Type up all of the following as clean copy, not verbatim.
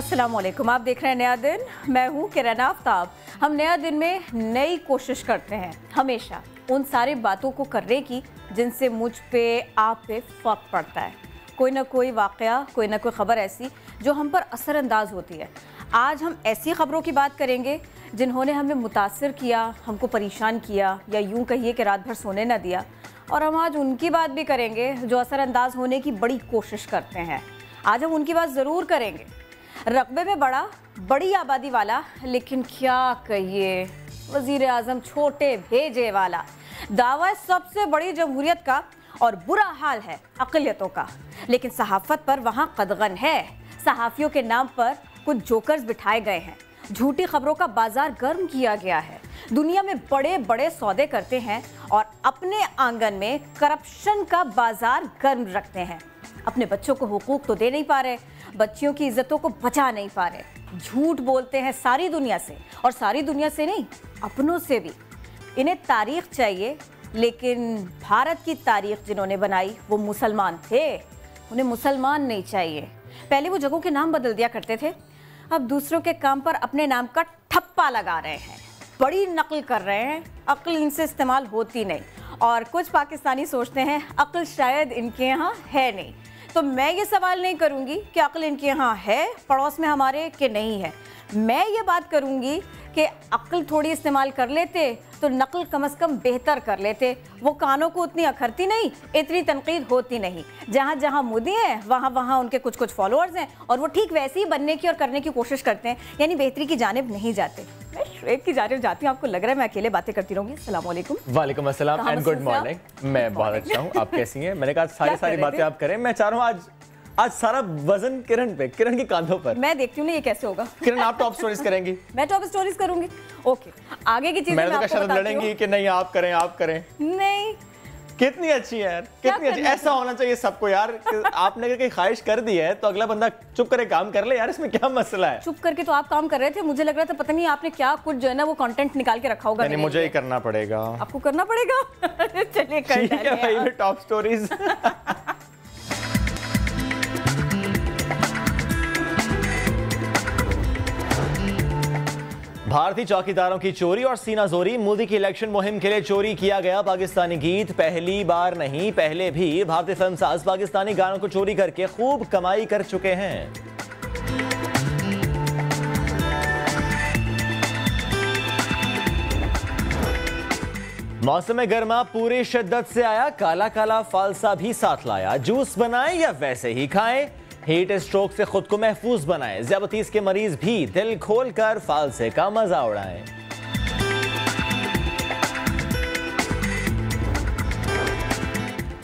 अस्सलामुअलैकुम, आप देख रहे हैं नया दिन। मैं हूँ किरण आफ्ताब। हम नया दिन में नई कोशिश करते हैं हमेशा उन सारी बातों को करने की जिनसे मुझ पे आप पे फ़र्क पड़ता है। कोई ना कोई वाक़या, कोई ना कोई ख़बर ऐसी जो हम पर असरअंदाज होती है। आज हम ऐसी ख़बरों की बात करेंगे जिन्होंने हमें मुतासिर किया, हमको परेशान किया, या यूँ कहिए कि रात भर सोने न दिया। और हम आज उनकी बात भी करेंगे जो असरअंदाज होने की बड़ी कोशिश करते हैं। आज हम उनकी बात ज़रूर करेंगे। रकबे में बड़ी आबादी वाला, लेकिन क्या कहिए वज़ीर आज़म छोटे भेजे वाला, दावा सबसे बड़ी जमहूरियत का और बुरा हाल है अक़लियतों का। लेकिन सहाफ़त पर वहाँ कदगन है। सहाफ़ियों के नाम पर कुछ जोकर्स बिठाए गए हैं। झूठी खबरों का बाजार गर्म किया गया है। दुनिया में बड़े बड़े सौदे करते हैं और अपने आंगन में करप्शन का बाजार गर्म रखते हैं। अपने बच्चों को हुकूक तो दे नहीं पा रहे, बच्चियों की इज्जतों को बचा नहीं पा रहे। झूठ बोलते हैं सारी दुनिया से, और सारी दुनिया से नहीं, अपनों से भी। इन्हें तारीख चाहिए, लेकिन भारत की तारीख जिन्होंने बनाई वो मुसलमान थे, उन्हें मुसलमान नहीं चाहिए। पहले वो जगहों के नाम बदल दिया करते थे, अब दूसरों के काम पर अपने नाम का ठप्पा लगा रहे हैं। बड़ी नकल कर रहे हैं, अक्ल इनसे इस्तेमाल होती नहीं। और कुछ पाकिस्तानी सोचते हैं अक्ल शायद इनके यहाँ है नहीं। तो मैं ये सवाल नहीं करूँगी कि अक्ल इनके यहाँ है पड़ोस में हमारे कि नहीं है। मैं ये बात करूँगी कि अक्ल थोड़ी इस्तेमाल कर लेते तो नकल कम से कम बेहतर कर लेते। वो कानों को उतनी अखरती नहीं, इतनी तनकीद होती नहीं। जहाँ जहाँ मुद्दे हैं वहाँ वहाँ उनके कुछ कुछ फॉलोअर्स हैं, और वो ठीक वैसे ही बनने की और करने की कोशिश करते हैं, यानी बेहतरी की जानिब नहीं जाते। मैं शुएब की जानिब जाती हूँ। आपको लग रहा है मैं अकेले बातें करती रहूँगी। अस्सलाम वालेकुम। वालेकुम अस्सलाम एंड गुड मॉर्निंग। मैं बहुत अच्छा हूँ, आप कैसी हैं? मैंने कहा सारी बातें आप करें। मैं चाह रहा हूँ आज सारा वजन किरण के कांधों पर। मैं देखती हूँ ना ये कैसे होगा। किरण आप टॉप स्टोरीज करेंगी, मैं टॉप स्टोरीज करूंगी। ओके, आगे की चीजें मैं तो शर्त लड़ेंगी कि नहीं आप करें। नहीं, कितनी अच्छी है यार, कितनी अच्छी। ऐसा होना चाहिए सबको यार। आपने अगर ख्वाहिश कर दी है तो अगला बंदा चुप करे काम कर ले यार, इसमें क्या मसला है? चुप करके तो आप काम कर रहे थे, मुझे लग रहा था पता नहीं आपने क्या कुछ जो है ना वो कंटेंट निकाल के रखा होगा। नहीं, मुझे ही करना पड़ेगा। आपको करना पड़ेगा। चलिए ठीक है भाई, टॉप स्टोरीज। भारतीय चौकीदारों की चोरी और सीना जोरी। मोदी की इलेक्शन मुहिम के लिए चोरी किया गया पाकिस्तानी गीत। पहली बार नहीं, पहले भी भारतीय फिल्मसाज पाकिस्तानी गानों को चोरी करके खूब कमाई कर चुके हैं। मौसम गर्मा पूरी शिद्दत से आया, काला काला फालसा भी साथ लाया। जूस बनाएं या वैसे ही खाएं, हीट स्ट्रोक से खुद को महफूज बनाएं। ज़ियादतीस के मरीज भी दिल खोलकर फालसे का मजा उड़ाएं।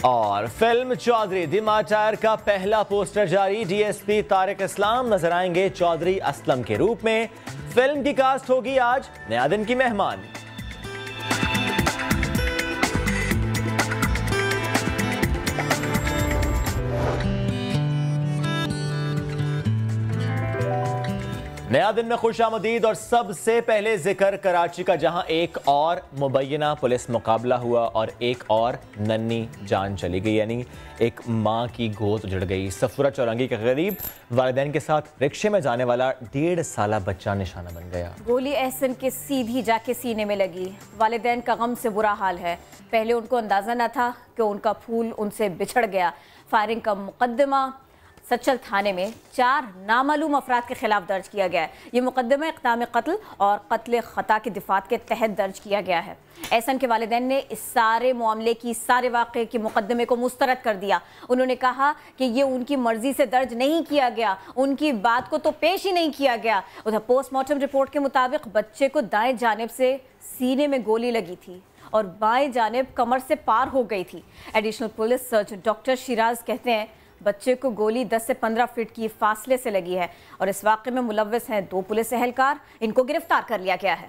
और फिल्म चौधरी द मार्टायर का पहला पोस्टर जारी। डीएसपी तारिक इस्लाम नजर आएंगे चौधरी असलम के रूप में। फिल्म की कास्ट होगी आज नया दिन की मेहमान। नया दिन में खुशामदीद। और सबसे पहले जिक्र कराची का, जहां एक और मुबैना पुलिस मुकाबला हुआ और एक और नन्ही जान चली गई, यानी एक मां की गोद उजड़ गई। सफूरा चौरंगी के करीब वालिदैन के साथ रिक्शे में जाने वाला 1.5 साला बच्चा निशाना बन गया। गोली एहसन के सीधी जाके सीने में लगी। वालिदैन का गम से बुरा हाल है। पहले उनको अंदाजा न था कि उनका फूल उनसे बिछड़ गया। फायरिंग का मुकदमा सचल थाने में 4 नामालूम अफराद के खिलाफ दर्ज किया गया है। ये मुकदमा इक़दाम कत्ल और कत्ल ख़ता के दिफ़ात के तहत दर्ज किया गया है। एहसन के वालिदैन ने इस सारे मामले की, सारे वाक़े के मुकदमे को मुस्तरद कर दिया। उन्होंने कहा कि ये उनकी मर्जी से दर्ज नहीं किया गया, उनकी बात को तो पेश ही नहीं किया गया। उधर पोस्टमार्टम रिपोर्ट के मुताबिक बच्चे को दाएं जानिब से सीने में गोली लगी थी और बाएं जानिब कमर से पार हो गई थी। Additional police surgeon doctor Siraj कहते हैं बच्चे को गोली 10 से 15 फीट की फासले से लगी है और इस वाक़े में मुलव्वस हैं 2 पुलिस एहलकार। इनको गिरफ्तार कर लिया गया है।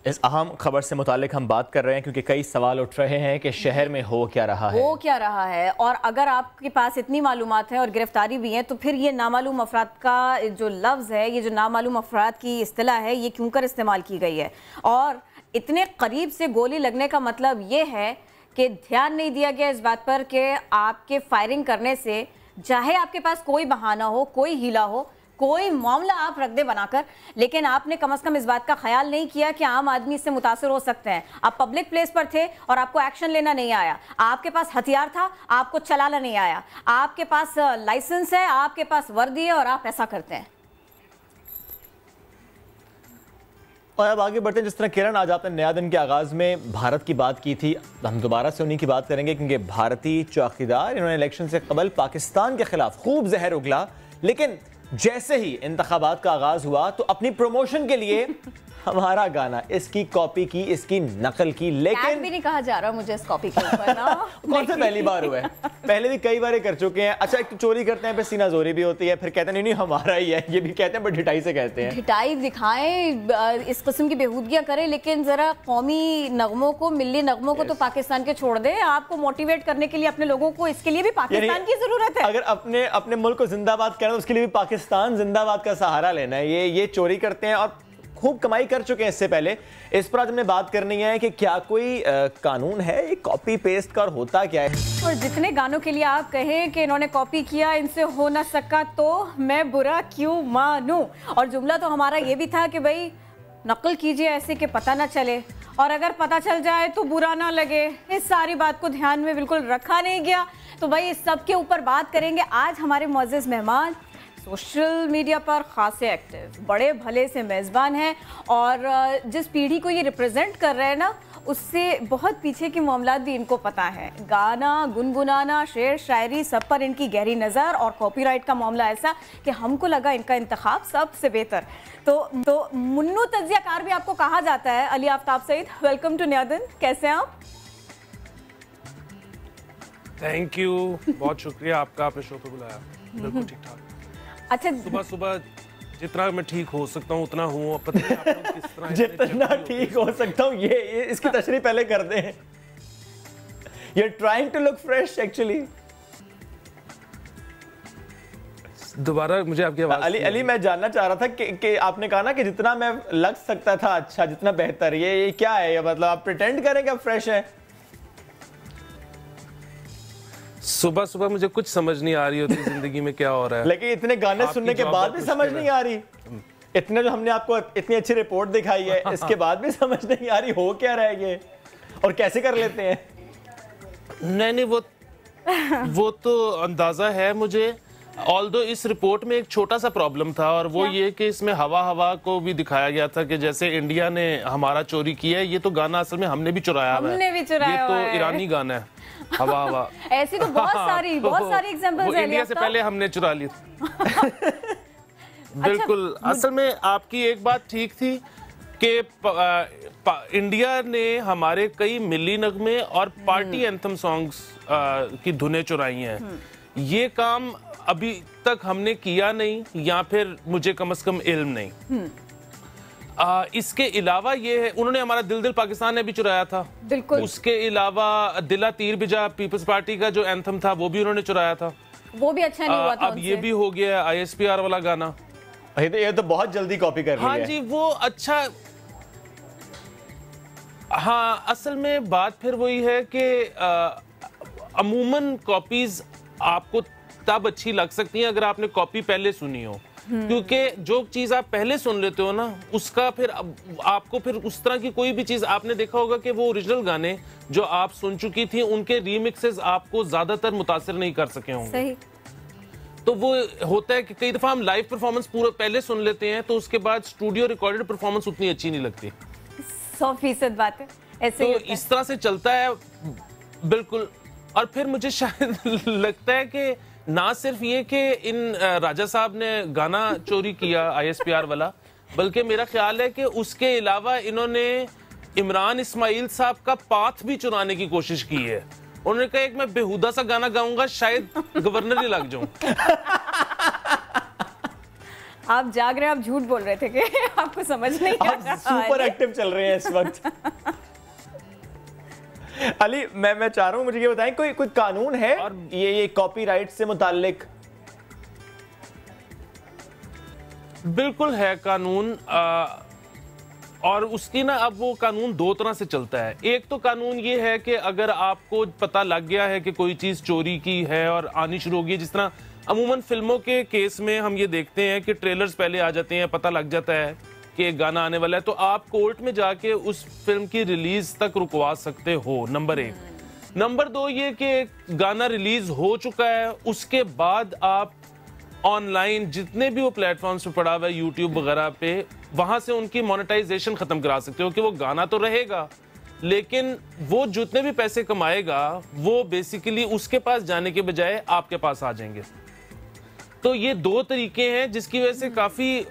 इस अहम खबर से मुतालिक हम बात कर रहे हैं क्योंकि कई सवाल उठ रहे हैं कि शहर में हो क्या रहा है। और अगर आपके पास इतनी मालूमात है और गिरफ्तारी भी है, तो फिर ये नामालूम अफराद का जो लफ्ज़ है, ये जो नामालूम अफराद की इस्तिलाह है, ये क्यों कर इस्तेमाल की गई है? और इतने करीब से गोली लगने का मतलब ये है कि ध्यान नहीं दिया गया इस बात पर कि आपके फायरिंग करने से, चाहे आपके पास कोई बहाना हो, कोई हीला हो, कोई मामला आप रख दे बनाकर, लेकिन आपने कम से कम इस बात का ख्याल नहीं किया कि आम आदमी इससे मुतासर हो सकते हैं। आप पब्लिक प्लेस पर थे और आपको एक्शन लेना नहीं आया, आपके पास हथियार था, आपको चलाना नहीं आया, आपके पास लाइसेंस है, आपके पास वर्दी है और आप ऐसा करते हैं। और अब आगे बढ़ते हैं। जिस तरह किरण, आज आपने नया दिन के आगाज में भारत की बात की थी, हम दोबारा से उन्हीं की बात करेंगे, क्योंकि भारतीय चौकीदार इन्होंने इलेक्शन से कबल पाकिस्तान के खिलाफ खूब जहर उगला, लेकिन जैसे ही इंतखाबात का आगाज हुआ तो अपनी प्रमोशन के लिए हमारा गाना इसकी कॉपी की, इसकी नकल की, लेकिन भी नहीं कहा जा रहा मुझे इस कॉपी के ऊपर ना। कौन से पहली बार हुआ है? पहले भी कई बार कर चुके हैं। अच्छा, एक चोरी करते हैं, फिर सीना जोरी भी होती है, फिर कहते हैं नहीं नहीं हमारा ही है, ये भी कहते हैं, बट ढिठाई से कहते हैं। ढिठाई दिखाएं, इस किस्म की बेहूदगियां करें, लेकिन जरा कौमी नगमों को, मिल्ली नगमों को तो पाकिस्तान के छोड़ दें। आपको मोटिवेट करने के लिए अपने लोगों को, इसके लिए भी पाकिस्तान की जरूरत है। अगर अपने मुल्क को जिंदाबाद करना है तो उसके लिए भी पाकिस्तान जिंदाबाद का सहारा लेना है। ये चोरी करते हैं और खूब कमाई कर चुके हैं इससे पहले। इस पर आज हमने बात करनी है कि क्या कोई कानून है, ये कॉपी पेस्ट का, और होता क्या है। और जितने गानों के लिए आप कहें कि इन्होंने कॉपी किया, इनसे हो ना सका तो मैं बुरा क्यों मानूं। और जुमला तो हमारा ये भी था कि भाई नकल कीजिए ऐसे कि पता ना चले, और अगर पता चल जाए तो बुरा ना लगे। इस सारी बात को ध्यान में बिल्कुल रखा नहीं गया। तो भाई इस सब के ऊपर बात करेंगे आज। हमारे मुअज़्ज़िज़ मेहमान सोशल मीडिया पर खासे एक्टिव, बड़े भले से मेज़बान हैं, और जिस पीढ़ी को ये रिप्रेजेंट कर रहे हैं ना, उससे बहुत पीछे के मामलात भी इनको पता है। गाना गुनगुनाना, शेर शायरी, सब पर इनकी गहरी नज़र, और कॉपीराइट का मामला ऐसा कि हमको लगा इनका इंतखाब सबसे बेहतर। तो मुन्नू तज्जियाकार भी आपको कहा जाता है। अली आफ्ताब सईद, वेलकम टू नया दिन, कैसे हैं आप? थैंक यू, बहुत शुक्रिया आपका, आपने शो पे बुलाया। बिल्कुल ठीक ठाक। अच्छा, सुबह सुबह जितना मैं ठीक हो सकता हूँ उतना हूँ। पता नहीं आप लोग किस तरह जितना ठीक हो सकता हूँ, ये इसकी तशरीह पहले कर दें। You're trying to look fresh actually. दोबारा मुझे आपकी आवाज अली मैं जानना चाह रहा था कि आपने कहा ना कि जितना मैं लग सकता था अच्छा, जितना बेहतर, ये क्या है? ये मतलब आप प्रिटेंड करें कि आप फ्रेश हैं? सुबह सुबह मुझे कुछ समझ नहीं आ रही होती जिंदगी में क्या हो रहा है। लेकिन इतने गाने सुनने के बाद भी समझ नहीं आ रही। इतने जो हमने आपको इतनी अच्छी रिपोर्ट दिखाई है, इसके बाद भी समझ नहीं आ रही हो क्या रहा है ये, और कैसे कर लेते हैं? नहीं, वो तो अंदाजा है मुझे। ऑल्दो इस रिपोर्ट में एक छोटा सा प्रॉब्लम था, और वो ये कि इसमें हवा को भी दिखाया गया था कि जैसे इंडिया ने हमारा चोरी किया है। ये तो गाना असल में हमने भी चुराया हुआ है। ये तो ईरानी गाना है, हवा। ऐसी तो बहुत सारी एग्जांपल्स हैं। इंडिया से पहले हमने चुरा ली। बिल्कुल। असल में आपकी एक बात ठीक थी कि इंडिया ने हमारे कई मिली नगमे और पार्टी एंथम सॉन्ग्स की धुनें चुराई हैं। ये काम अभी तक हमने किया नहीं, या फिर मुझे कम से कम इल्म नहीं। इसके अलावा ये है, उन्होंने हमारा दिल दिल पाकिस्तान ने भी चुराया था। बिल्कुल। उसके अलावा दिला तीर बिजा पीपल्स पार्टी का जो एंथम था वो भी उन्होंने चुराया था। वो भी अच्छा नहीं हुआ था। अब ये भी हो गया ISPR वाला गाना। ये तो बहुत जल्दी कॉपी कर रही है। हाँ जी, वो अच्छा। हाँ, असल में बात फिर वही है कि अमूमन कॉपीज आपको तब अच्छी लग सकती हैं अगर आपने कॉपी पहले सुनी हो, क्योंकि जो चीज आप पहले सुन लेते हो ना, उसका फिर आपको फिर उस तरह की कोई भी चीज, आपने देखा होगा कि वो ओरिजिनल गाने जो आप सुन चुकी थी उनके रीमिक्सेस आपको ज्यादातर मुतासिर नहीं कर सके होंगे। सही। तो वो होता है कि कई दफा हम लाइव परफॉर्मेंस पूरा पहले सुन लेते हैं, तो उसके बाद स्टूडियो रिकॉर्डेड परफॉर्मेंस उतनी अच्छी नहीं लगती। 100% बात है, ऐसे तो इस तरह से चलता है। बिल्कुल। और फिर मुझे शायद लगता है कि ना सिर्फ ये कि इन राजा साहब ने गाना चोरी किया ISPR वाला, बल्कि मेरा ख्याल है कि उसके अलावा इन्होंने इमरान इस्माइल साहब का पाथ भी चुराने की कोशिश की है। उन्होंने कहा एक मैं बेहुदा सा गाना गाऊंगा, शायद गवर्नर ही लग जाऊं। आप जाग रहे हैं, आप झूठ बोल रहे थे कि आपको समझ नहीं आ रहा। सुपर एक्टिव चल रहे हैं इस वक्त। अली मैं चाह रहा हूं, मुझे ये बताएं, कोई कानून है और ये कॉपीराइट से मुताल्लिक? बिल्कुल है कानून। और उसकी ना अब वो कानून दो तरह से चलता है। एक तो कानून ये है कि अगर आपको पता लग गया है कि कोई चीज़ चोरी की है और आनी शुरू होगी, जिस तरह अमूमन फिल्मों के केस में हम ये देखते हैं कि ट्रेलर्स पहले आ जाते हैं, पता लग जाता है कि एक गाना आने वाला है, तो आप कोर्ट में जाके उस फिल्म की रिलीज तक रुकवा सकते हो, नंबर 1। नंबर 2 ये कि गाना रिलीज हो चुका है, उसके बाद आप ऑनलाइन जितने भी वो प्लेटफॉर्म्स पे पड़ा हुआ है, यूट्यूब वगैरह पे, वहां से उनकी मोनेटाइजेशन खत्म करा सकते हो कि वो गाना तो रहेगा लेकिन वो जितने भी पैसे कमाएगा वो बेसिकली उसके पास जाने के बजाय आपके पास आ जाएंगे। तो ये 2 तरीके हैं जिसकी वजह से काफी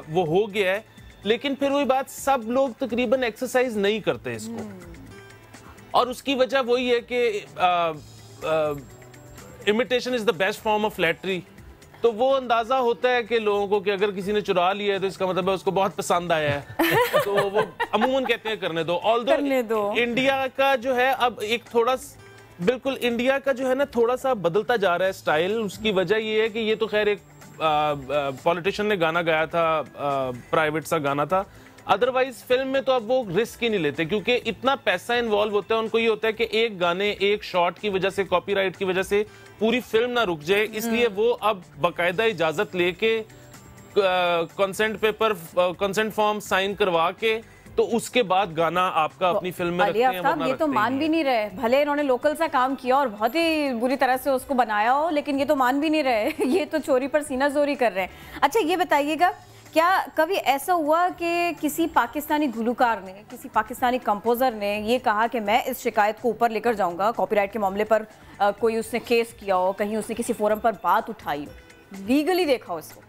वो हो गया है। लेकिन फिर वही बात, सब लोग तकरीबन एक्सरसाइज नहीं करते इसको, और उसकी वजह वही है कि imitation is the best form of flattery. तो वो अंदाजा होता है कि लोगों को कि अगर किसी ने चुरा लिया है तो इसका मतलब है उसको बहुत पसंद आया है तो वो अमूमन कहते हैं करने दो। ऑल्दो इंडिया का जो है अब एक थोड़ा बिल्कुल इंडिया का जो है ना थोड़ा सा बदलता जा रहा है स्टाइल। उसकी वजह ये है कि ये तो खैर एक पॉलिटिशियन ने गाना गाया था, प्राइवेट सा गाना था, अदरवाइज फिल्म में तो अब वो रिस्क ही नहीं लेते क्योंकि इतना पैसा इन्वॉल्व होता है। उनको ये होता है कि एक गाने एक शॉट की वजह से, कॉपीराइट की वजह से पूरी फिल्म ना रुक जाए, इसलिए वो अब बाकायदा इजाजत लेके कंसेंट फॉर्म साइन करवा के तो उसके बाद गाना आपका अपनी फिल्म में रखते हैं। ये तो मान भी नहीं रहे, भले इन्होंने लोकल सा काम किया और बहुत ही बुरी तरह से उसको बनाया हो, लेकिन ये तो मान भी नहीं रहे ये तो चोरी पर सीना जोरी कर रहे हैं। अच्छा ये बताइएगा, क्या कभी ऐसा हुआ कि किसी पाकिस्तानी गुलकार ने, किसी पाकिस्तानी कंपोजर ने ये कहा कि मैं इस शिकायत को ऊपर लेकर जाऊंगा, कॉपीराइट के मामले पर कोई उसने केस किया हो, कहीं उसने किसी फोरम पर बात उठाई हो, लीगली देखा हो इसको?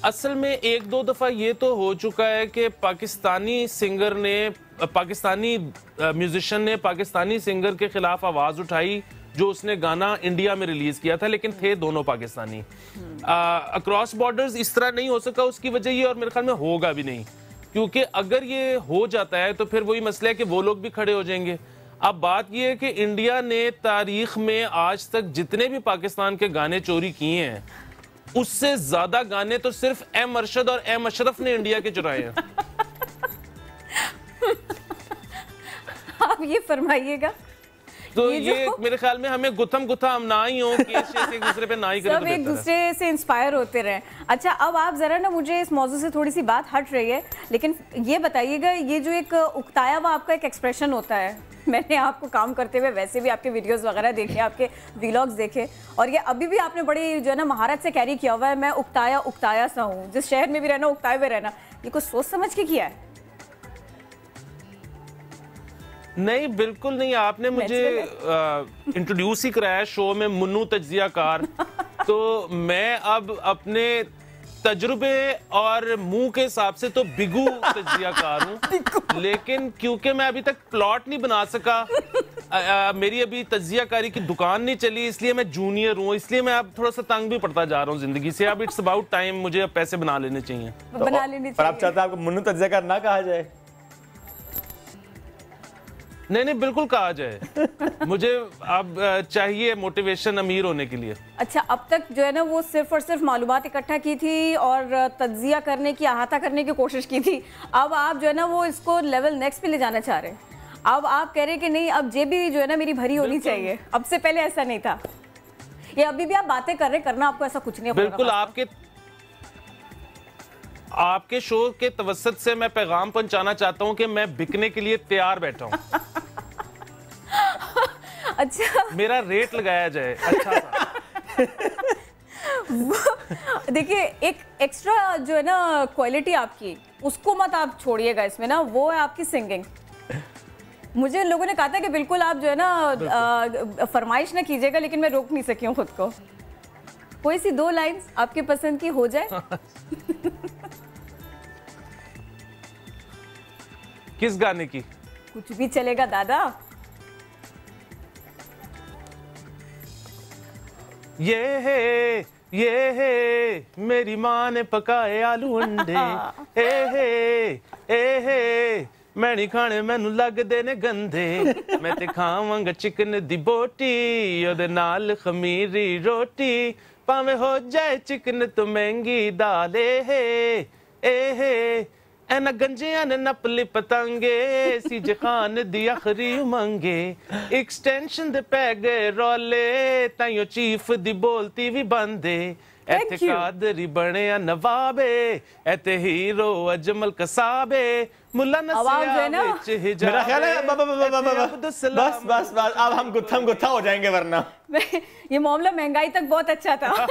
असल में 1-2 दफा ये तो हो चुका है कि पाकिस्तानी सिंगर ने, पाकिस्तानी म्यूजिशियन ने पाकिस्तानी सिंगर के खिलाफ आवाज उठाई जो उसने गाना इंडिया में रिलीज किया था, लेकिन थे दोनों पाकिस्तानी। अक्रॉस बॉर्डर्स इस तरह नहीं हो सका, उसकी वजह ये, और मेरे ख्याल में होगा भी नहीं, क्योंकि अगर ये हो जाता है तो फिर वही मसला है कि वो लोग भी खड़े हो जाएंगे। अब बात ये है कि इंडिया ने तारीख में आज तक जितने भी पाकिस्तान के गाने चोरी किए हैं उससे ज्यादा गाने तो सिर्फ एम अरशद और एम अशरफ ने इंडिया के चुराए हैं। आप ये फरमाइएगा तो ये मेरे ख्याल में हमें गुथम हम ना ही हो कि एक दूसरे पे ना ही करें, सब एक दूसरे से इंस्पायर होते रहे। अच्छा अब आप जरा ना, मुझे इस मौजू से थोड़ी सी बात हट रही है, लेकिन ये बताइएगा, ये जो एक उकताया हुआ आपका एक एक्सप्रेशन होता है, मैंने आपको काम करते हुए वैसे भी आपके वीडियोस वगैरह देखे, आपके व्लॉग्स देखे, और ये अभी भी आपने बड़ी जो है ना महारत से कैरी किया हुआ है, मैं उकताया सा हूँ, जिस शहर में भी रहना उकताए हुए रहना, ये कुछ सोच समझ के किया है? नहीं बिल्कुल नहीं, आपने मुझे इंट्रोड्यूस ही कराया शो में मुन्नू तज्जियाकार तो मैं अब अपने तजुर्बे और मुंह के हिसाब से तो बिगू तज्जियाकार हूँ, लेकिन क्योंकि मैं अभी तक प्लॉट नहीं बना सका, मेरी अभी तज्जियाकारी की दुकान नहीं चली, इसलिए मैं जूनियर हूँ, इसलिए मैं अब थोड़ा सा तंग भी पड़ता जा रहा हूँ जिंदगी से। अब इट्स अबाउट टाइम, मुझे अब पैसे बना लेने चाहिए। बना लेने चाहिए। पर आप चाहते हैं आपको मुन्नू तज्जियाकार ना कहा जाए? नहीं बिल्कुल कहा जाए, मुझे अब चाहिए मोटिवेशन अमीर होने के लिए। अच्छा अब तक जो है ना वो सिर्फ और सिर्फ मालूमात इकट्ठा की थी और तज्जिया करने की, अहाता करने की कोशिश की थी, अब आप जो है ना वो इसको लेवल नेक्स्ट पे ले जाना चाह रहे हैं। अब आप कह रहे हैं कि नहीं, अब जेबी जो है ना मेरी भरी होनी चाहिए, अब से पहले ऐसा नहीं था। ये अभी भी आप बातें कर रहे, करना आपको ऐसा कुछ नहीं। बिल्कुल आपके शो के तवस्सुत से मैं पैगाम पहुंचाना चाहता हूं कि मैं बिकने के लिए तैयार बैठा हूं। अच्छा मेरा रेट लगाया जाए अच्छा सा। देखिए एक एक्स्ट्रा जो है ना क्वालिटी आपकी, उसको मत आप छोड़िएगा इसमें ना, वो है आपकी सिंगिंग। मुझे लोगों ने कहा था कि बिल्कुल आप जो है ना फरमाइश ना कीजिएगा, लेकिन मैं रोक नहीं सकी हूँ खुद को। कोई सी 2 लाइंस आपके पसंद की हो जाए। किस गाने की? कुछ भी चलेगा दादा। ये है मेरी माँ ने पकाए आलू अंडे, ए मैं नहीं खाने मैनू लगदे ने गंदे, मैं ते खावांगा चिकन दी बोटी ओदे नाल खमीरी रोटी, भावें हो जाए चिकन तो महंगी दाल, एहे एना गंजिया ने नपली पतंगे सीजे खान दी आखरी मंगे एक्सटेंशन दे पै गए रौले ताइयो चीफ दी बोलती भी बंदे एते कादरी बने नवाबे एते हीरो अजमल कसाबे मुल्ला नसिया विच हिजाबे। मेरा ख्याल है बस अब हम गुत्था हो जाएंगे वरना। ये मामला महंगाई तक बहुत अच्छा था।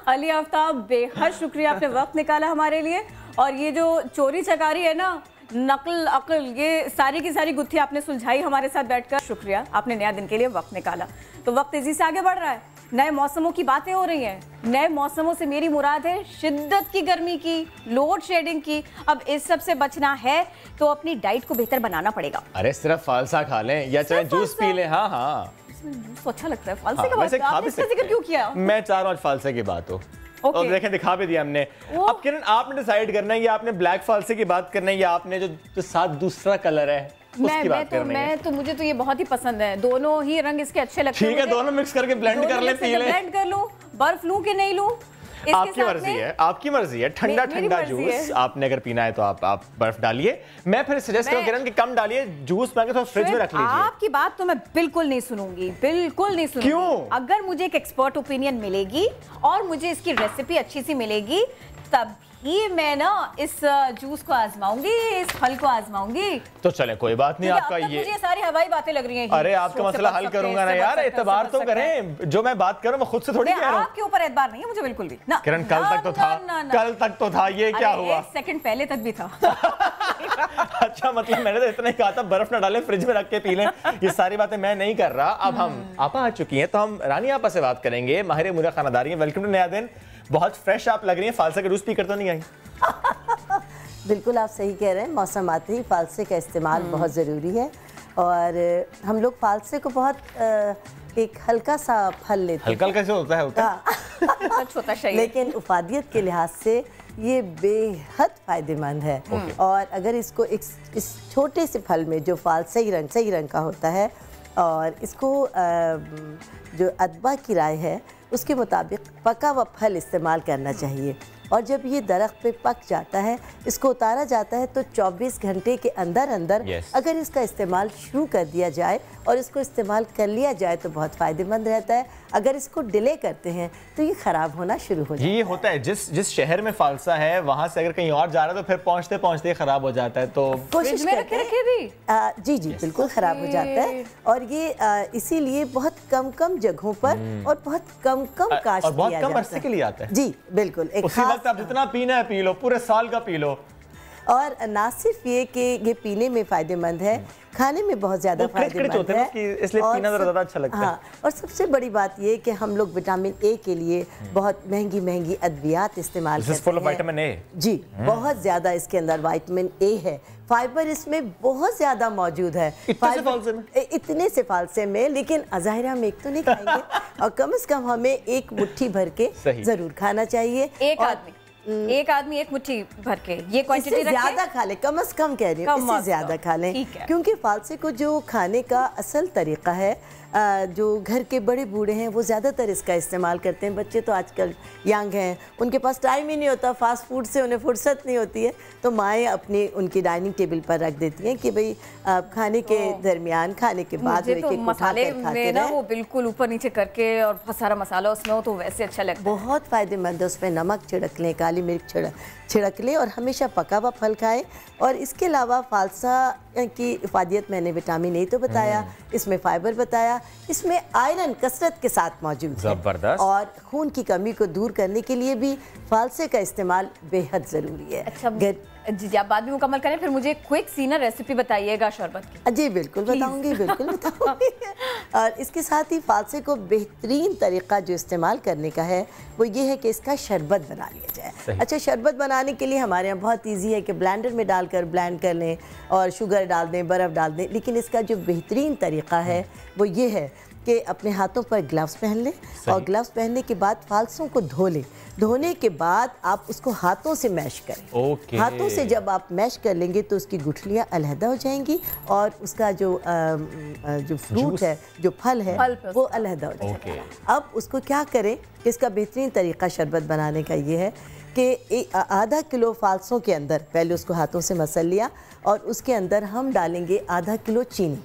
अली आफ्ताब, बेहद शुक्रिया, आपने वक्त निकाला हमारे लिए। और ये जो चोरी चकारी है ना, नकल अकल, ये सारी की सारी गुत्थी आपने सुलझाई हमारे साथ बैठकर। शुक्रिया, आपने नया दिन के लिए वक्त निकाला। तो वक्त तेजी से आगे बढ़ रहा है, नए मौसमों की बातें हो रही हैं। नए मौसमों से मेरी मुराद है शिद्दत की गर्मी की, लोड शेडिंग की। अब इस सब से बचना है तो अपनी डाइट को बेहतर बनाना पड़ेगा। अरे सिर्फ फालसा खा लें या चाहे जूस पी लें। हाँ जूस तो अच्छा लगता है। फालसे का वैसे खा भी इसका जिक्र क्यों किया? मैं चाह रहा हूँ फालसे की बात हो। और देखें, दिखा भी दिया हमने। अब किरण, आपने डिसाइड करना है कि आपने ब्लैक फालसे की बात करना है या आपने जो साथ दूसरा कलर है उसकी बात करनी है। मुझे तो ये बहुत ही पसंद है, दोनों ही रंग इसके अच्छे लगते हैं। ठीक है, दोनों मिक्स करके ब्लेंड कर ले, पी ले। ब्लेंड कर लूं, बर्फ लूं कि नहीं लूं, आपकी मर्जी है, आपकी मर्जी है। ठंडा जूस आपने अगर पीना है तो आप बर्फ डालिए। मैं फिर सजेस्ट करूं किरण कि कम डालिए जूस, में थोड़ा फ्रिज में रख लीजिए। आपकी बात तो मैं बिल्कुल नहीं सुनूंगी, बिल्कुल नहीं सुनूंगी। क्यों? अगर मुझे एक एक्सपर्ट ओपिनियन मिलेगी और मुझे इसकी रेसिपी अच्छी सी मिलेगी, तब ही मैं ना इस जूस को आजमाऊंगी, इस फल को आजमाऊंगी। तो चले, कोई बात नहीं। आपका ये मुझे सारी हवाई बातें लग रही हैं। अरे आपका मसला हल करूंगा ना यार, एतबार तो करें। जो मैं बात कर रहा हूं वो खुद से थोड़ी कह रहा हूं। आपके ऊपर एतबार नहीं है मुझे बिल्कुल भी ना। किरण, कल तक तो था। ये क्या हुआ? 1 सेकंड पहले तक भी था। अच्छा, मतलब मैंने तो इतना ही कहा था बर्फ ना डालें, फ्रिज में रख के पी लें। ये सारी बातें मैं नहीं कर रहा। अब हम आपा आ चुकी हैं तो हम रानी आपा से बात करेंगे, माहिर मुरा खानादारी हैं। वेलकम टू नया दिन। बहुत फ्रेश आप लग रही हैं, फालसा का जूस पी कर तो नहीं आई? बिल्कुल आप सही कह रहे हैं, मौसम आते ही फालसे का इस्तेमाल बहुत ज़रूरी है। और हम लोग फालसे को बहुत एक हल्का सा फल लेते हैं। हल्का कैसे होता है? छोटा शाही, लेकिन उफादियत के लिहाज से ये बेहद फायदेमंद है। और अगर इसको इस छोटे से फल में जो फल सही रंग का होता है, और इसको जो अदबा की राय है उसके मुताबिक पका हुआ फल इस्तेमाल करना चाहिए। और जब ये दरख्त पे पक जाता है, इसको उतारा जाता है, तो 24 घंटे के अंदर अगर इसका इस्तेमाल शुरू कर दिया जाए और इसको इस्तेमाल कर लिया जाए तो बहुत फ़ायदेमंद रहता है। अगर इसको डिले करते हैं तो ये ख़राब होना शुरू हो जाता है। ये होता है जिस शहर में फालसा है वहाँ से अगर कहीं और जा रहा है तो फिर पहुँचते पहुँचते ख़राब हो जाता है। तो कोशिश में रखे भी जी बिल्कुल ख़राब हो जाता है। और ये इसीलिए बहुत कम जगहों पर और बहुत कम काश्त और बहुत किया कम जाता अरसे के लिए आता है। जी बिल्कुल, एक उसी वक्त आप जितना पीना है पी लो, पूरे साल का पी लो। और ना सिर्फ ये कि ये पीने में फ़ायदेमंद है, खाने में बहुत ज़्यादा फ़ायदेमंद है, इसलिए पीना ज़्यादा अच्छा लगता है। हाँ, और सबसे बड़ी बात ये कि हम लोग विटामिन ए के लिए बहुत महंगी अद्वियात इस्तेमाल करते हैं। विटामिन ए जी, बहुत ज़्यादा इसके अंदर विटामिन ए है। फाइबर इसमें बहुत ज़्यादा मौजूद है। इतने से फालसे में, लेकिन ज़ाहिर हम एक तो नहीं खाएंगे और कम से कम हमें एक मुट्ठी भर के ज़रूर खाना चाहिए। एक आदमी एक मुट्ठी भर के, ये क्वांटिटी ज्यादा खा ले, कम से कम कह रही हूँ, इससे ज्यादा खा लें। क्योंकि फालसे को जो खाने का असल तरीका है, जो घर के बड़े बूढ़े हैं वो ज़्यादातर इसका इस्तेमाल करते हैं। बच्चे तो आजकल यंग हैं, उनके पास टाइम ही नहीं होता, फास्ट फूड से उन्हें फुर्सत नहीं होती है, तो माएँ अपनी उनकी डाइनिंग टेबल पर रख देती हैं कि भाई खाने के दरमियान, खाने के बाद मसाले में ना वो बिल्कुल ऊपर नीचे करके और बहुत सारा मसाला उसमें हो तो वैसे अच्छा लगता है। बहुत फ़ायदेमंद है। उसमें नमक छिड़क लें, काली मिर्च छिड़क लें और हमेशा पका हुआ फल खाएं। और इसके अलावा फालसा की इफादियत मैंने विटामिन ए तो बताया, इसमें फाइबर बताया, इसमें आयरन कसरत के साथ मौजूद है। और खून की कमी को दूर करने के लिए भी फालसे का इस्तेमाल बेहद ज़रूरी है। अच्छा जी, आप बाद में मुकम्मल करें, फिर मुझे क्विक सी ना रेसिपी बताइएगा शरबत की। जी बिल्कुल बताऊंगी, बिल्कुल बताऊंगी। और इसके साथ ही फालसे को बेहतरीन तरीका जो इस्तेमाल करने का है वो ये है कि इसका शरबत बना लिया जाए। अच्छा, शरबत बनाने के लिए हमारे यहाँ बहुत ईजी है कि ब्लेंडर में डालकर ब्लेंड कर लें और शुगर डाल दें, बर्फ़ डाल दें। लेकिन इसका जो बेहतरीन तरीका है वो ये है कि अपने हाथों पर ग्लव्स पहन लें और ग्लव्स पहनने के बाद फालसों को धो लें। धोने के बाद आप उसको हाथों से मैश करें। हाथों से जब आप मैश कर लेंगे तो उसकी गुठलियाँ अलहदा हो जाएंगी और उसका जो फ्रूट है, जो फल है, वो अलहदा हो जाएगा। अब उसको क्या करें, इसका बेहतरीन तरीका शरबत बनाने का ये है कि आधा किलो फालसों के अंदर पहले उसको हाथों से मसल लिया और उसके अंदर हम डालेंगे आधा किलो चीनी।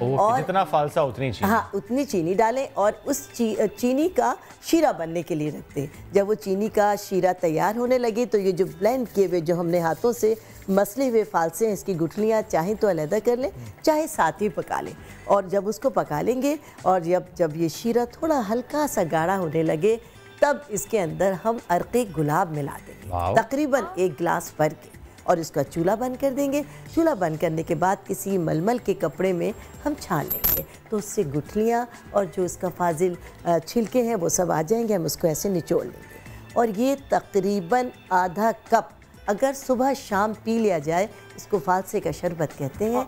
और जितना फालसा उतनी चीनी। हाँ, उतनी चीनी डालें और उस चीनी का शीरा बनने के लिए रख दें। जब वो चीनी का शीरा तैयार होने लगे तो ये जो ब्लेंड किए हुए जो हमने हाथों से मसले हुए फालसे हैं, इसकी गुठलियाँ चाहें तो अलहदा कर लें, चाहे साथ ही पका लें। और जब उसको पका लेंगे और जब ये शीरा थोड़ा हल्का सा गाढ़ा होने लगे तब इसके अंदर हम अर्क़े गुलाब मिला देंगे, तकरीबन 1 गिलास भर के, और इसका चूल्हा बंद कर देंगे। चूल्हा बंद करने के बाद किसी मलमल के कपड़े में हम छान लेंगे तो उससे गुठलियाँ और जो इसका फाजिल छिलके हैं वो सब आ जाएंगे। हम उसको ऐसे निचोड़ लेंगे और ये तकरीबन आधा कप अगर सुबह शाम पी लिया जाए, इसको फालसे का शरबत कहते हैं।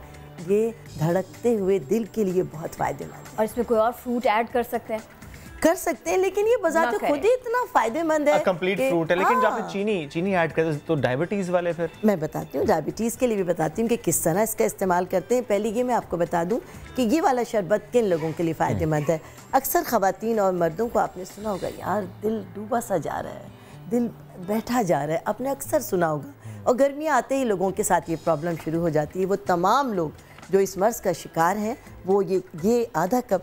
ये धड़कते हुए दिल के लिए बहुत फ़ायदेमंद है। और इसमें कोई और फ्रूट ऐड कर सकते हैं, लेकिन ये बजाते खुद ही इतना फायदेमंद है, कंप्लीट फ्रूट है। लेकिन जब आप चीनी ऐड करते तो डायबिटीज वाले फिर मैं बताती हूँ, डायबिटीज़ के लिए भी बताती हूँ कि किस तरह इसका इस्तेमाल करते हैं। पहले ये मैं आपको बता दूँ कि ये वाला शरबत किन लोगों के लिए फ़ायदेमंद है। अक्सर ख़वातीन और मर्दों को आपने सुना होगा, यार दिल डूबा सा जा रहा है, दिल बैठा जा रहा है, आपने अक्सर सुना होगा। और गर्मियाँ आते ही लोगों के साथ ये प्रॉब्लम शुरू हो जाती है। वो तमाम लोग जो इस मर्ज़ का शिकार हैं वो ये आधा कप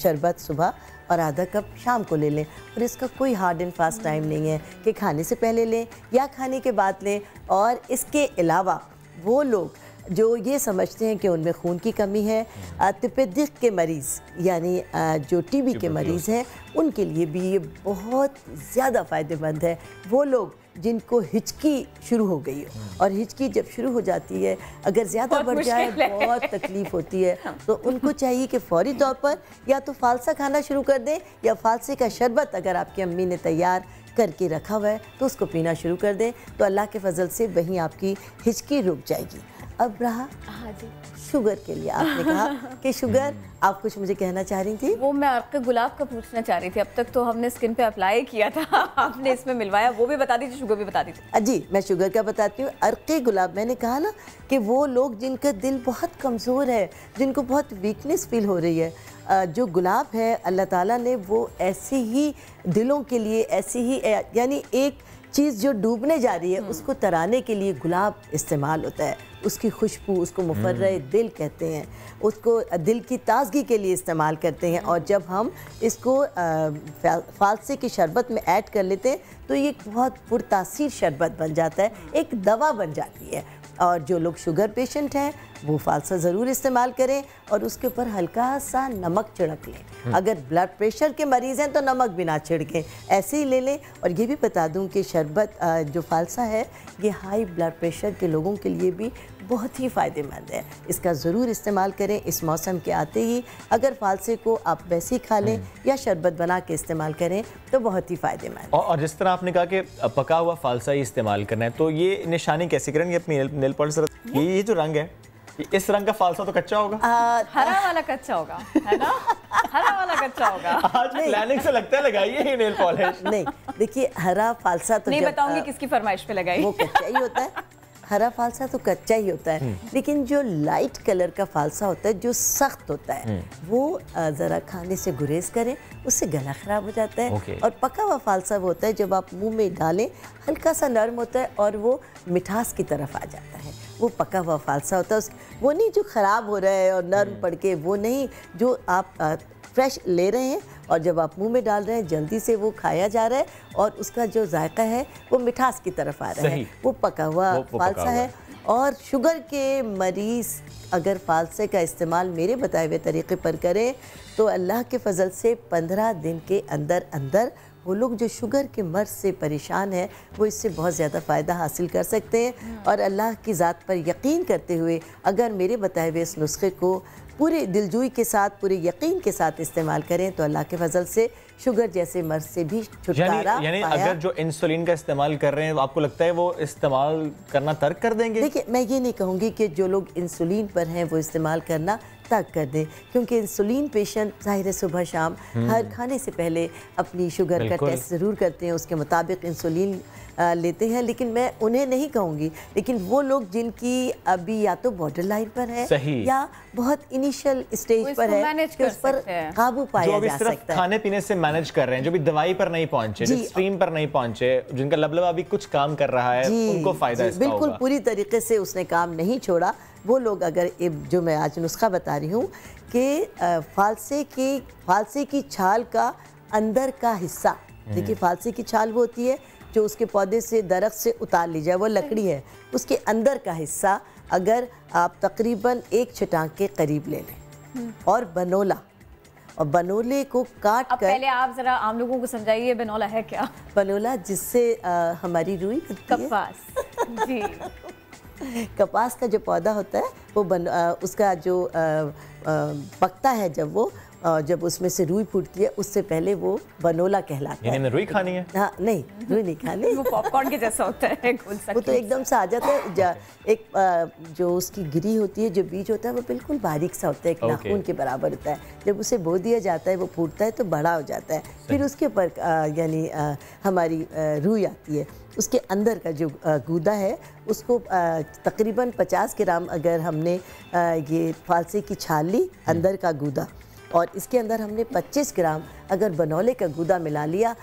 शरबत सुबह और आधा कप शाम को ले लें। और इसका कोई हार्ड एंड फास्ट टाइम नहीं है कि खाने से पहले लें या खाने के बाद लें। और इसके अलावा वो लोग जो ये समझते हैं कि उनमें खून की कमी है, तपेदिक के मरीज़ यानी जो टीबी के मरीज़ हैं, उनके लिए भी ये बहुत ज़्यादा फ़ायदेमंद है। वो लोग जिनको हिचकी शुरू हो गई हो, और हिचकी जब शुरू हो जाती है अगर ज़्यादा बढ़ जाए बहुत तकलीफ़ होती है, तो उनको चाहिए कि फ़ौरी तौर पर या तो फालसा खाना शुरू कर दें या फालसे का शरबत अगर आपकी अम्मी ने तैयार करके रखा हुआ है तो उसको पीना शुरू कर दें। तो अल्लाह के फजल से वहीं आपकी हिचकी रुक जाएगी। अब रहा शुगर के लिए, आपने कहा कि शुगर, आप कुछ मुझे कहना चाह रही थी? वो मैं अर्क़े गुलाब का पूछना चाह रही थी। अब तक तो हमने स्किन पे अप्लाई किया था, आपने इसमें मिलवाया, वो भी बता दीजिए, शुगर भी बता दीजिए। जी, मैं शुगर का बताती हूँ। अर्क़े गुलाब, मैंने कहा ना कि वो लोग जिनका दिल बहुत कमज़ोर है, जिनको बहुत वीकनेस फील हो रही है, जो गुलाब है अल्लाह ताला ने वो ऐसे ही दिलों के लिए, ऐसी ही यानी एक चीज़ जो डूबने जा रही है उसको तराने के लिए गुलाब इस्तेमाल होता है। उसकी खुशबू, उसको मुफर्रे दिल कहते हैं, उसको दिल की ताजगी के लिए इस्तेमाल करते हैं। और जब हम इसको फालसे की शरबत में ऐड कर लेते हैं तो ये बहुत पुरतासीर शरबत बन जाता है, एक दवा बन जाती है। और जो लोग शुगर पेशेंट हैं वो फालसा ज़रूर इस्तेमाल करें और उसके ऊपर हल्का सा नमक छिड़क लें। अगर ब्लड प्रेशर के मरीज़ हैं तो नमक भी ना छिड़कें, ऐसे ही ले लें। और ये भी बता दूं कि शरबत जो फालसा है ये हाई ब्लड प्रेशर के लोगों के लिए भी बहुत ही फ़ायदेमंद है। इसका ज़रूर इस्तेमाल करें इस मौसम के आते ही। अगर फालसे को आप वैसे ही खा लें या शरबत बना के इस्तेमाल करें तो बहुत ही फ़ायदेमंद। और जिस तरह आपने कहा कि पका हुआ फालसा ही इस्तेमाल करना है, तो ये निशानी कैसे करेंगे अपनी नेल पॉलिश? ये जो रंग है, इस रंग का फालसा तो कच्चा होगा? हरा वाला कच्चा होगा, है ना? हरा वाला कच्चा होगा। आज प्लानिंग से लगता है लगाइए ही नेल पॉलिश। नहीं, देखिए हरा फालसा तो नहीं बताऊंगी किसकी फरमाइश पे लगाई। वो कच्चा ही होता है, हरा फालसा तो कच्चा ही होता है। लेकिन जो लाइट कलर का फालसा होता है, जो सख्त होता है, वो ज़रा खाने से गुरेज करें, उससे गला ख़राब हो जाता है। और पका हुआ फालसा वो होता है जब आप मुंह में डालें हल्का सा नरम होता है और वो मिठास की तरफ आ जाता है। वो पका हुआ फालसा होता है, वो नहीं जो ख़राब हो रहा है और नरम पड़ के, वो नहीं, जो आप फ्रेश ले रहे हैं और जब आप मुंह में डाल रहे हैं जल्दी से वो खाया जा रहा है और उसका जो जायका है वो मिठास की तरफ आ रहा है, वो पका हुआ फालसा है। और शुगर के मरीज़ अगर फालसे का इस्तेमाल मेरे बताए हुए तरीके पर करें तो अल्लाह के फजल से 15 दिन के अंदर अंदर वो लोग जो शुगर के मर्ज़ से परेशान हैं वो इससे बहुत ज़्यादा फ़ायदा हासिल कर सकते हैं। और अल्लाह की ज़ात पर यकीन करते हुए अगर मेरे बताए हुए इस नुस्खे को पूरे दिलजोई के साथ, पूरे यकीन के साथ इस्तेमाल करें तो अल्लाह के फजल से शुगर जैसे मर्ज़ से भी छुटकारा यानी अगर जो इंसुलिन का इस्तेमाल कर रहे हैं, आपको लगता है वो इस्तेमाल करना तर्क कर देंगे? देखिए, मैं ये नहीं कहूँगी कि जो लोग इंसुलिन पर हैं वो इस्तेमाल करना तर्क कर दें, क्योंकि इंसुलिन पेशेंट ज़ाहिर है सुबह शाम हर खाने से पहले अपनी शुगर का टेस्ट ज़रूर करते हैं, उसके मुताबिक इंसुलिन लेते हैं, लेकिन मैं उन्हें नहीं कहूँगी, लेकिन वो लोग जिनकी अभी या तो बॉर्डर लाइन पर है या बहुत इनिशियल स्टेज पर है कि उस पर काबू पाया जा सकता है। खाने पीने से मैनेज कर रहे हैं, जो भी दवाई पर नहीं पहुंचे, जो स्ट्रीम पर नहीं पहुंचे, जिनका लबलबा अभी कुछ काम कर रहा है, उनको फायदा इसका होगा। बिल्कुल पूरी तरीके से उसने काम नहीं छोड़ा। वो लोग अगर जो मैं आज नुस्खा बता रही हूँ कि फालसे की छाल का अंदर का हिस्सा, देखिए फालसे की छाल वो होती है जो उसके पौधे से दरख्त से उतार ली जाए, वो लकड़ी है, उसके अंदर का हिस्सा अगर आप तकरीबन 1 छटांग के करीब ले लें और बनोला, और बनोले को काट कर। पहले आप जरा आम लोगों को समझाइए बनोला है क्या? बनोला जिससे हमारी रुई बनती है। कपास जी। कपास का जो पौधा होता है वो उसका जो पकता है, जब उसमें से रुई फूटती है, उससे पहले वो बनोला कहलाता है। रुई खानी है? हाँ, नहीं रुई नहीं खानी। वो पॉपकॉर्न के जैसा होता है, वो तो एकदम सा आ जाता है। एक जो उसकी गिरी होती है, जो बीज होता है वो बिल्कुल बारीक सा होता है, एक नाखून के बराबर होता है। जब उसे बो दिया जाता है, वो फूटता है तो बड़ा हो जाता है। फिर उसके ऊपर यानी हमारी रुई आती है। उसके अंदर का जो गूदा है उसको तकरीबन 50 ग्राम अगर हमने ये फालसे की छाल ली, अंदर का गूदा, और इसके अंदर हमने 25 ग्राम अगर बनौले का गूदा मिला लिया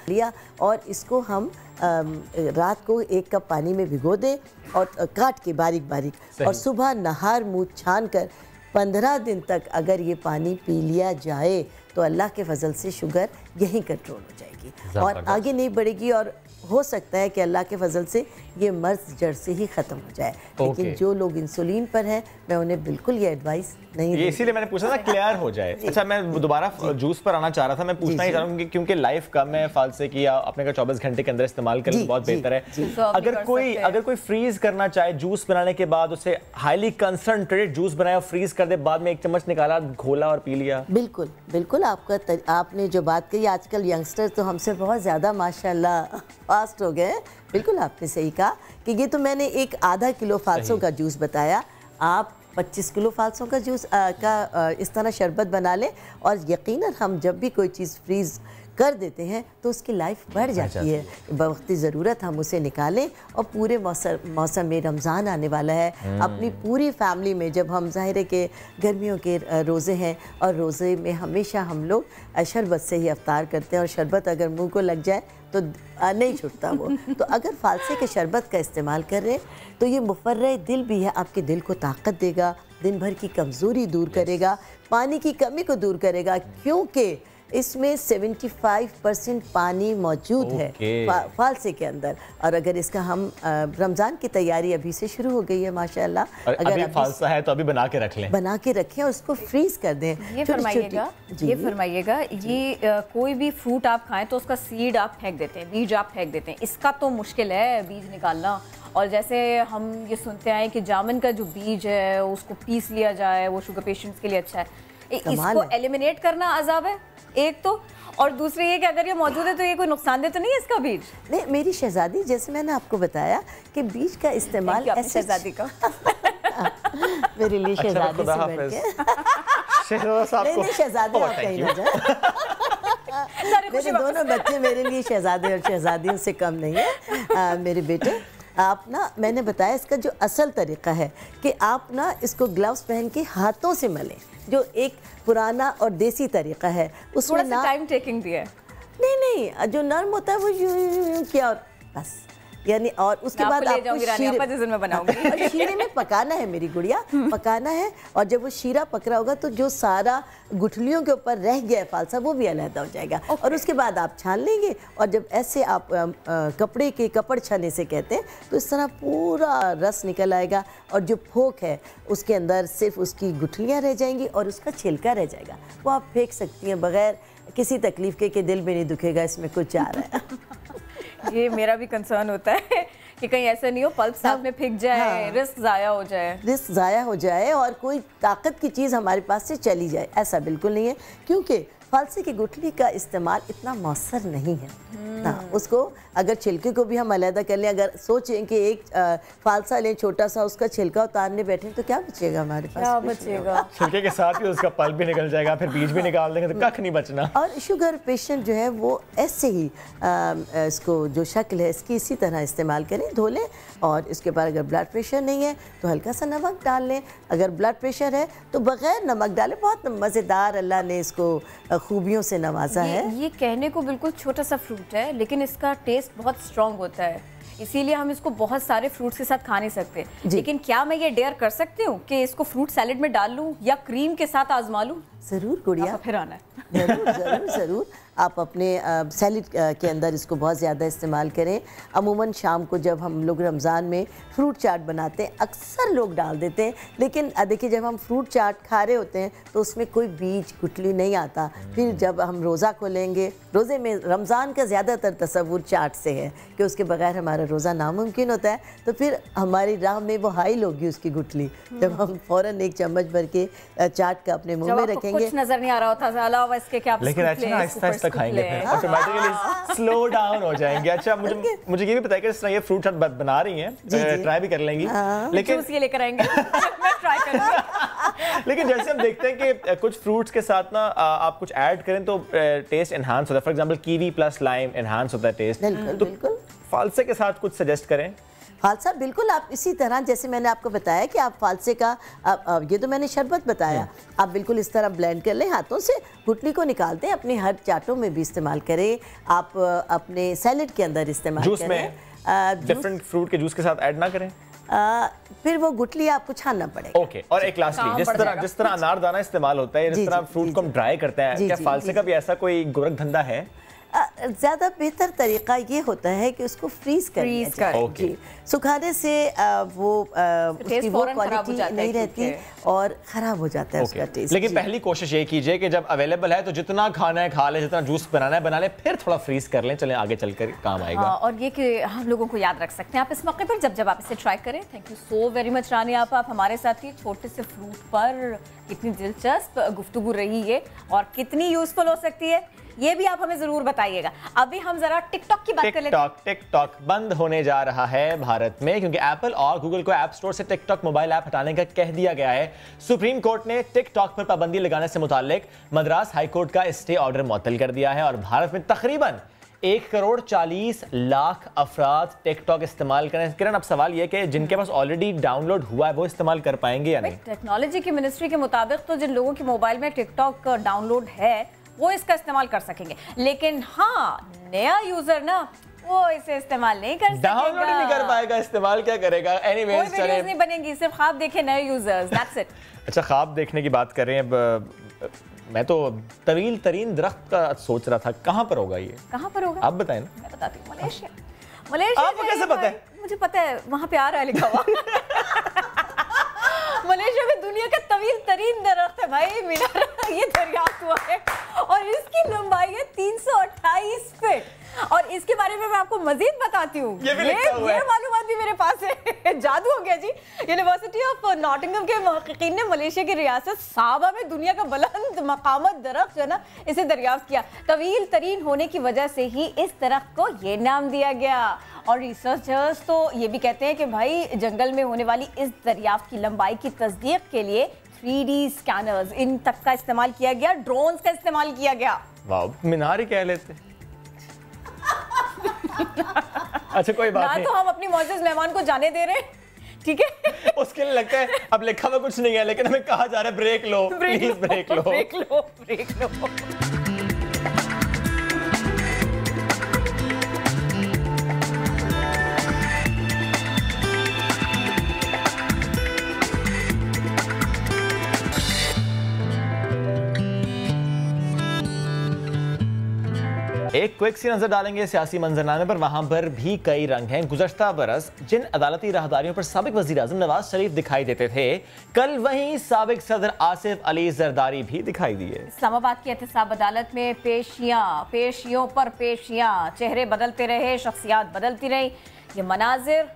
और इसको हम रात को 1 कप पानी में भिगो दें और काट के बारीक बारीक, और सुबह नहार मुँह छान कर 15 दिन तक अगर ये पानी पी लिया जाए तो अल्लाह के फजल से शुगर यहीं कंट्रोल हो जाएगी और आगे नहीं बढ़ेगी, और हो सकता है कि अल्लाह के फजल से ये मर्ज जड़ से ही ख़त्म हो जाए। लेकिन जो लोग इंसुलिन पर हैं, मैं उन्हें बिल्कुल ये एडवाइस नहीं दूंगी। इसीलिए मैंने पूछा था क्लियर हो जाए। अच्छा, मैं दोबारा जूस पर आना चाह रहा था। मैं पूछना ही चाह रहा हूँ क्योंकि लाइफ कम है, फालसे की या अपने का 24 घंटे के अंदर इस्तेमाल करें बहुत बेहतर है। अगर कोई फ्रीज करना चाहे जूस बनाने के बाद, उसे हाईली कंसंट्रेटेड जूस बनाया, फ्रीज कर दे, बाद में 1 चम्मच निकाला, घोला और पी लिया। बिल्कुल बिल्कुल आपने जो बात कही, आजकल यंगस्टर तो हमसे बहुत ज़्यादा माशाल्लाह फास्ट हो गए। बिल्कुल आपने सही कहा कि ये तो मैंने एक आधा किलो फालसों का जूस बताया, आप 25 किलो फालसों का जूस इस तरह शरबत बना लें, और यकीनन हम जब भी कोई चीज़ फ्रीज़ कर देते हैं तो उसकी लाइफ बढ़ जाती है। बवक्ती ज़रूरत हम उसे निकालें, और पूरे मौसम में रमज़ान आने वाला है, अपनी पूरी फैमिली में, जब हम ज़ाहिर है कि गर्मियों के रोज़े हैं और रोज़े में हमेशा हम लोग शरबत से ही अफ्तार करते हैं, और शरबत अगर मुंह को लग जाए तो नहीं छूटता वो। तो अगर फालसे के शरबत का इस्तेमाल कर रहे हैं तो ये मुफर्रे दिल भी है, आपके दिल को ताकत देगा, दिन भर की कमज़ोरी दूर करेगा, पानी की कमी को दूर करेगा, क्योंकि इसमें 75% पानी मौजूद है फालसे के अंदर। और अगर इसका हम रमज़ान की तैयारी अभी से शुरू हो गई है माशाल्लाह, अगर अभी फालसा है तो अभी बना के रख लें, बना के रखें और उसको फ्रीज कर दें। ये फरमाइएगा, ये कोई भी फ्रूट आप खाएं तो उसका सीड आप फेंक देते हैं, बीज आप फेंक देते हैं, इसका तो मुश्किल है बीज निकालना। और जैसे हम ये सुनते हैं कि जामुन का जो बीज है उसको पीस लिया जाए, वो शुगर पेशेंट्स के लिए अच्छा है। इसको एलिमिनेट करना अजाब है एक तो, और दूसरी ये कि अगर ये मौजूद है तो ये कोई नुकसानदेह तो नहीं है इसका बीज? नहीं मेरी शहजादी, जैसे मैंने आपको बताया कि बीज का इस्तेमाल शहजादी का मेरे लिए शहजादी से बढ़ के शहजादी आप कहीं ना जाए। मेरे दोनों बच्चे मेरे लिए शहजादे और शहजादियों से कम नहीं है। मेरे बेटे, आप ना, मैंने बताया इसका जो असल तरीका है कि आप ना इसको ग्लव्स पहन के हाथों से मलें, जो एक पुराना और देसी तरीका है। उसमें ना टाइम टेकिंग भी है। नहीं, जो नर्म होता है वो यूं किया और बस, यानी, और उसके बाद आपको शीरे में पकाना है मेरी गुड़िया, पकाना है। और जब वो शीरा पक रहा होगा तो जो सारा गुठलियों के ऊपर रह गया है फालसा वो भी अलहदा हो जाएगा। और उसके बाद आप छान लेंगे, और जब ऐसे आप कपड़े के कपड़ छाने से कहते हैं तो इस तरह पूरा रस निकल आएगा, और जो फोक है उसके अंदर सिर्फ उसकी गुठलियाँ रह जाएंगी और उसका छिलका रह जाएगा। वो आप फेंक सकती हैं बगैर किसी तकलीफ के दिल में नहीं दुखेगा इसमें कुछ आ रहा है। ये मेरा भी कंसर्न होता है कि कहीं ऐसा नहीं हो पल्प साथ में फेंक जाए, रिस्क ज़ाया हो जाए और कोई ताकत की चीज़ हमारे पास से चली जाए, ऐसा बिल्कुल नहीं है। क्योंकि फालसे की गुठली का इस्तेमाल इतना मौसर नहीं है ना। उसको अगर छिलके को भी हम अलहदा कर लें, अगर सोचें कि एक फालसा लें छोटा सा, उसका छिलका उतारने बैठे तो क्या बचेगा हमारे पास? क्या बचेगा? छिलके के साथ ही उसका पल्प भी निकल जाएगा, फिर बीज भी निकाल देंगे तो कख नहीं बचना। और शुगर पेशेंट जो है वो ऐसे ही इसको जो शक्ल है इसकी इसी तरह इस्तेमाल करें, धो लें और इसके बाद अगर ब्लड प्रेशर नहीं है तो हल्का सा नमक डाल लें, अगर ब्लड प्रेशर है तो बग़ैर नमक डालें। बहुत मज़ेदार अल्लाह ने इसको खूबियों से नवाजा है। ये कहने को बिल्कुल छोटा सा फ्रूट है लेकिन इसका टेस्ट बहुत स्ट्रॉन्ग होता है, इसीलिए हम इसको बहुत सारे फ्रूट्स के साथ खा नहीं सकते। लेकिन क्या मैं ये डेयर कर सकती हूँ कि इसको फ्रूट सैलेड में डाल लूँ या क्रीम के साथ आजमा लूँ? ज़रूर गुड़िया, फिर आना है। ज़रूर ज़रूर ज़रूर आप अपने सैलेड के अंदर इसको बहुत ज़्यादा इस्तेमाल करें। अमूमन शाम को जब हम लोग रमज़ान में फ्रूट चाट बनाते हैं अक्सर लोग डाल देते हैं, लेकिन देखिए जब हम फ्रूट चाट खा रहे होते हैं तो उसमें कोई बीज गुठली नहीं आता। फिर जब हम रोज़ा खोलेंगे, रोज़े में रमज़ान का ज़्यादातर तसव्वुर चाट से है कि उसके बगैर हमारा रोज़ा नामुमकिन होता है, तो फिर हमारी राह में वो हाइल होगी उसकी गुठली जब हम फ़ौरन एक चम्मच भर के चाट का अपने मुँह में रखेंगे। कुछ नजर नहीं आ रहा होता अलावा इसके क्या, लेकिन अच्छा आहिस्ता खाएंगे फिर ऑटोमेटिकली स्लो डाउन हो जाएंगे। अच्छा मुझे ये भी बताइए कि इस तरह ये फ्रूट चाट बना रही हैं, ट्राई भी कर लेंगी, लेकिन जूस ये लेकर आएंगे मैं ट्राई करूंगी। लेकिन जैसे हम देखते हैं कि कुछ फ्रूट्स के साथ ना आप कुछ ऐड करें तो टेस्ट एनहांस होता है। For example kiwi plus lime enhance होता है टेस्ट। बिल्कुल फालसे के साथ कुछ सजेस्ट करें? फालसा बिल्कुल आप इसी तरह जैसे मैंने आपको बताया कि आप फालसे का ये तो मैंने शरबत बताया, आप बिल्कुल इस तरह ब्लेंड कर लें, हाथों से गुठली को निकालते हैं, अपनी हर चाटों में भी इस्तेमाल करें, आप अपने सैलेड के अंदर इस्तेमाल जूस करें। में डिफरेंट फ्रूट के जूस के साथ ऐड ना करें, फिर वो गुठली आपको छानना पड़ेगा। ओके। और एक लास्टली जिस तरह अनारदाना इस्तेमाल होता है, जिस तरह फ्रूट को हम ड्राई करते हैं, क्या फालसे का भी ऐसा कोई गोरख धंधा है? ज़्यादा बेहतर तरीका ये होता है कि उसको फ्रीज कर सुखाने से वो उसकी वो क्वालिटी नहीं रहती और ख़राब हो जाता है उसका टेस्ट। लेकिन पहली कोशिश ये कीजिए कि जब अवेलेबल है तो जितना खाना है खा लें, जितना जूस बनाना है बना लें, फिर थोड़ा फ्रीज कर लें, चलें आगे चलकर काम आएगा। और ये कि हम लोगों को याद रख सकते हैं आप इस मौके पर जब आप इसे ट्राई करें। Thank you so very much Rani, आप हमारे साथ ही छोटे से फ्रूट पर कितनी दिलचस्प गुफ्तगू रही है और कितनी यूजफुल हो सकती है ये भी आप हमें जरूर बताइएगा। अभी हम जरा टिकटॉक की बात कर लेते हैं। टिकटॉक बंद होने जा रहा है भारत में क्योंकि एप्पल और गूगल को ऐप स्टोर से टिकटॉक मोबाइल ऐप हटाने का कह दिया गया है। सुप्रीम कोर्ट ने टिकटॉक पर पाबंदी लगाने से मुताल्लिक मद्रास हाई कोर्ट का स्टे ऑर्डर मुअत्तल कर दिया है और भारत में तकरीबन 1,40,00,000 अफराद टिकटॉक इस्तेमाल करें। किरण, अब सवाल यह कि जिनके पास ऑलरेडी डाउनलोड हुआ है वो इस्तेमाल कर पाएंगे या नहीं? टेक्नोलॉजी की मिनिस्ट्री के मुताबिक तो जिन लोगों के मोबाइल में टिकटॉक डाउनलोड है वो इसका इस्तेमाल कर सकेंगे, लेकिन हाँ नया यूजर ना वो इसे इस्तेमाल नहीं कर सकेगा, डाउनलोड नहीं कर पाएगा, इस्तेमाल क्या करेगा? एनीवेज कोई वीडियोस नहीं बनेंगी, सिर्फ ख्वाब देखे नए यूजर्स, दैट्स इट। अच्छा, ख्वाब देखने की बात कर रहे हैं। अब मैं तो तवील तरीन दरख्त का सोच रहा था, कहाँ पर होगा ये? कहाँ पर होगा आप बताएं ना। मैं बताती हूँ, मलेशिया। आपको कैसे पता है? मुझे पता है, वहाँ पे आ रहा है लिखा हुआ। मलेशिया में दुनिया का तवील तरीन दरख्त है भाई मीनार, ये दरियाफ्त हुआ है और इसकी लंबाई है 328 फीट। और इसके बारे में मैं आपको मजीद बताती हूँ, ये मालूमात भी मेरे पास है। जादू हो गया जी। यूनिवर्सिटी ऑफ नॉटिंघम के मुहक्किकीन ने मलेशिया की रियासत साबा में दुनिया का बुलंद मकामत दरख्त जो है ना इसे दरियाफ्त किया। तवील तरीन होने की वजह से ही इस दरख्त को ये नाम दिया गया। और रिसर्चर्स तो ये भी कहते हैं कि भाई जंगल में होने वाली इस दरियाफ्त की लंबाई की तस्दीक के लिए 3D स्कैनर्स इन तक का इस्तेमाल किया गया, ड्रोन्स का इस्तेमाल किया गया। वाह, मीनार ही कह लेते। अच्छा कोई बात नहीं, तो हम अपनी मौजूद मेहमान को जाने दे रहे हैं, ठीक है? उसके लिए लगता है अब लिखा हुआ कुछ नहीं है, लेकिन हमें कहा जा रहा है ब्रेक लो, प्लीज ब्रेक लो, ब्रेक लो, ब्रेक लो। एक क्विक सी नजर डालेंगे सियासी मंजरनामे पर। वहां पर भी कई रंग हैं। गुज़श्ता बरस जिन अदालती राहदारियों पर साबिक वज़ीर-ए-आज़म नवाज शरीफ दिखाई देते थे, कल वहीं साबिक सदर आसिफ अली जरदारी भी दिखाई दिए। इस्लामाबाद की एहतसाब अदालत में पेशियों पर पेशियां, चेहरे बदलते रहे, शख्सियात बदलती रही। ये मनाजिर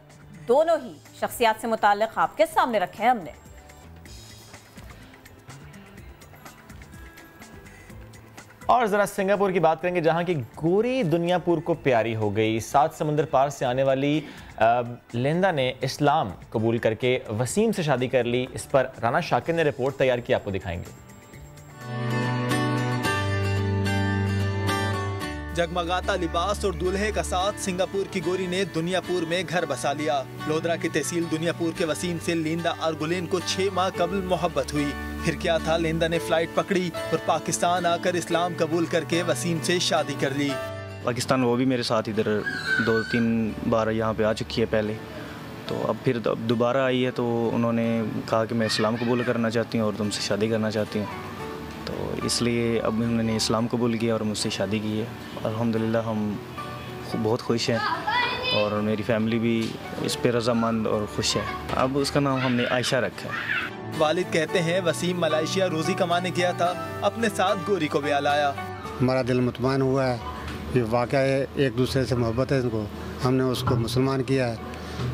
दोनों ही शख्सियात से मुताल्लिक आपके सामने रखे हैं हमने। और ज़रा सिंगापुर की बात करेंगे, जहां की गोरी दुनियापुर को प्यारी हो गई। 7 समुंदर पार से आने वाली लिंदा ने इस्लाम कबूल करके वसीम से शादी कर ली। इस पर राना शाकिर ने रिपोर्ट तैयार की, आपको दिखाएंगे। जगमगाता लिबास और दूल्हे का साथ सिंगापुर की गोरी ने दुनियापुर में घर बसा लिया। लोधरा की तहसील दुनियापुर के वसीम से लिंदा और गुलेन को 6 माह कबल मोहब्बत हुई। फिर क्या था, लिंदा ने फ्लाइट पकड़ी और पाकिस्तान आकर इस्लाम कबूल करके वसीम से शादी कर ली। पाकिस्तान वो भी मेरे साथ इधर 2-3 बार यहाँ पे आ चुकी है पहले, तो अब फिर दोबारा आई है, तो उन्होंने कहा कि मैं इस्लाम कबूल करना चाहती हूँ और तुमसे शादी करना चाहती हूँ, तो इसलिए अब उन्होंने इस्लाम कबूल किया और मुझसे शादी की है। अल्हम्दुलिल्लाह हम बहुत खुश हैं और मेरी फैमिली भी इस पे रज़ामंद और खुश है। अब उसका नाम हमने आयशा रखा है। वालिद कहते हैं वसीम मलेशिया रोज़ी कमाने गया था, अपने साथ गोरी को ब्याह लाया। हमारा दिल मुतमईन हुआ है, ये वाक़या एक दूसरे से मोहब्बत है इनको, हमने उसको मुसलमान किया है,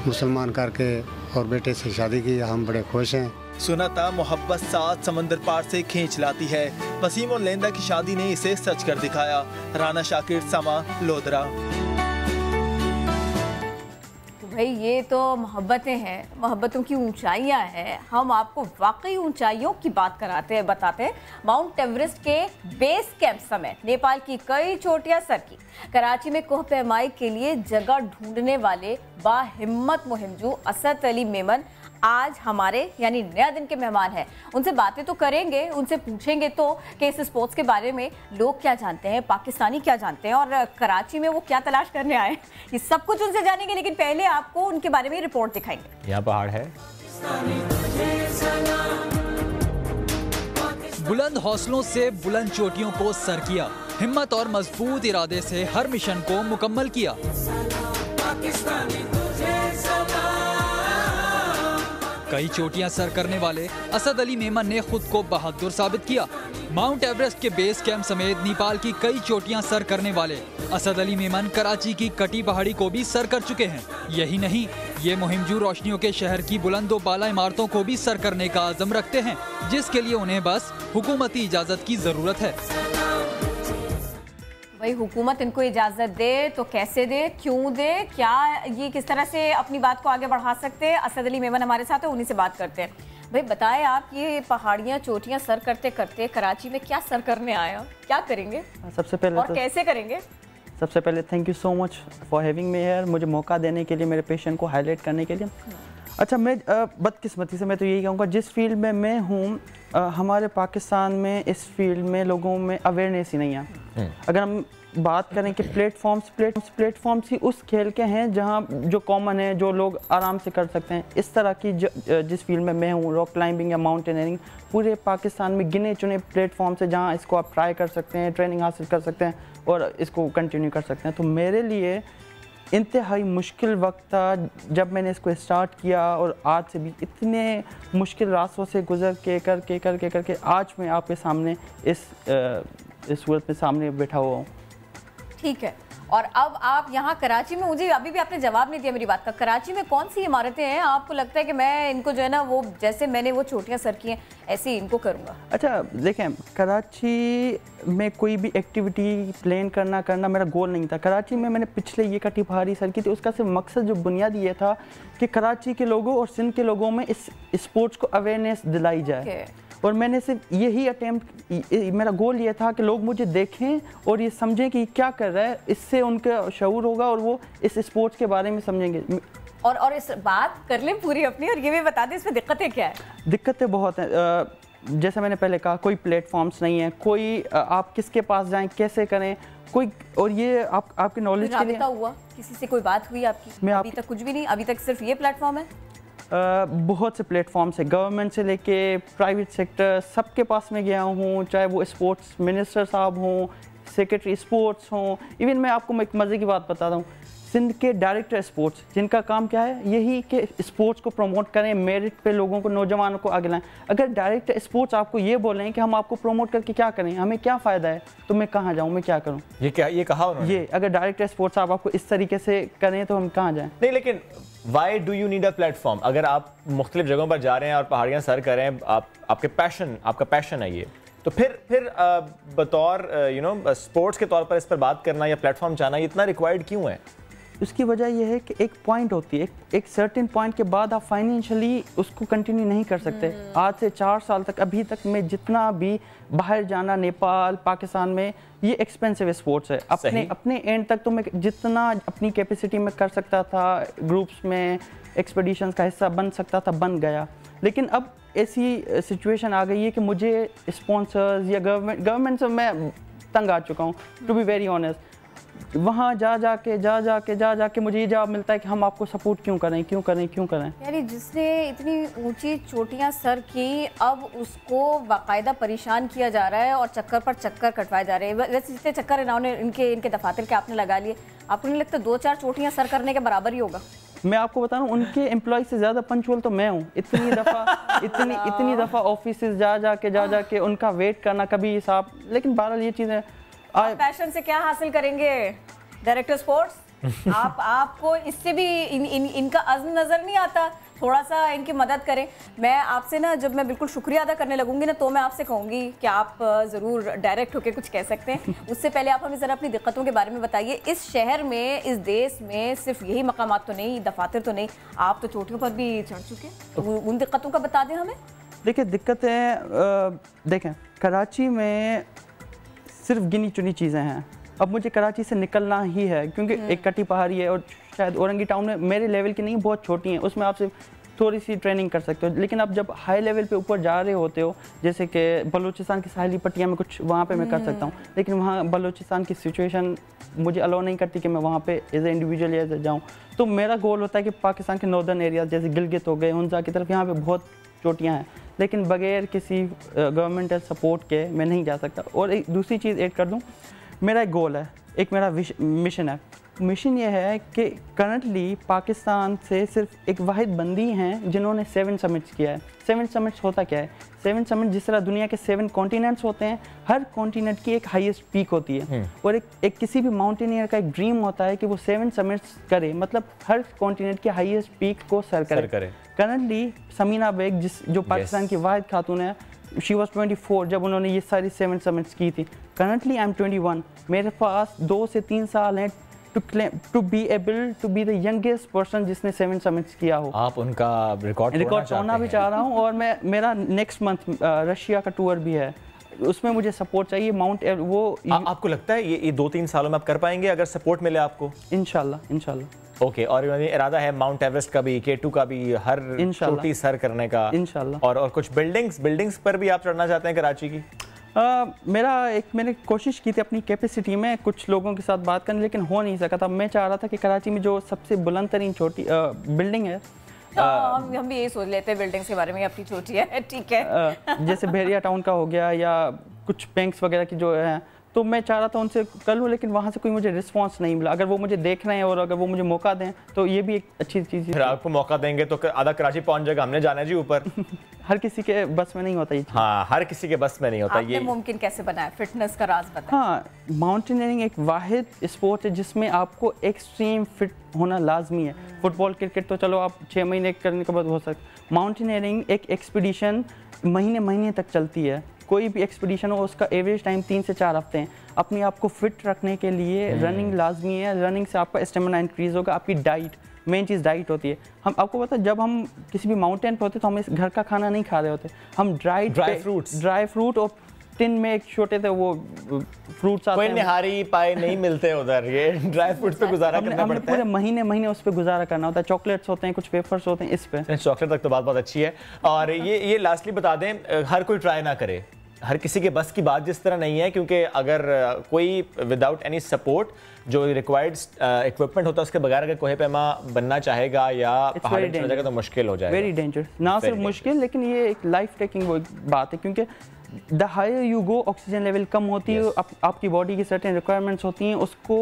मुसलमान करके और बेटे से शादी की, हम बड़े खुश हैं। सुना था मोहब्बत 7 समंदर पार से खींच लाती है। वसीम और लिंदा की शादी ने इसे सच कर दिखाया। राना शाकिर, समा, लोधरा। भाई ये तो मोहब्बतें हैं, मोहब्बतों की ऊंचाइयां हैं। हम आपको वाकई ऊंचाइयों की बात बताते हैं। माउंट एवरेस्ट के बेस कैंप समेत नेपाल की कई चोटियां सर की। कराची में कोह पैमाई के लिए जगह ढूंढने वाले बाहिम्मत मुहिमजू असद अली मेमन आज हमारे यानी नया दिन के मेहमान हैं। उनसे बातें तो करेंगे, उनसे पूछेंगे तो कि इस स्पोर्ट्स के बारे में लोग क्या जानते हैं, पाकिस्तानी क्या जानते हैं और कराची में वो क्या तलाश करने आए, ये सब कुछ उनसे जानेंगे। लेकिन पहले आपको उनके बारे में रिपोर्ट दिखाएंगे। यहाँ पहाड़ है। बुलंद हौसलों से बुलंद चोटियों को सर किया, हिम्मत और मजबूत इरादे से हर मिशन को मुकम्मल किया। कई चोटियां सर करने वाले असद अली मेमन ने खुद को बहादुर साबित किया। माउंट एवरेस्ट के बेस कैंप समेत नेपाल की कई चोटियां सर करने वाले असद अली मेमन कराची की कटी पहाड़ी को भी सर कर चुके हैं। यही नहीं, ये मुहिमजू रोशनियों के शहर की बुलंद व बाला इमारतों को भी सर करने का आज़म रखते हैं, जिसके लिए उन्हें बस हुकूमती इजाज़त की ज़रूरत है। भाई हुकूमत इनको इजाज़त दे तो कैसे दे, क्यों दे, क्या ये किस तरह से अपनी बात को आगे बढ़ा सकते हैं। असद अली मेमन हमारे साथ है, उन्हीं से बात करते हैं। भाई बताएं, आप ये पहाड़ियाँ चोटियाँ सर करते करते कराची में क्या सर करने आए हो, क्या करेंगे सबसे पहले और कैसे करेंगे? सबसे पहले thank you so much for having me here, मुझे मौका देने के लिए, मेरे पेशेंट को हाईलाइट करने के लिए। अच्छा, मैं बदकिस्मती से मैं तो यही कहूँगा, जिस फील्ड में मैं हूँ हमारे पाकिस्तान में इस फील्ड में लोगों में अवेयरनेस ही नहीं है। अगर हम बात करें कि प्लेटफॉर्म्स ही उस खेल के हैं जहाँ जो कॉमन है, जो लोग आराम से कर सकते हैं। इस तरह की जिस फील्ड में मैं हूँ, रॉक क्लाइंबिंग या माउंटेनियरिंग, पूरे पाकिस्तान में गिने चुने प्लेटफॉर्म से जहाँ इसको आप ट्राई कर सकते हैं, ट्रेनिंग हासिल कर सकते हैं और इसको कंटिन्यू कर सकते हैं। तो मेरे लिए इंतहाई मुश्किल वक्त था जब मैंने इसको स्टार्ट किया और आज से भी इतने मुश्किल रास्तों से गुजर के करके आज मैं आपके सामने इस सूरत में सामने बैठा हुआ हूँ। ठीक है, और अब आप यहाँ कराची में, मुझे अभी भी आपने जवाब नहीं दिया मेरी बात का, कराची में कौन सी इमारतें हैं आपको लगता है कि मैं इनको जो है ना, वो जैसे मैंने वो चोटियाँ सर की हैं ऐसे ही इनको करूँगा? अच्छा देखें, कराची में कोई भी एक्टिविटी प्लान करना मेरा गोल नहीं था। कराची में मैंने पिछले ये कटी पहाड़ी सर की थी, उसका सिर्फ मकसद जो बुनियादी ये था कि कराची के लोगों और सिंध के लोगों में इस स्पोर्ट्स को अवेयरनेस दिलाई जाए। और मैंने सिर्फ यही अटेम्प्ट, मेरा गोल ये था कि लोग मुझे देखें और ये समझें कि क्या कर रहा है, इससे उनका शऊर होगा और वो इस स्पोर्ट्स के बारे में समझेंगे। और इस बात कर लें पूरी अपनी, और ये भी बता दें इसमें दिक्कतें क्या है? दिक्कतें बहुत हैं। जैसे मैंने पहले कहा, कोई प्लेटफॉर्म्स नहीं है, कोई आप किसके पास जाएं, कैसे करें, कोई, और ये आपके नॉलेज के लिए हुआ किसी से कोई बात हुई आपकी? अभी तक कुछ भी नहीं, अभी तक सिर्फ ये प्लेटफॉर्म है? बहुत से प्लेटफॉर्म्स है, गवर्नमेंट से लेके प्राइवेट सेक्टर, सबके पास में गया हूँ, चाहे वो स्पोर्ट्स मिनिस्टर साहब हों, सेक्रेटरी स्पोर्ट्स हों। इवन मैं आपको एक मज़े की बात बताता हूँ, सिंध के डायरेक्टर स्पोर्ट्स, जिनका काम क्या है, यही कि स्पोर्ट्स को प्रमोट करें, मेरिट पे लोगों को, नौजवानों को आगे लाएं। अगर डायरेक्टर स्पोर्ट्स आपको ये बोलें कि हम आपको प्रमोट करके क्या करें, हमें क्या फ़ायदा है, तो मैं कहाँ जाऊँ, मैं क्या करूँ? ये कहा उन्होंने? ये अगर डायरेक्टर स्पोर्ट्स आप आपको इस तरीके से करें तो हम कहाँ जाएँ? नहीं, लेकिन why do you need a platform? अगर आप मुख्तलिफ जगहों पर जा रहे हैं और पहाड़ियाँ सर कर रहे हैं, आपका पैशन है तो फिर बतौर स्पोर्ट्स के तौर पर इस पर बात करना या प्लेटफॉर्म चाहना ये इतना रिक्वायर्ड क्यों है? उसकी वजह यह है कि एक पॉइंट होती है, एक सर्टेन पॉइंट के बाद आप फाइनेंशियली उसको कंटिन्यू नहीं कर सकते। आज से 4 साल तक अभी तक मैं जितना भी बाहर जाना, नेपाल, पाकिस्तान में, ये एक्सपेंसिव स्पोर्ट्स है। अपने एंड तक तो मैं जितना अपनी कैपेसिटी में कर सकता था, ग्रुप्स में एक्सपेडिशंस का हिस्सा बन सकता था, बन गया। लेकिन अब ऐसी सिचुएशन आ गई है कि मुझे स्पॉन्सर्स या गवर्नमेंट से मैं तंग आ चुका हूँ, टू बी वेरी ऑनेस्ट। वहाँ जा जाके मुझे ये जवाब मिलता है कि हम आपको सपोर्ट क्यों करें। यानी जिसने इतनी ऊंची चोटियां सर की, अब उसको बाकायदा परेशान किया जा रहा है और चक्कर पर चक्कर कटवाए जा रहे हैं। वैसे जितने चक्कर इन्होंने इनके दफातर के आपने लगा लिए, आपको नहीं लगता 2-4 चोटियां सर करने के बराबर ही होगा? मैं आपको बता रहा हूँ, उनके एम्प्लॉय से ज़्यादा पंचुअल तो मैं हूँ। इतनी दफ़ा ऑफिस जा जाके उनका वेट करना कभी साहब। लेकिन बहरहाल ये चीज़ें पैशन से क्या हासिल करेंगे डायरेक्टर स्पोर्ट्स? आपको इससे भी इनका अज़्म नज़र नहीं आता? थोड़ा सा इनकी मदद करें। मैं आपसे ना, जब मैं बिल्कुल शुक्रिया अदा करने लगूंगी ना, तो मैं आपसे कहूँगी कि आप ज़रूर डायरेक्ट होकर कुछ कह सकते हैं। उससे पहले आप हमें ज़रा अपनी दिक्कतों के बारे में बताइए। इस शहर में, इस देश में सिर्फ यही मकामात तो नहीं, दफातर तो नहीं, आप तो चोटियों पर भी चढ़ चुके हैं। उन दिक्कतों का बता दें हमें। देखिए, दिक्कतें देखें, कराची में सिर्फ गिनी चुनी चीज़ें हैं। अब मुझे कराची से निकलना ही है, क्योंकि एक कटी पहाड़ी है और शायद औरंगी टाउन में मेरे लेवल की नहीं, बहुत छोटी हैं, उसमें आप सिर्फ थोड़ी सी ट्रेनिंग कर सकते हो। लेकिन अब जब हाई लेवल पे ऊपर जा रहे होते हो, जैसे कि बलूचिस्तान की साहिली पट्टियाँ में कुछ वहाँ पे मैं कर सकता हूँ, लेकिन वहाँ बलूचिस्तान की सिचुएशन मुझे अलाउ नहीं करती कि मैं वहाँ पे एज ए इंडिविजुअल एज जाऊँ। तो मेरा गोल होता है कि पाकिस्तान के नॉर्दर्न एरिया जैसे गिलगित हो गए, हुंजा की तरफ, यहाँ पर बहुत चोटियाँ हैं, लेकिन बगैर किसी गवर्नमेंटल सपोर्ट के मैं नहीं जा सकता। और एक दूसरी चीज़ ऐड कर दूँ, मेरा एक गोल है, एक मेरा मिशन है। मिशन ये है कि करंटली पाकिस्तान से सिर्फ एक वाहिद बंदी हैं जिन्होंने 7 समिट्स किया है। 7 समिट्स होता क्या है? 7 समिट जिस तरह दुनिया के 7 कॉन्टिनेंट्स होते हैं, हर कॉन्टिनेंट की एक हाईएस्ट पीक होती है, और एक किसी भी माउंटेनियर का एक ड्रीम होता है कि वो 7 समिट्स करे, मतलब हर कॉन्टिनेंट की हाईएस्ट पीक को सर करे। करंटली समीना बेग, जो पाकिस्तान की वाहिद खातून है, शी वॉज 24 जब उन्होंने ये सारी 7 समिट्स की थी। Currently I am 21। मेरे पास 2 से 3 साल हैं to be able to be the youngest person जिसने 7 समिट्स किया हो। आप उनका रिकॉर्ड तोड़ना भी चाह रहा हूँ, और मेरा नेक्स्ट मंथ रशिया का टूर भी है, उसमें मुझे सपोर्ट चाहिए। माउंट वो आपको लगता है ये 2-3 सालों में आप कर पाएंगे अगर सपोर्ट मिले आपको? इंशाल्लाह। ओके, और इरादा है माउंट एवरेस्ट का भी, K2 का भी, हर चोटी सर करने का इंशाल्लाह। और कुछ बिल्डिंग्स पर भी आप चढ़ना चाहते हैं कराची की? मैंने कोशिश की थी अपनी कैपेसिटी में कुछ लोगों के साथ बात करने, लेकिन हो नहीं सका था। मैं चाह रहा था कि कराची में जो सबसे बुलंद तरीन छोटी बिल्डिंग है, हम भी यही सोच लेते हैं बिल्डिंग्स के बारे में, अपनी छोटी है, ठीक है। जैसे बहरिया टाउन का हो गया, या कुछ बैंक्स वगैरह की जो है, तो मैं चाह रहा था उनसे कर लूँ, लेकिन वहाँ से कोई मुझे रिस्पांस नहीं मिला। अगर वो मुझे देख रहे हैं और अगर वो मुझे मौका दें तो ये भी एक अच्छी चीज़ है। फिर आपको मौका देंगे तो आधा कराची पहुँच जाएगा, हमने जाना है जी ऊपर। हर किसी के बस में नहीं होता ये। हाँ, हर किसी के बस में नहीं होता ये। मुमकिन कैसे बनाया? फिटनेस का राज बताएं। हाँ, माउंटेनियरिंग एक वाहिद स्पोर्ट है जिसमें आपको एक्सट्रीम फिट होना लाजमी है। फुटबॉल, क्रिकेट तो चलो आप 6 महीने करने के बाद हो सकता। माउंटेनियरिंग एक एक्सपीडिशन महीने तक चलती है। कोई भी एक्सपीडिशन हो, उसका एवरेज टाइम 3 से 4 हफ्ते हैं। अपने आप को फिट रखने के लिए रनिंग लाजमी है। रनिंग से आपका स्टेमिना इंक्रीज होगा। आपकी डाइट, मेन चीज़ डाइट होती है। हम आपको पता है, जब हम किसी भी माउंटेन पे होते तो हम इस घर का खाना नहीं खा रहे होते, हम ड्राई फ्रूट और टिन में एक छोटे थे वो फ्रूट्स आते हैं। कोई निहारी पाए नहीं मिलते उधर, ये ड्राई फ्रूट्स पे गुजारा करना पड़ता है। पूरे महीने उस पे गुजारा करना होता है। चॉकलेट्स होते हैं, कुछ वेफर्स होते हैं, इस पे। चॉकलेट तक तो बात बहुत अच्छी है। और ये लास्टली बता दें, हर कोई ट्राई ना करे, हर किसी के बस की बात जिस तरह नहीं है, क्योंकि अगर कोई विदाउट एनी सपोर्ट जो रिक्वायर्ड इक्विपमेंट होता है उसके बगैर अगर कोहे पैमा बनना चाहेगा या पहाड़ चढ़ना चाहेगा तो मुश्किल हो जाएगा। वेरी डेंजरस, ना सिर्फ मुश्किल, लेकिन ये एक लाइफ टेकिंग वो बात है, क्योंकि the higher you go oxygen level कम होती है, आपकी बॉडी की सर्टेन रिक्वायरमेंट्स होती हैं, उसको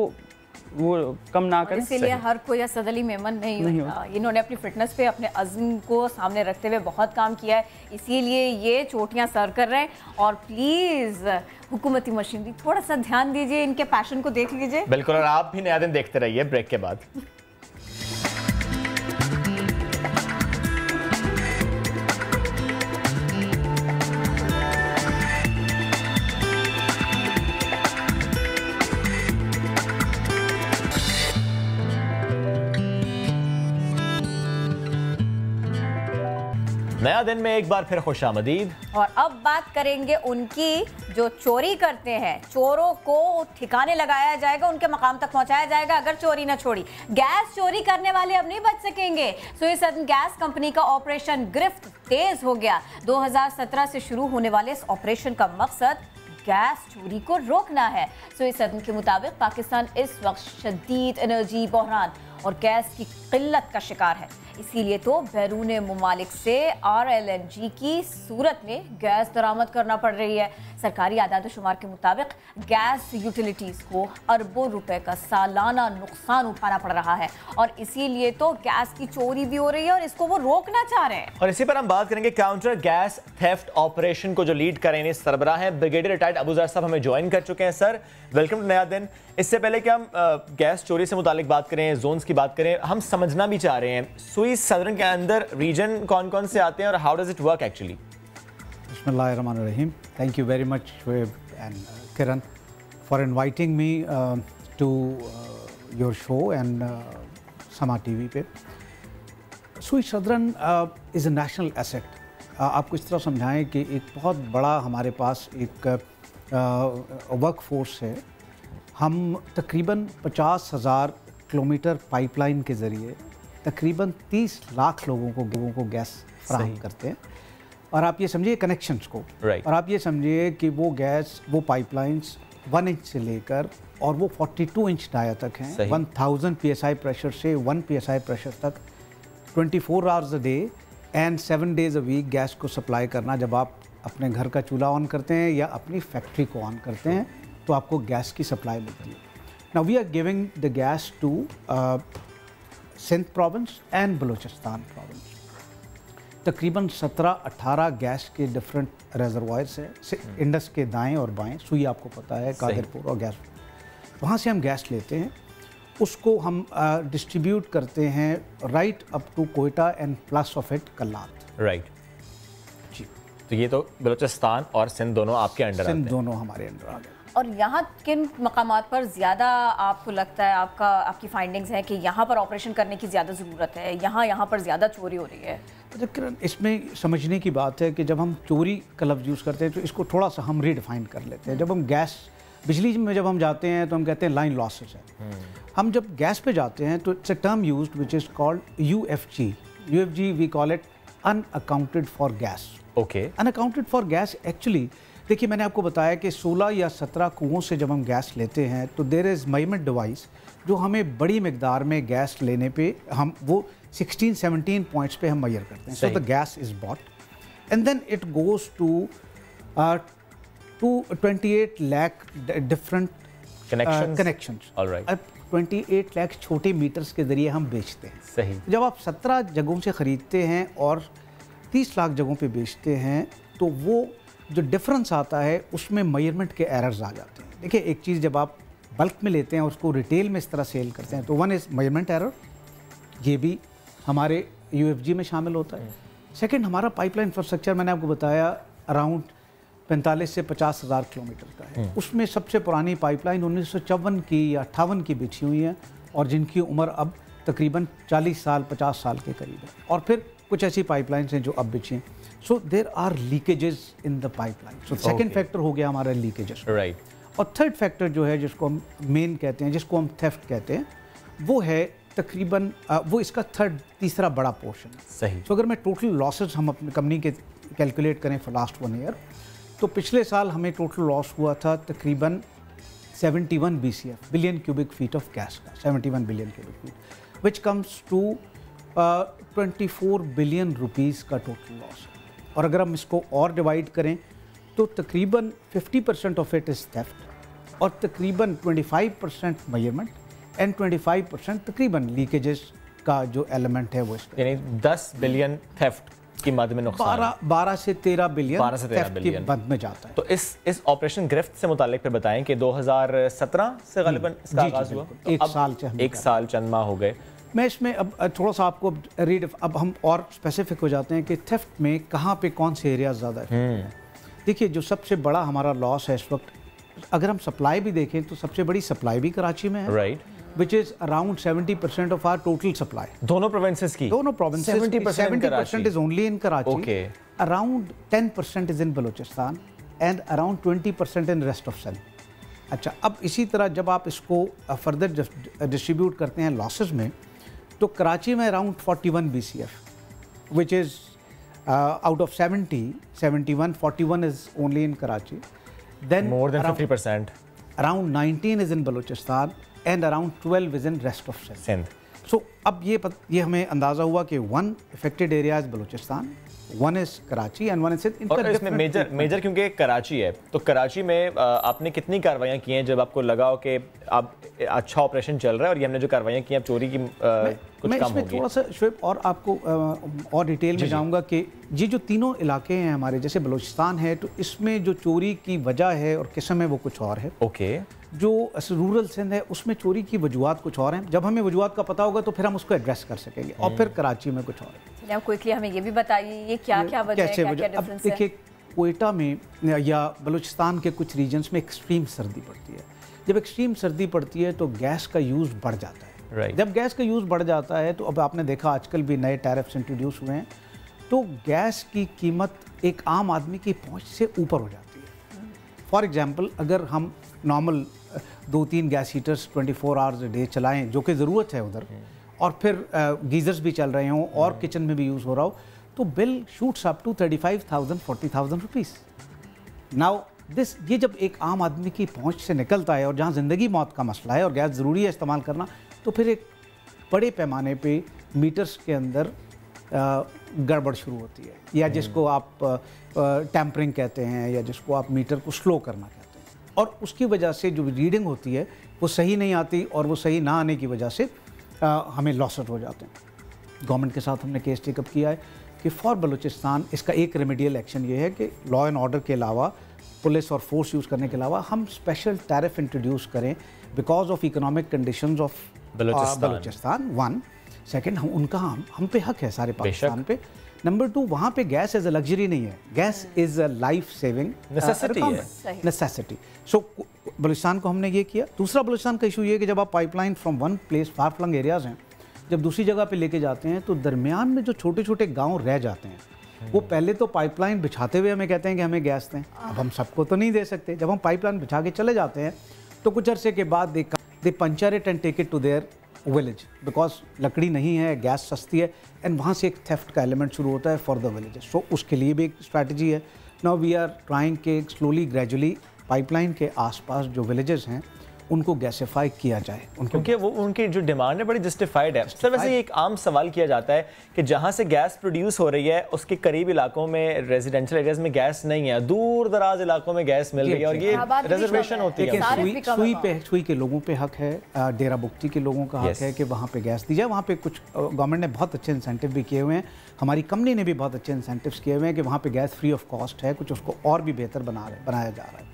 वो कम ना करें। इसीलिए हर कोई असद अली मेमन नहीं होता। इन्होंने अपनी फिटनेस पे, अपने अज़्म को सामने रखते हुए बहुत काम किया है, इसीलिए ये चोटियां सर कर रहे हैं। और प्लीज़ हुकूमती मशीनरी थोड़ा सा ध्यान दीजिए, इनके पैशन को देख लीजिए। बिल्कुल, और आप भी नया दिन देखते रहिए ब्रेक के बाद। नया दिन में एक बार फिर खुशामदीद। और अब बात करेंगे उनकी जो चोरी करते हैं, चोरों को ठिकाने लगाया जाएगा, उनके मकाम तक पहुंचाया जाएगा अगर चोरी ना छोड़ी। गैस चोरी करने वाले अब नहीं बच सकेंगे। सुई सदर्न गैस कंपनी का ऑपरेशन गिरफ्त तेज हो गया। 2017 से शुरू होने वाले इस ऑपरेशन का मकसद गैस चोरी को रोकना है। सुई सदर्न के मुताबिक पाकिस्तान इस वक्त शदीद एनर्जी बहरान और गैस की किल्लत का शिकार है, इसीलिए तो बैरून मुमालिक से RLNG की सूरत में गैस दरामद करना पड़ रही है। सरकारी आदाद शुमार के मुताबिक गैस यूटिलिटीज़ को अरबों रुपए का सालाना नुकसान उठाना पड़ रहा है और इसीलिए तो गैस की चोरी भी हो रही है और इसको वो रोकना चाह रहे हैं। और इसी पर हम बात करेंगे काउंटर गैस थेफ्ट ऑपरेशन को जो लीड कर रहे हैं सरबराह हैं ब्रिगेडियर रिटायर्ड अबूजर साहब हमें ज्वाइन कर चुके हैं। सर वेलकम टू नया दिन। इससे पहले कि हम गैस चोरी से मुतालिक बात करें, जोन्स की बात करें, हम समझना भी चाह रहे हैं सुई सदर्न के अंदर रीजन कौन कौन से आते हैं और how does it work actually? Bismillahirrahmanirrahim. Thank you very much, Shoaib and Kiran, for inviting me to your show and Sama TV पे। सुई southern is a national asset। आपको इस तरह समझाएं कि एक बहुत बड़ा हमारे पास एक वर्क फोर्स है। हम तकरीबन 50,000 किलोमीटर पाइपलाइन के ज़रिए तकरीबन 30 लाख लोगों को गैस फराहम करते हैं। और आप ये समझिए कनेक्शंस को, और आप ये समझिए कि वो गैस, वो पाइपलाइंस 1 इंच से लेकर और वो 42 इंच डाया तक हैं। 1000 PSI प्रेशर से 1 PSI प्रेशर तक 24 hours a day and 7 days a week gas को सप्लाई करना। जब आप अपने घर का चूल्हा ऑन करते हैं या अपनी फैक्ट्री को ऑन करते हैं तो आपको गैस की सप्लाई मिलती है। Now we are giving the gas to Sindh province and Balochistan province. तकरीबन 17-18 गैस के डिफरेंट रेजरवायर्स हैं, इंडस के दाएं और बाएं। सुई आपको पता है कादरपुर और गैस, वहाँ से हम गैस लेते हैं, उसको हम डिस्ट्रीब्यूट करते हैं right up to Quetta and plus of it Kalat. Right जी। तो ये तो बलूचिस्तान और सिंध दोनों आपके अंडर आते हैं? सिंध दोनों हमारे अंडर आ गए। और यहाँ किन मकामात पर ज़्यादा आपको लगता है, आपकी फाइंडिंग्स हैं कि यहाँ पर ऑपरेशन करने की ज़्यादा ज़रूरत है, यहाँ पर ज़्यादा चोरी हो रही है? किरण, इसमें समझने की बात है कि जब हम चोरी का लफ्ज़ यूज़ करते हैं तो इसको थोड़ा सा हम रीडिफाइन कर लेते हैं। जब हम गैस बिजली में जब हम जाते हैं तो हम कहते हैं लाइन लॉसेस है। हम जब गैस पे जाते हैं तो it's a term used which is called UFG we call it unaccounted for gas. Okay, unaccounted for gas actually, देखिए मैंने आपको बताया कि 16 या 17 कुओं से जब हम गैस लेते हैं तो देयर इज़ मेजरमेंट डिवाइस जो हमें बड़ी मिकदार में गैस लेने पे हम वो 16-17 पॉइंट्स पे हम मेजर करते हैं। So the gas is bought and then it goes to 28 lakh different connections. अब 28 लाख छोटे मीटर्स के ज़रिए हम बेचते हैं। सही। जब आप 17 जगहों से ख़रीदते हैं और 30 लाख जगहों पे बेचते हैं तो वो जो डिफरेंस आता है उसमें मेजरमेंट के एरर्स आ जाते हैं। देखिए एक चीज़ जब आप बल्क में लेते हैं और उसको रिटेल में इस तरह सेल करते हैं तो वन इज़ मेजरमेंट एरर, ये भी हमारे UFG में शामिल होता है। सेकंड, हमारा पाइपलाइन इंफ्रास्ट्रक्चर मैंने आपको बताया अराउंड 45 से 50 हज़ार किलोमीटर का है। उसमें सबसे पुरानी पाइपलाइन 1954 की या 58 की बिछी हुई है और जिनकी उम्र अब तकरीबन 40 साल 50 साल के करीब है। और फिर कुछ ऐसी पाइपलाइंस हैं जो अब बिछी हैं। So there are leakages in the pipeline. So second factor हो गया हमारा लीकेजेस। राइट। और थर्ड फैक्टर जो है जिसको हम मेन कहते हैं, जिसको हम थेफ्ट कहते हैं, वो है तकरीबन वो इसका तीसरा बड़ा पोर्शन है। सही। तो अगर मैं टोटल लॉसेस हम अपनी कंपनी के कैलकुलेट करें फॉर लास्ट 1 ईयर तो पिछले साल हमें टोटल लॉस हुआ था तकरीबन 71 BCF billion cubic feet of gas का, 71 billion cubic feet which comes to 24 billion rupees का टोटल लॉस है। और अगर हम इसको और डिवाइड करें तो तकरीबन 50% ऑफ इट इज़ थेफ्ट और तकरीबन 25% मेजरमेंट एंड 25% तकरीबन लीकेजेस का जो एलिमेंट है वो इसका, यानी 10 बिलियन थेफ्ट की मद में नुकसान 12 से 13 बिलियन थेफ्ट की मद में जाता है। तो इस ऑपरेशन गिरफ्त से मुतालिक फिर बताएं कि 2017 से गालिबन इसका आगाज हुआ, एक साल चंद माह हो गए। मैं इसमें अब थोड़ा सा आपको अब हम और स्पेसिफिक हो जाते हैं कि थेफ्ट में कहाँ पे कौन से एरिया ज़्यादा है। देखिए जो सबसे बड़ा हमारा लॉस है इस वक्त, अगर हम सप्लाई भी देखें तो सबसे बड़ी सप्लाई भी कराची में है। Right. which is around 70% of our total supply. दोनों प्रोविंसेस की? दोनों provinces 70% is only in Karachi. Okay. Around 10% is in Balochistan and around 20% in rest of Sindh. अच्छा, अब इसी तरह जब आप इसको फर्दर डिस्ट्रीब्यूट करते हैं लॉसेस में, तो कराची में around 41 BCF, which is out of 70, 71, 41 is only in Karachi. Then more than 50%. Around 19 is in Balochistan and around 12 is in rest of Sindh. So अब ये हमें अंदाज़ा हुआ कि one affected area is Balochistan, one is Karachi and one is Sindh. और इसमें major क्योंकि कराची है, तो कराची में आपने कितनी कार्रवाइयाँ की हैं जब आपको लगा हो कि अब अच्छा ऑपरेशन चल रहा है और ये हमने जो कार्रवाइयाँ की हैं अब चोरी की कुछ मैं कम इसमें होगी? थोड़ा सा शुएब और आपको और डिटेल में जाऊंगा कि ये जो तीनों इलाके हैं हमारे, जैसे बलूचिस्तान है, तो इसमें जो चोरी की वजह है और किस्म है वो कुछ और है. ओके. जो रूरल सिंध है उसमें चोरी की वजूहात कुछ और हैं. जब हमें वजूहात का पता होगा तो फिर हम उसको एड्रेस कर सकेंगे. और फिर कराची में कुछ और है. क्विकली हमें ये भी बताइए ये क्या क्या वजह है, क्या क्या डिफरेंस है? देखिए, कोयटा में या बलूचिस्तान के कुछ रीजन्स में एक्सट्रीम सर्दी पड़ती है. जब एक्सट्रीम सर्दी पड़ती है तो गैस का यूज़ बढ़ जाता है. जब गैस का यूज़ बढ़ जाता है तो अब आपने देखा आजकल भी नए टैरिफ्स इंट्रोड्यूस हुए हैं, तो गैस की कीमत एक आम आदमी की पहुंच से ऊपर हो जाती है. फॉर एग्जांपल, अगर हम normal 2-3 gas heaters 24 hours day चलाएं, जो कि ज़रूरत है उधर, और फिर गीज़र्स भी चल रहे हों और किचन में भी यूज़ हो रहा हो, तो bill shoots up to 35,000 40,000 rupees. Now ये जब एक आम आदमी की पहुंच से निकलता है और जहां ज़िंदगी मौत का मसला है और गैस ज़रूरी है इस्तेमाल करना, तो फिर एक बड़े पैमाने पे मीटर्स के अंदर गड़बड़ शुरू होती है, या जिसको आप टैम्परिंग कहते हैं, या जिसको आप मीटर को स्लो करना कहते हैं. और उसकी वजह से जो रीडिंग होती है वो सही नहीं आती, और वो सही ना आने की वजह से हमें लॉसेस हो जाते हैं. गवर्नमेंट के साथ हमने केस टेकअप किया है कि फॉर बलूचिस्तान इसका एक रेमेडियल एक्शन ये है कि लॉ एंड ऑर्डर के अलावा, पुलिस और फोर्स यूज़ करने के अलावा, हम स्पेशल टैरिफ इंट्रोड्यूस करें because of economic conditions of Balochistan. 1 second, हम पे हक है सारे पाकिस्तान पे. नंबर 2, वहाँ पे गैस एज अ लग्जरी नहीं है, gas is a life saving necessity. So Balochistan को हमने ये किया. दूसरा बलूचिस्तान का इशू ये है कि जब आप pipeline from one place, far flung areas हैं, जब दूसरी जगह पे लेके जाते हैं तो दरमियान में जो छोटे छोटे गांव रह जाते हैं, वो पहले तो पाइपलाइन बिछाते हुए हमें कहते हैं कि हमें गैस दें. अब हम सबको तो नहीं दे सकते. जब हम पाइपलाइन बिछा के चले जाते हैं तो कुछ अरसे के बाद they puncture it and take it to their village, because लकड़ी नहीं है, गैस सस्ती है, एंड वहाँ से एक थेफ्ट का एलिमेंट शुरू होता है फॉर द विलेजेस. सो उसके लिए भी एक स्ट्रैटेजी है. नाउ वी आर ट्राइंग के स्लोली ग्रेजुअली पाइपलाइन के आसपास जो विलेजेस हैं उनको गैसिफाई किया जाए, क्योंकि वो उनकी जो डिमांड है बड़ी जस्टिफाइड है. सर, वैसे एक आम सवाल किया जाता है कि जहाँ से गैस प्रोड्यूस हो रही है उसके करीब इलाकों में, रेजिडेंशियल एरियाज में गैस नहीं है, दूर दराज इलाकों में गैस मिल रही है, और ये रिजर्वेशन होती है. सुई के लोगों पे हक है, डेरा बुगटी के लोगों का हक है कि वहाँ पे गैस दी जाए. वहाँ पे कुछ गवर्नमेंट ने बहुत अच्छे इंसेंटिव भी किए हुए हैं, हमारी कंपनी ने भी बहुत अच्छे इंसेंटिव्स किए हुए हैं कि वहाँ पे गैस फ्री ऑफ कॉस्ट है. कुछ उसको और भी बेहतर बनाया जा रहा है.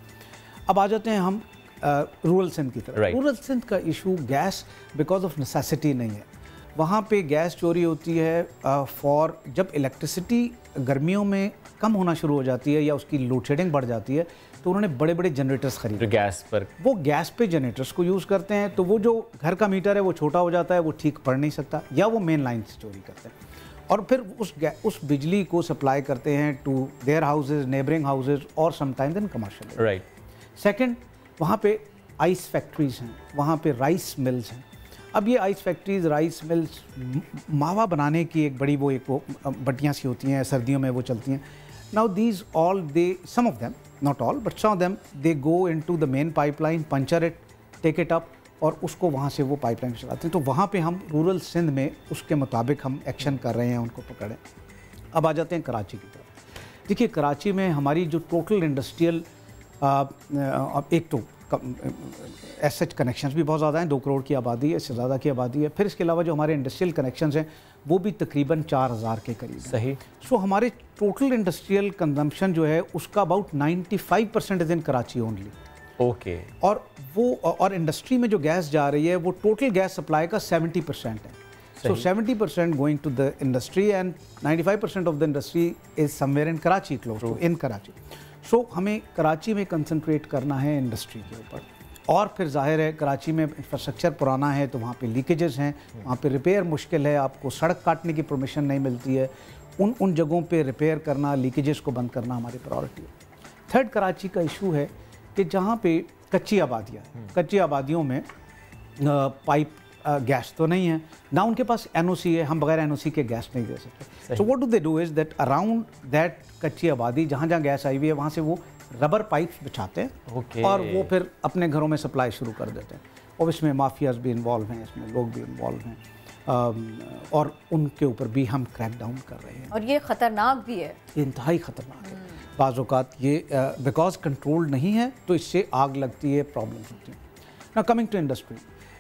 अब आ जाते हैं हम रूरल सिंध की तरफ. रूरल सिंध का issue gas because of necessity नहीं है. वहाँ पे गैस चोरी होती है फॉर जब इलेक्ट्रिसिटी गर्मियों में कम होना शुरू हो जाती है या उसकी लोड शेडिंग बढ़ जाती है, तो उन्होंने बड़े बड़े जनरेटर्स खरीदे गैस पर. वो गैस पे जनरेटर्स को यूज़ करते हैं, तो वो जो घर का मीटर है वो छोटा हो जाता है, वो ठीक पढ़ नहीं सकता, या वो मेन लाइन से चोरी करते हैं और फिर उस बिजली को सप्लाई करते हैं to their houses, neighbouring houses, और sometimes in commercial. Right. Second, वहाँ पे आइस फैक्ट्रीज हैं, वहाँ पे राइस मिल्स हैं. अब ये आइस फैक्ट्रीज, राइस मिल्स मावा बनाने की एक बड़ी वो बटियाँ सी होती हैं, सर्दियों में वो चलती हैं. Now these all some of them, not all but some of them, they go into the main pipeline, puncture it, take it up, और उसको वहाँ से वो पाइपलाइन चलाते हैं. तो वहाँ पे हम रूरल सिंध में उसके मुताबिक हम एक्शन कर रहे हैं, उनको पकड़ें. अब आ जाते हैं कराची की तरफ. देखिए, कराची में हमारी जो टोटल इंडस्ट्रियल, एक तो एसएच कनेक्शंस भी बहुत ज़्यादा हैं, 2 करोड़ की आबादी है, इससे ज़्यादा की आबादी है. फिर इसके अलावा जो हमारे इंडस्ट्रियल कनेक्शंस हैं वो भी तकरीबन 4000 के करीब. सही. सो हमारे टोटल इंडस्ट्रियल कंजम्पशन जो है उसका about 95% is in Karachi only. Okay. और इंडस्ट्री में जो गैस जा रही है वो टोटल गैस सप्लाई का 70% है. So 70% going to the industry and 95% of the industry is somewhere in Karachi, close to in Karachi. So हमें कराची में कंसंट्रेट करना है इंडस्ट्री के ऊपर. और फिर जाहिर है कराची में इंफ्रास्ट्रक्चर पुराना है तो वहाँ पे लीकेजेस हैं, वहाँ पे रिपेयर मुश्किल है, आपको सड़क काटने की परमिशन नहीं मिलती है। उन जगहों पे रिपेयर करना, लीकेजेस को बंद करना हमारी प्रायोरिटी है। थर्ड कराची का इशू है कि जहाँ पे कच्ची आबादियाँ हैं, कच्ची आबादियों में पाइप गैस तो नहीं है ना, उनके पास एनओसी है, हम बगैर एनओसी के गैस नहीं दे सकते। So what do they do is that around that कच्ची आबादी जहाँ जहाँ गैस आई हुई है वहाँ से वो रबर पाइप्स बिछाते हैं और वो फिर अपने घरों में सप्लाई शुरू कर देते हैं। और इसमें माफियाज भी इन्वॉल्व हैं, इसमें लोग भी इन्वॉल्व हैं और उनके ऊपर भी हम क्रैक डाउन कर रहे हैं। और ये ख़तरनाक भी है, इंतहाई ख़तरनाक है। बाज़ औक़ात ये बिकॉज कंट्रोल नहीं है तो इससे आग लगती है, प्रॉब्लम्स होती हैं। ना कमिंग टू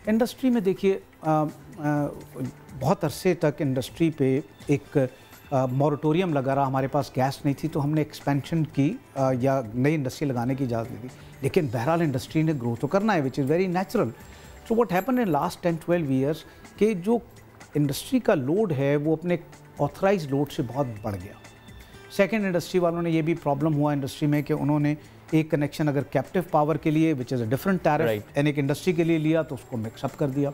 इंडस्ट्री में देखिए बहुत अरसे तक इंडस्ट्री पे एक मॉरेटोरियम लगा रहा, हमारे पास गैस नहीं थी तो हमने एक्सपेंशन की या नई इंडस्ट्री लगाने की इजाज़त दी, लेकिन बहरहाल इंडस्ट्री ने ग्रो तो करना है which is very natural. So what happen in last 10-12 years कि जो इंडस्ट्री का लोड है वो अपने ऑथराइज लोड से बहुत बढ़ गया। सेकेंड, इंडस्ट्री वालों ने ये भी प्रॉब्लम हुआ इंडस्ट्री में कि उन्होंने एक कनेक्शन अगर कैप्टिव पावर के लिए which is a different tariff and एक इंडस्ट्री के लिए लिया तो उसको मिक्सअप कर दिया।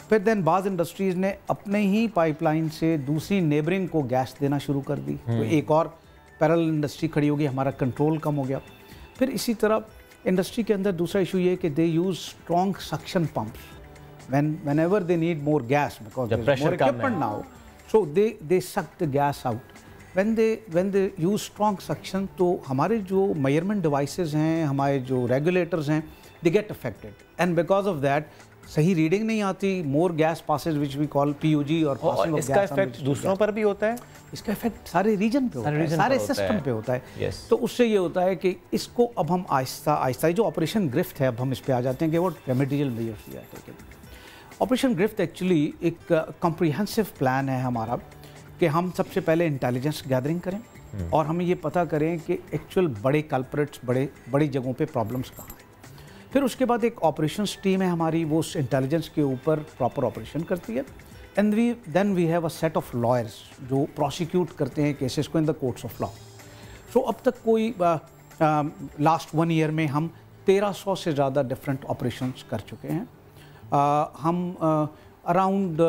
फिर देन बाज़ इंडस्ट्रीज़ ने अपने ही पाइपलाइन से दूसरी नेबरिंग को गैस देना शुरू कर दी, तो एक और पैरेलल इंडस्ट्री खड़ी होगी, हमारा कंट्रोल कम हो गया। फिर इसी तरह इंडस्ट्री के अंदर दूसरा इशू ये कि they use strong suction pumps whenever they need more gas because there's more equipment now, so they suck the gas out. When they use strong suction तो हमारे जो measurement devices हैं, हमारे जो regulators हैं, they get affected and because of that सही reading नहीं आती, more gas passes which we call PUG और passing of इसका gas इफेक्ट दूसरों पर भी होता है? इसका इफेक्ट सारे रीजन पे होता है, सारे सिस्टम पे होता है। तो उससे ये होता है कि इसको अब हम आहिस्ता आहिस्ता जो ऑपरेशन ग्रिफ्ट है, अब हम इस पे आ जाते हैं कि वो रेमेडियल मेजर्स लिया है। ऑपरेशन ग्रिफ्ट एक्चुअली एक कॉम्प्रिहेंसिव प्लान है हमारा कि हम सबसे पहले इंटेलिजेंस गैदरिंग करें और हमें ये पता करें कि एक्चुअल बड़े कल्प्रिट्स बड़ी जगहों पे प्रॉब्लम्स कहाँ हैं। फिर उसके बाद एक ऑपरेशंस टीम है हमारी, वो उस इंटेलिजेंस के ऊपर प्रॉपर ऑपरेशन करती है and then we have a set of lawyers जो प्रोसिक्यूट करते हैं केसेस को in the courts of law. So अब तक कोई लास्ट 1 ईयर में हम 1300 से ज़्यादा डिफरेंट ऑपरेशंस कर चुके हैं। हम अराउंड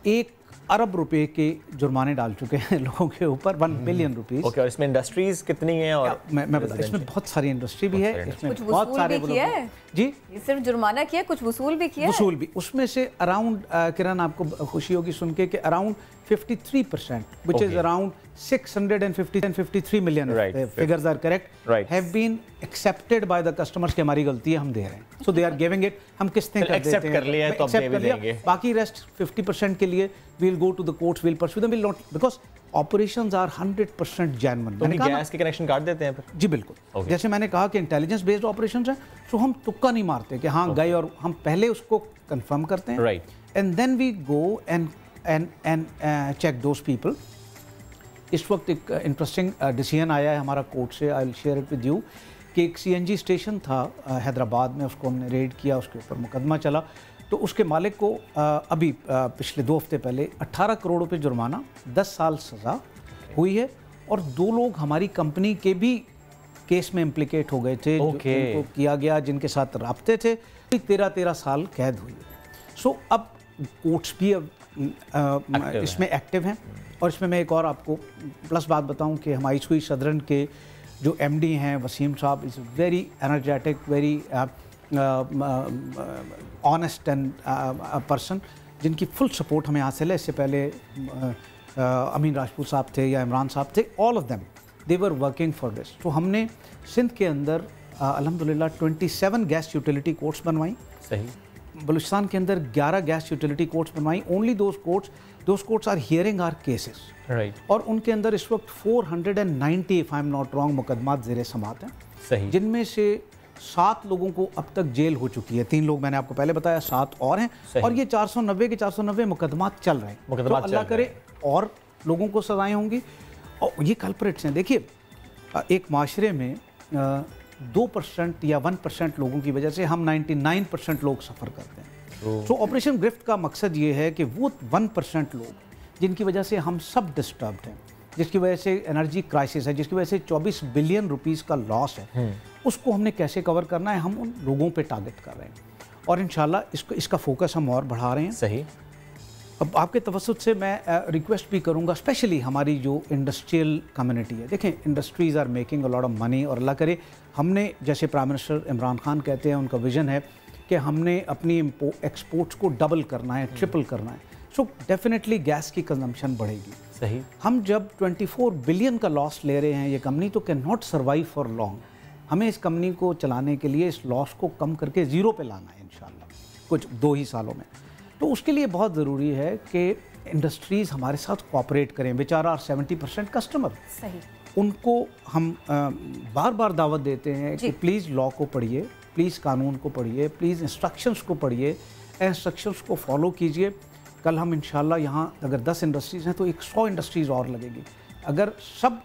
1 अरब रुपए के जुर्माने डाल चुके हैं लोगों के ऊपर, 1 बिलियन रुपीस। ओके, और इसमें इंडस्ट्रीज कितनी हैं? और मैं बता, इसमें बहुत सारी इंडस्ट्री भी है, इसमें कुछ बहुत सारे किया है जी, ये सिर्फ जुर्माना किया, कुछ वसूल भी किया, वसूल भी। उसमें से अराउंड किरण आपको खुशी होगी सुन के कि around 53% which is around 653 million, figures are correct, have been accepted by the customers कि हमारी गलती है, हम दे रहे हैं, so they are giving it, हम किस्तें कर देते हैं, कर लिया तो अब दे भी देंगे। बाकी रेस्ट 50% के लिए we'll go to the courts, we'll pursue them, we'll not, because operations are 100% genuine। तो गैस के कनेक्शन काट देते हैं फिर? जी बिल्कुल, जैसे मैंने कहा कि इंटेलिजेंस बेस्ड ऑपरेशंस हैं, तो हम तुक्का नहीं मारते कि हाँ गए, और हम पहले उसको कंफर्म करते हैं, and then we go and check those people. इस वक्त एक इंटरेस्टिंग डिसीजन आया है हमारा कोर्ट से, I will share it with you, कि एक CNG स्टेशन था हैदराबाद में, उसको हमने रेड किया, उसके ऊपर मुकदमा चला, तो उसके मालिक को अभी पिछले 2 हफ्ते पहले 18 करोड़ रुपए जुर्माना, 10 साल सज़ा हुई है, और 2 लोग हमारी कंपनी के भी केस में इम्प्लिकेट हो गए थे, जिनको किया गया, जिनके साथ राब्ते थे, 13 साल कैद हुई है। सो अब कोर्ट्स भी इसमें एक्टिव हैं, और इसमें मैं एक और आपको प्लस बात बताऊं कि हमारी सुई सदरन के जो MD हैं वसीम साहब, is very energetic, very honest and person, जिनकी फुल सपोर्ट हमें हासिल है। इससे पहले अमीन राजपूत साहब थे या इमरान साहब थे, all of them they were working for this. तो हमने सिंध के अंदर अल्हम्दुलिल्लाह 27 गैस यूटिलिटी कोर्ट्स बनवाई, सही, बलूचिस्तान के अंदर 11 गैस यूटिलिटी कोर्ट्स बनवाई, only those courts are hearing our cases, right, और उनके अंदर इस वक्त 490 if I am not wrong मुकदमात ज़ेरे समात हैं, सही, जिनमें से 7 लोगों को अब तक जेल हो चुकी है, 3 लोग मैंने आपको पहले बताया, 7 और हैं, और ये 490 के 490 मुकदमात चल रहे हैं, तो अल्लाह करे और लोगों को सजाएं होंगी। और ये कल्प्रिट्स हैं, देखिए एक माशरे में 2% या 1% लोगों की वजह से हम 99% लोग सफ़र करते हैं। तो ऑपरेशन ग्रिफ्ट का मकसद ये है कि वो 1% लोग जिनकी वजह से हम सब डिस्टर्ब्ड हैं, जिसकी वजह से एनर्जी क्राइसिस है, जिसकी वजह से 24 बिलियन रुपीस का लॉस है, उसको हमने कैसे कवर करना है, हम उन लोगों पे टारगेट कर रहे हैं और इंशाल्लाह इसका फोकस हम और बढ़ा रहे हैं। सही। अब आपके तवसुत से मैं रिक्वेस्ट भी करूंगा, स्पेशली हमारी जो इंडस्ट्रियल कम्युनिटी है, देखें industries are making a lot of money और अल्लाह करे हमने, जैसे प्राइम मिनिस्टर इमरान खान कहते हैं, उनका विजन है कि हमने अपनी एक्सपोर्ट्स को डबल करना है, ट्रिपल करना है। सो डेफिनेटली गैस की कंजम्पशन बढ़ेगी। सही। हम जब 24 बिलियन का लॉस ले रहे हैं, ये कंपनी तो can not survive for long. हमें इस कंपनी को चलाने के लिए इस लॉस को कम करके ज़ीरो पे लाना है इंशाल्लाह कुछ 2 ही सालों में। तो उसके लिए बहुत ज़रूरी है कि इंडस्ट्रीज़ हमारे साथ कोऑपरेट करें। बेचारा 70% कस्टमर, सही, उनको हम बार बार दावत देते हैं कि प्लीज़ लॉ को पढ़िए, प्लीज़ कानून को पढ़िए, प्लीज़ इंस्ट्रक्शंस को पढ़िए, इंस्ट्रक्शंस को फॉलो कीजिए। कल हम इंशाल्लाह यहाँ अगर 10 इंडस्ट्रीज़ हैं तो 100 इंडस्ट्रीज़ और लगेगी। अगर सब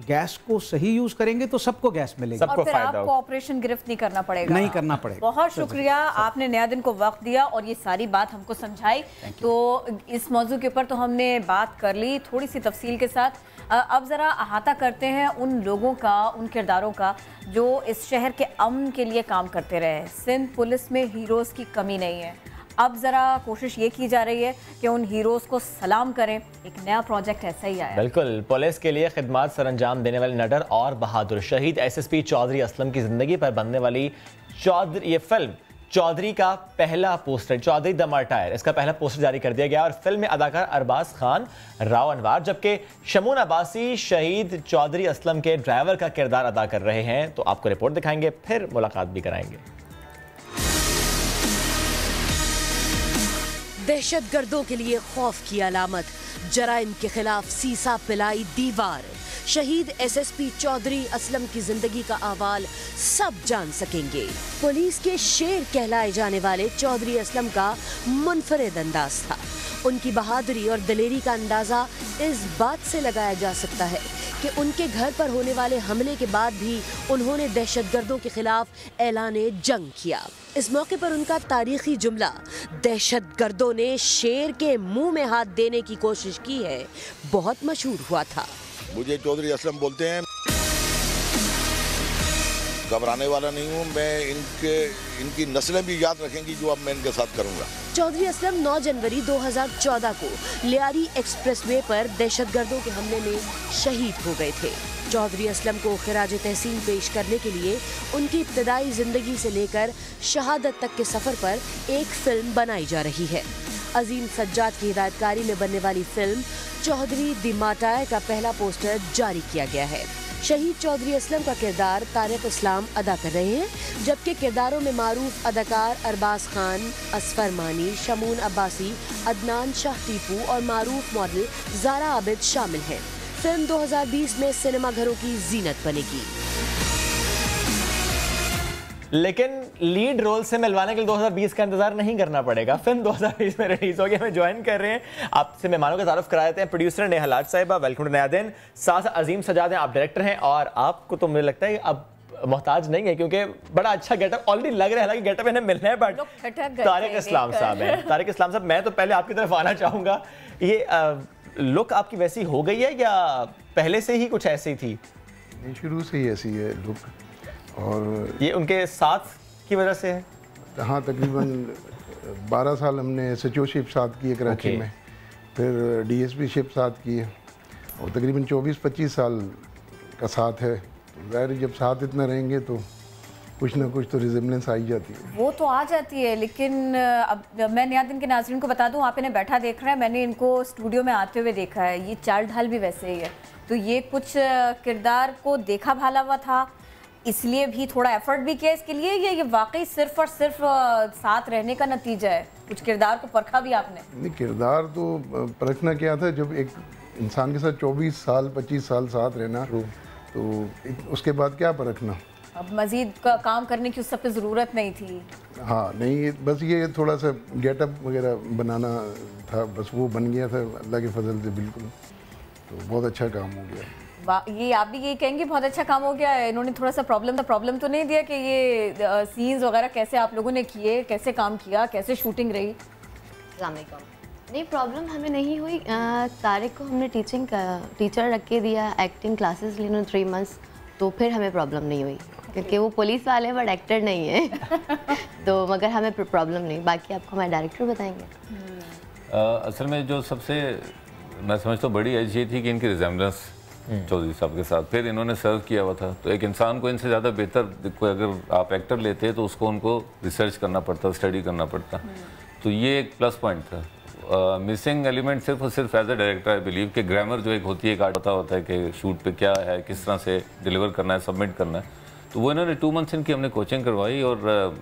गैस को सही यूज करेंगे तो सबको गैस मिलेगी, और फिर आपको ऑपरेशन गिरफ्त नहीं करना पड़ेगा। नहीं करना पड़ेगा। बहुत शुक्रिया, आपने नया दिन को वक्त दिया और ये सारी बात हमको समझाई। तो इस मौजू के ऊपर तो हमने बात कर ली थोड़ी सी तफसील के साथ। अब ज़रा अहाता करते हैं उन लोगों का, उन किरदारों का जो इस शहर के अमन के लिए काम करते रहे। सिंध पुलिस में हीरोज़ की कमी नहीं है। अब ज़रा कोशिश ये की जा रही है कि उन हीरोज़ को सलाम करें। एक नया प्रोजेक्ट ऐसा ही आया। बिल्कुल, पुलिस के लिए खिदमत सरअंजाम देने वाले निडर और बहादुर शहीद SSP चौधरी असलम की ज़िंदगी पर बनने वाली ये फिल्म चौधरी का पहला पोस्टर, चौधरी द मार्टायर, इसका पहला पोस्टर जारी कर दिया गया और फिल्म में अदाकार अरबाज खान, राव अनवार, जबकि शमून अब्बासी शहीद चौधरी असलम के ड्राइवर का किरदार अदा कर रहे हैं। तो आपको रिपोर्ट दिखाएंगे, फिर मुलाकात भी कराएंगे। दहशतगर्दों के लिए खौफ की अलामत, जराइम के खिलाफ सीसा पिलाई दीवार। शहीद SSP चौधरी असलम की जिंदगी का अहवाल सब जान सकेंगे। पुलिस के शेर कहलाए जाने वाले चौधरी असलम का मुनफरिद अंदाज था। उनकी बहादुरी और दिलेरी का अंदाजा इस बात से लगाया जा सकता है कि उनके घर पर होने वाले हमले के बाद भी उन्होंने दहशतगर्दों के खिलाफ ऐलाने जंग किया। इस मौके पर उनका तारीखी जुमला, दहशतगर्दों ने शेर के मुंह में हाथ देने की कोशिश की है, बहुत मशहूर हुआ था। मुझे चौधरी असलम बोलते हैं, घबराने वाला नहीं हूँ मैं। इनकी नस्लें भी याद रखेंगी जो अब मैं इनके साथ करूँगा। चौधरी असलम 9 जनवरी 2014 को लियारी एक्सप्रेसवे पर दहशतगर्दों के हमले में शहीद हो गए थे। चौधरी असलम को खिराज तहसीन पेश करने के लिए उनकी इब्तदाई जिंदगी से लेकर शहादत तक के सफर पर एक फिल्म बनाई जा रही है। अजीम सज्जाद की हिदायतकारी में बनने वाली फिल्म चौधरी द मार्टायर का पहला पोस्टर जारी किया गया है। शहीद चौधरी असलम का किरदार तारिक इस्लाम अदा कर रहे हैं, जबकि किरदारों में मारूफ अदाकार अरबाज खान, असफर मानी, शमून अब्बासी, अदनान शाह टीपू और मारूफ मॉडल ज़ारा आबिद शामिल हैं। फिल्म 2020 में सिनेमाघरों की जीनत बनेगी। लेकिन लीड रोल से मिलवाने के लिए 2020 का इंतजार नहीं करना पड़ेगा। फिल्म 2020 में रिलीज हो गई। हमें ज्वाइन कर रहे हैं, आपसे मेहमानों का तारुफ करा देते हैं। प्रोड्यूसर नेहा लाड साहिबा, वेलकम टू नया दिन। साथ अजीम सजाद हैं, आप डायरेक्टर हैं और आपको तो मुझे लगता है अब मोहताज नहीं है क्योंकि बड़ा अच्छा गेटअप ऑलरेडी लग रहा है। हालांकि गेटअप इन्हें मिलना है, बट तारिक इस्लाम साहब हैं। तारिक इस्लाम साहब, मैं तो पहले आपकी तरफ आना चाहूँगा। ये लुक आपकी वैसी हो गई है या पहले से ही कुछ ऐसी थी? शुरू से ही ऐसी है लुक, और ये उनके साथ की वजह से है? हाँ, तकरीबन 12 साल हमने SHO शिप साथ की है कराची में, फिर DSP शिप साथ की है और तकरीबन 24-25 साल का साथ है। ज़ाहिर जब साथ इतना रहेंगे तो कुछ ना कुछ तो रिजेम्बलेंस आ ही जाती है। वो तो आ जाती है, लेकिन अब मैं नया दिन के नाज़रीन को बता दूं, आप इन्हें बैठा देख रहे हैं, मैंने इनको स्टूडियो में आते हुए देखा है। ये चाल ढाल भी वैसे ही है, तो ये कुछ किरदार को देखा भाला हुआ था, इसलिए भी थोड़ा एफर्ट भी किया इसके लिए। ये वाकई सिर्फ और सिर्फ साथ रहने का नतीजा है? कुछ किरदार को परखा भी आपने? नहीं, किरदार तो परखना क्या था, जब एक इंसान के साथ 24 साल 25 साल साथ रहना, तो उसके बाद क्या परखना। अब मजीद काम करने की उस सब पे ज़रूरत नहीं थी। हाँ नहीं, बस ये थोड़ा सा गेटअप वगैरह बनाना था, बस वो बन गया था अल्लाह के फजल से। बिल्कुल, तो बहुत अच्छा काम हो गया। ये आप भी यही कहेंगे बहुत अच्छा काम हो गया है? इन्होंने थोड़ा सा प्रॉब्लम तो नहीं दिया कि ये सीन्स वगैरह कैसे आप लोगों ने किए, कैसे काम किया, कैसे शूटिंग रही? नहीं, प्रॉब्लम हमें नहीं हुई। तारिक को हमने टीचर रख के दिया, एक्टिंग क्लासेस ली 3 मंथ्स, तो फिर हमें प्रॉब्लम नहीं हुई। क्योंकि वो पुलिस वाले बट एक्टर नहीं है तो मगर हमें प्रॉब्लम नहीं, बाकी आपको हमारे डायरेक्टर बताएंगे। असल में जो सबसे मैं समझता हूँ बड़ी एज ये थी कि इनकी रिजेम्बलेंस चौधरी साहब के साथ, फिर इन्होंने सर्व किया हुआ था, तो एक इंसान को इनसे ज़्यादा बेहतर कोई अगर आप एक्टर लेते हैं तो उसको उनको रिसर्च करना पड़ता, स्टडी करना पड़ता, तो ये एक प्लस पॉइंट था। मिसिंग एलिमेंट सिर्फ और सिर्फ as a director I believe कि ग्रामर जो एक होती है, एक आर्ट पता होता है कि शूट पे क्या है, किस तरह से डिलीवर करना है, सबमिट करना है, तो वो इन्होंने 2 मंथ्स इनकी हमने कोचिंग करवाई। और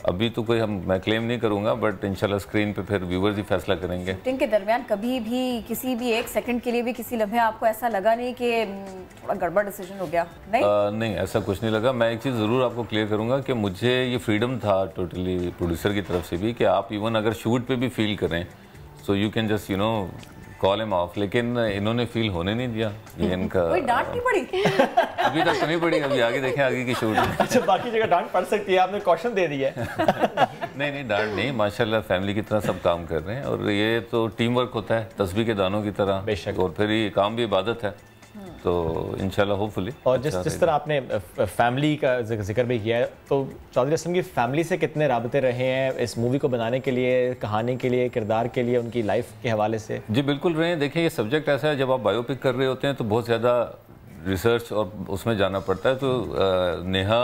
अभी तो कोई मैं क्लेम नहीं करूंगा, बट इंशाल्लाह स्क्रीन पे फिर व्यूवर्स ही फैसला करेंगे। शूटिंग के दरमियान कभी भी किसी भी एक सेकंड के लिए भी किसी लम्हे आपको ऐसा लगा नहीं कि थोड़ा गड़बड़ डिसीजन हो गया? नहीं, ऐसा कुछ नहीं लगा। मैं एक चीज़ ज़रूर आपको क्लियर करूंगा कि मुझे ये फ्रीडम था टोटली प्रोड्यूसर की तरफ से भी कि आप इवन अगर शूट पे भी फील करें so you can just call him of, लेकिन इन्होंने फील होने नहीं दिया। ये इनका कोई डांट नहीं पड़ी अभी तक तो नहीं पड़ी, अभी आगे देखें आगे की शूट। अच्छा, बाकी जगह डांट पड़ सकती है, आपने कॉशन दे दिया है। नहीं डांट नहीं, माशाल्लाह फैमिली की तरह सब काम कर रहे हैं और ये तो टीम वर्क होता है तस्बीह के दानों की तरह, बेशक, और फिर ये काम भी इबादत है, तो इंशाल्लाह होपफुली। और जिस तरह आपने फैमिली का जिक्र भी किया है, तो चौधरी असलम की फैमिली से कितने राबते रहे हैं इस मूवी को बनाने के लिए, कहानी के लिए, किरदार के लिए, उनकी लाइफ के हवाले से? जी बिल्कुल रहे हैं। देखिए, ये सब्जेक्ट ऐसा है, जब आप बायोपिक कर रहे होते हैं तो बहुत ज़्यादा रिसर्च और उसमें जाना पड़ता है। तो नेहा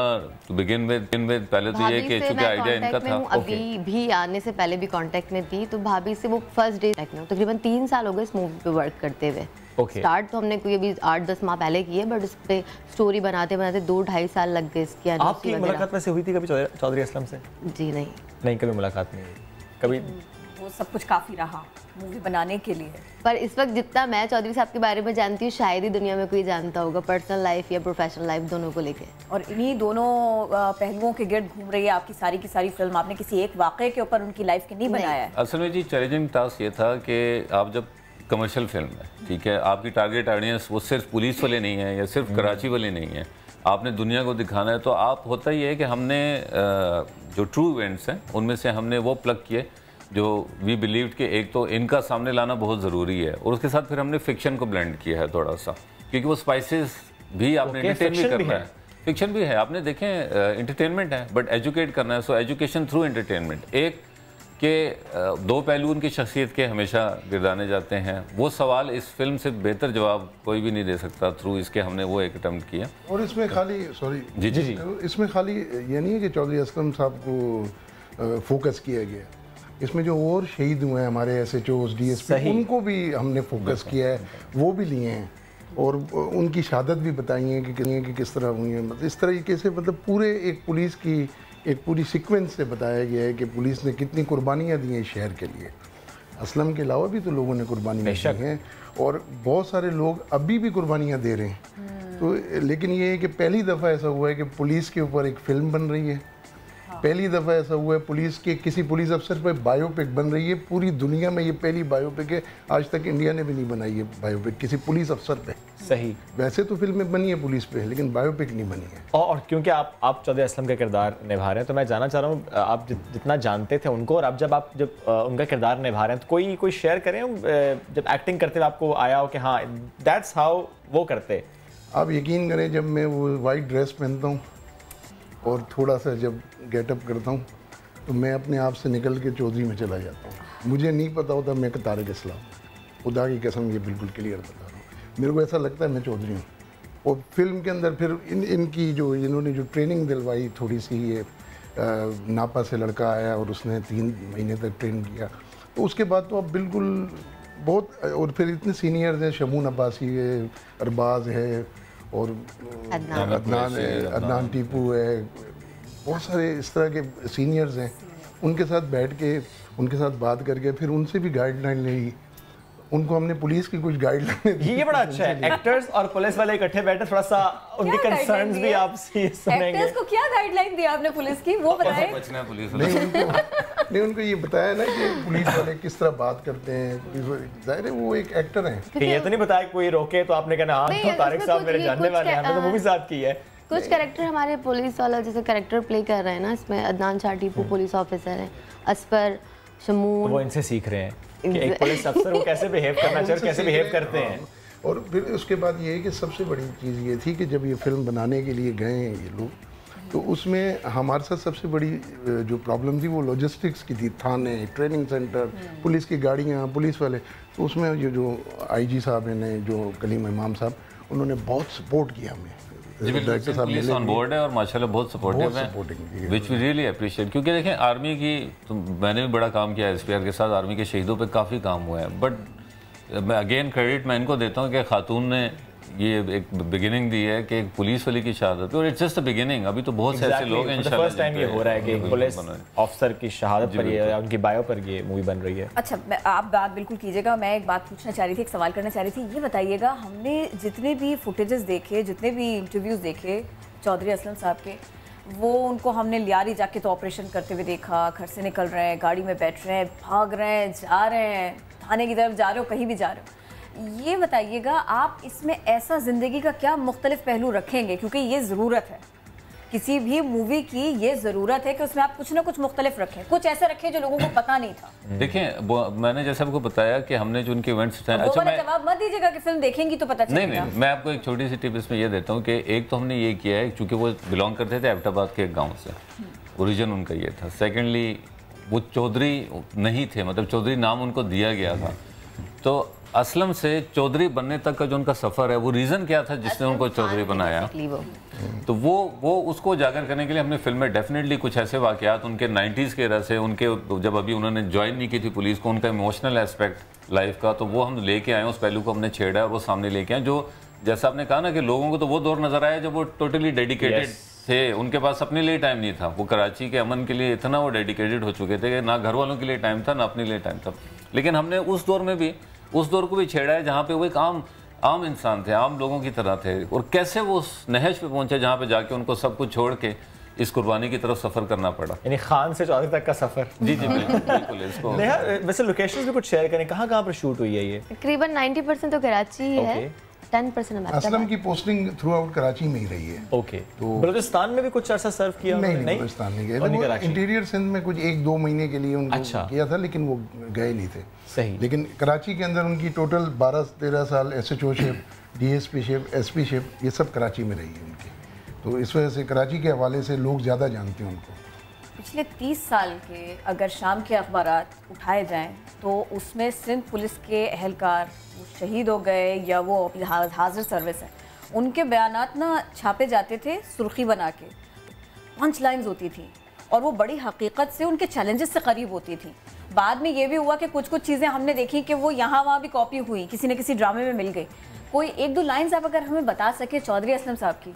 टू बिगिन में पहले तो ये कि चूँकि आइडिया इनका था, अभी भी आने से पहले भी कांटेक्ट में थी, तो भाभी से वो फर्स्ट डे तकरीबन 3 साल हो गए इस मूवी पे वर्क करते हुए। स्टार्ट तो हमने कोई अभी 8-10 माह पहले की है, बट उस पे स्टोरी बनाते बनाते 2-2.5 साल लग गए इसकी। आपकी मुलाकात में से हुई थी कभी चौधरी असलम से? जी नहीं, कभी मुलाकात नहीं हुई कभी। वो सब कुछ काफी रहा मूवी बनाने के लिए, पर इस वक्त जितना मैं चौधरी साहब के बारे में जानती हूँ शायद ही दुनिया में कोई जानता होगा, पर्सनल लाइफ या प्रोफेशनल लाइफ दोनों को लेके। और इन्हीं दोनों पहलुओं के गिर्द घूम रही है आपकी सारी की सारी फिल्म। आपने किसी एक वाक़े के ऊपर उनकी लाइफ के नहीं बनाया है? असल में जी चैलेंजिंग टास्क ये था कि आप जब कमर्शियल फिल्म है, ठीक है, आपकी टारगेट ऑडियंस वो सिर्फ पुलिस वाले नहीं है या सिर्फ कराची वाले नहीं है, आपने दुनिया को दिखाना है। तो आप होता ही है कि हमने जो ट्रू इवेंट्स हैं उनमें से हमने वो प्लग किए जो वी बिलीव्ड कि एक तो इनका सामने लाना बहुत ज़रूरी है, और उसके साथ फिर हमने फिक्शन को ब्लेंड किया है थोड़ा सा, क्योंकि वो स्पाइसेस भी आपने एंटरटेन भी करना है, फिक्शन भी है, आपने देखें एंटरटेनमेंट है बट एजुकेट करना है, सो एजुकेशन थ्रू एंटरटेनमेंट। एक के 2 पहलू उनकी शख्सियत के हमेशा गिरदाने जाते हैं, वो सवाल इस फिल्म से बेहतर जवाब कोई भी नहीं दे सकता, थ्रू इसके हमने वो एक अटेम्प्ट किया। और इसमें खाली जी इसमें खाली ये नहीं है कि चौधरी असलम साहब को फोकस किया गया, इसमें जो और शहीद हुए हैं हमारे SHOs, DSP, उनको भी हमने फोकस किया है, वो भी लिए हैं और उनकी शहादत भी बताई है कि किस तरह हुई है। मतलब इस तरीके से मतलब पूरे एक पुलिस की एक पूरी सीक्वेंस से बताया गया है कि पुलिस ने कितनी कुर्बानियाँ दी हैं इस शहर के लिए। असलम के अलावा भी तो लोगों ने कुर्बानियाँ दी हैं और बहुत सारे लोग अभी भी कुर्बानियाँ दे रहे हैं। तो लेकिन ये है कि पहली दफ़ा ऐसा हुआ है कि पुलिस के ऊपर एक फ़िल्म बन रही है, पहली दफ़ा ऐसा हुआ है पुलिस के किसी पुलिस अफसर पर बायोपिक बन रही है। पूरी दुनिया में ये पहली बायोपिक है, आज तक इंडिया ने भी नहीं बनाई है बायोपिक किसी पुलिस अफसर पे। सही, वैसे तो फिल्में बनी है पुलिस पे, लेकिन बायोपिक नहीं बनी है। और क्योंकि आप चौधरी असलम का किरदार निभा रहे हैं, तो मैं जानना चाह रहा हूँ आप जितना जानते थे उनको, और अब जब उनका किरदार निभा रहे हैं तो कोई शेयर करें जब एक्टिंग करते हुए आपको आया हो कि हाँ दैट्स हाउ वो करते? आप यकीन करें, जब मैं वो वाइट ड्रेस पहनता हूँ और थोड़ा सा जब गेटअप करता हूँ तो मैं अपने आप से निकल के चौधरी में चला जाता हूँ। मुझे नहीं पता होता मैं तारिक इस्लाम, खुदा की कसम ये बिल्कुल क्लियर बता रहा हूँ, मेरे को ऐसा लगता है मैं चौधरी हूँ। और फिल्म के अंदर फिर इनकी जो इन्होंने जो ट्रेनिंग दिलवाई थोड़ी सी, ये नापा से लड़का आया और उसने 3 महीने तक ट्रेन किया, तो उसके बाद तो अब बिल्कुल बहुत, और फिर इतने सीनियर्स हैं, शमून अब्बासी है, अरबाज है और अदनान टीपू है, बहुत सारे इस तरह के सीनियर्स हैं। उनके साथ बैठ के उनके साथ बात करके फिर उनसे भी गाइडलाइन ली, उनको हमने पुलिस की कुछ गाइडलाइन। ये बड़ा अच्छा है, एक्टर्स और पुलिस वाले इकट्ठे बैठे थोड़ा सा उनके कंसर्न्स भी आपसे सुनेंगे। एक्टर्स को क्या गाइडलाइन दी आपने पुलिस की, वो बताएं। नहीं उनको ये बताया ना कि पुलिस वाले किस तरह बात करते हैं, जाहिर है वो एक एक्टर हैं। ये तो नहीं बताया कोई रोके तो आपने कहना हाँ तो तारिक साहब मेरे जानने वाले हैं, हमने तो मूवी साथ की है। कुछ कैरेक्टर हमारे पुलिस वाला जैसे कैरेक्टर प्ले कर रहे हैं ना, इसमें अदनान शाह टीपू पुलिस ऑफिसर है, असफर, शमून, वो इनसे सीख रहे हैं कि एक पुलिस अफसर वो कैसे बिहेव करना चाहिए, कैसे बिहेव करते हैं। और फिर उसके बाद ये है कि सबसे बड़ी चीज़ ये थी कि जब ये फिल्म बनाने के लिए गए हैं ये लोग, तो उसमें हमारे साथ सबसे बड़ी जो प्रॉब्लम थी वो लॉजिस्टिक्स की थी, थाने, ट्रेनिंग सेंटर, पुलिस की गाड़ियाँ, पुलिस वाले। तो उसमें ये जो आईजी साहब ने, जो कलीम इमाम साहब, उन्होंने बहुत सपोर्ट किया हमें। डायरेक्टर साहब पुलिस ऑन बोर्ड है और माशाल्लाह बहुत सपोर्टिव है, विच वी रियली अप्रिशिएट। क्योंकि देखें आर्मी की, तो मैंने भी बड़ा काम किया है SPR के साथ, आर्मी के शहीदों पे काफ़ी काम हुआ है, बट मैं अगेन क्रेडिट मैं इनको देता हूँ कि खातून ने ये एक बिगिनिंग दी है कि एक पुलिस वाली की शहादत, और इट्स जस्ट अ बिगिनिंग। अभी तो बहुत से ऐसे लोग हैं इंशाल्लाह, फर्स्ट टाइम ये हो रहा है कि पुलिस ऑफिसर की शहादत पर ये उनकी बायो पर ये मूवी बन रही है। अच्छा, आप बात बिल्कुल कीजिएगा, मैं एक बात पूछना चाह रही थी, एक सवाल करना चाह रही थी। ये बताइएगा, हमने जितने भी फुटेजेस देखे, जितने भी इंटरव्यूज़ देखे चौधरी असलम साहब के, वो उनको हमने लियारी जाके तो ऑपरेशन करते हुए देखा, घर से निकल रहे हैं, गाड़ी में बैठ रहे हैं, भाग रहे हैं, जा रहे हैं, थाने की तरफ जा रहे हो, कहीं भी जा रहे हो। ये बताइएगा, आप इसमें ऐसा ज़िंदगी का क्या मुख्तलिफ पहलू रखेंगे, क्योंकि ये ज़रूरत है किसी भी मूवी की, ये ज़रूरत है कि उसमें आप कुछ ना कुछ मुख्तलिफ रखें, कुछ ऐसा रखें जो लोगों को पता नहीं था। देखें, मैंने जैसे आपको बताया कि हमने जो उनके इवेंट्स थे, अच्छा, जवाब मत दीजिएगा कि फिल्म देखेंगी तो पता चलेगा। नहीं, मैं आपको एक छोटी सी टिप इसमें ये देता हूँ कि एक तो हमने ये किया है, चूँकि वो बिलोंग करते थे एबटाबाद के एक गाँव से, ओरिजिन उनका ये था। सेकेंडली, वो चौधरी नहीं थे, मतलब चौधरी नाम उनको दिया गया था। तो असलम से चौधरी बनने तक का जो उनका सफ़र है, वो रीज़न क्या था जिसने उनको चौधरी बनाया, तो वो उसको उजागर करने के लिए हमने फिल्म में डेफिनेटली कुछ ऐसे वाक़यात उनके 90s के एरा से, उनके जब अभी उन्होंने ज्वाइन नहीं की थी पुलिस को, उनका इमोशनल एस्पेक्ट लाइफ का, तो वो हम लेके आए, उस पहलू को हमने छेड़ा और वो सामने लेके आए। जो जैसा आपने कहा ना कि लोगों को तो वो दौर नज़र आया जब वो टोटली डेडिकेटेड थे, उनके पास अपने लिए टाइम नहीं था, वो कराची के अमन के लिए इतना वो डेडिकेटेड हो चुके थे कि ना घर वालों के लिए टाइम था, ना अपने लिए टाइम था। लेकिन हमने उस दौर में भी उस दौर को भी छेड़ा है जहाँ पे वो एक आम इंसान थे, आम लोगों की तरह थे, और कैसे वो उस नहज पे पहुंचे जहाँ पे जाके उनको सब कुछ छोड़ के इस कुर्बानी की तरफ सफ़र करना पड़ा, यानी खान से चौधरी तक का सफ़र। जी बिल्कुल। इसको वैसे लोकेशंस भी कुछ शेयर करें, कहाँ पर शूट हुई है ये? तकरीबन 90% तो कराची ही है, 10% असलम की पोस्टिंग थ्रू आउट कराची में ही रही है। ओके, तो बलूचिस्तान में भी कुछ अर्सा सर्व किया? नहीं, बलूचिस्तान नहीं गए, इंटीरियर सिंध में कुछ 1-2 महीने के लिए उनको किया था, लेकिन वो गए नहीं थे। सही। लेकिन कराची के अंदर उनकी टोटल 12-13 साल SHO ship, DSP ship, SP ship, ये सब कराची में रही है उनकी। तो इस वजह से कराची के हवाले से लोग ज़्यादा जानते हैं उनको। पिछले 30 साल के अगर शाम के अखबारात उठाए जाएं तो उसमें सिंध पुलिस के एहलकार शहीद हो गए या वो हाजिर सर्विस है, उनके बयानात ना छापे जाते थे सुर्खी बना के, पंच लाइन्स होती थी और वो बड़ी हकीकत से उनके चैलेंजेस से करीब होती थी। बाद में ये भी हुआ कि कुछ चीज़ें हमने देखी कि वो यहाँ वहाँ भी कॉपी हुई, किसी न किसी ड्रामे में मिल गई। कोई 1-2 लाइन्स आप अगर हमें बता सके चौधरी असलम साहब की।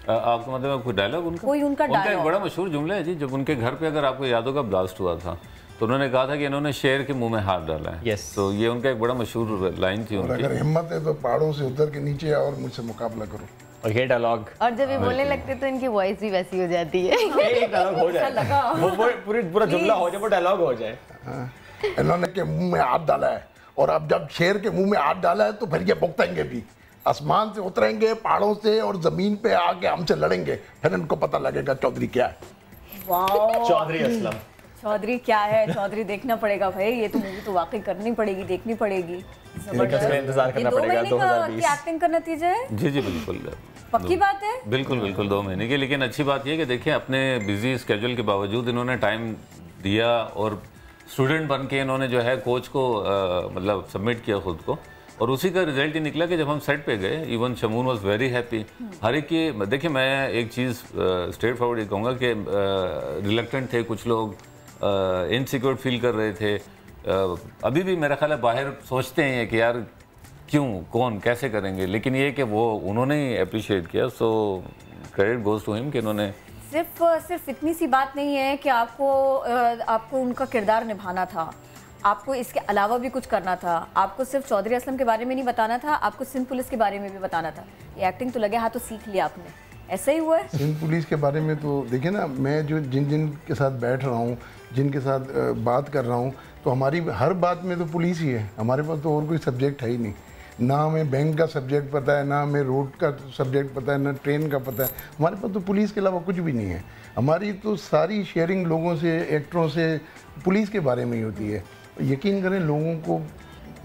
आपको मतलब कोई डायलॉग उनका? कोई उनका डायलॉग? एक बड़ा मशहूर जुमला है जी, जब उनके घर पे अगर आपको याद होगा ब्लास्ट हुआ था तो उन्होंने कहा था कि इन्होंने शेर के मुंह में हाथ डाला है। yes. तो ये उनका एक बड़ा मशहूर लाइन थी उनकी। अगर हिम्मत है तो पहाड़ों से उतर के नीचे आओ और मुझसे मुकाबला करो। और ये डायलॉग, और जब ये बोलने लगते तो इनकी वॉइस भी वैसी हो जाती है। एक डायलॉग हो जाए, वो पूरा जुमला हो जाए, वो डायलॉग हो जाए। इन्होंने के मुंह में हाथ डाला है और अब जब शेर के मुंह में हाथ डाला है तो फिर ये भुगतेंगे भी, आसमान से उतरेंगे, पहाड़ों से, और जमीन पे आके हमसे लड़ेंगे, फिर इनको पता लगेगा चौधरी क्या है। चौधरी असलम, चौधरी क्या है, चौधरी देखना पड़ेगा भाई, ये तो मूवी तो वाकई करनी पड़ेगी, देखनी पड़ेगी। इंतजार करना पड़ेगा 2020 एक्टिंग का नतीजा है। जी बिल्कुल, पक्की बात है, बिल्कुल 2 महीने की। लेकिन अच्छी बात यह कि देखिए अपने बिजी स्केड्यूल के बावजूद इन्होंने टाइम दिया और स्टूडेंट बन के इन्होंने जो है कोच को मतलब सबमिट किया खुद को, और उसी का रिजल्ट ही निकला कि जब हम सेट पे गए, even Shamoon was very happy. हर एक की देखिए, मैं एक चीज़ स्ट्रेट फॉरवर्ड कहूँगा कि रिलक्टेंट थे कुछ लोग, इनसिक्योर फील कर रहे थे, अभी भी मेरा ख्याल है बाहर सोचते हैं कि यार क्यों, कौन, कैसे करेंगे, लेकिन ये कि वो उन्होंने ही अप्रिशिएट किया। So credit goes to him कि इन्होंने सिर्फ इतनी सी बात नहीं है कि आपको उनका किरदार निभाना था, आपको इसके अलावा भी कुछ करना था। आपको सिर्फ चौधरी असलम के बारे में नहीं बताना था, आपको सिंध पुलिस के बारे में भी बताना था। ये एक्टिंग तो लगे हाथ तो सीख लिया आपने, ऐसा ही हुआ है। सिंध पुलिस के बारे में तो देखिए ना, मैं जो जिन के साथ बैठ रहा हूँ, जिनके साथ बात कर रहा हूँ, तो हमारी हर बात में तो पुलिस ही है। हमारे पास तो और कोई सब्जेक्ट है ही नहीं, ना हमें बैंक का सब्जेक्ट पता है, ना हमें रोड का सब्जेक्ट पता है, ना ट्रेन का पता है। हमारे पास तो पुलिस के अलावा कुछ भी नहीं है। हमारी तो सारी शेयरिंग लोगों से, एक्टरों से, पुलिस के बारे में ही होती है। यकीन करें, लोगों को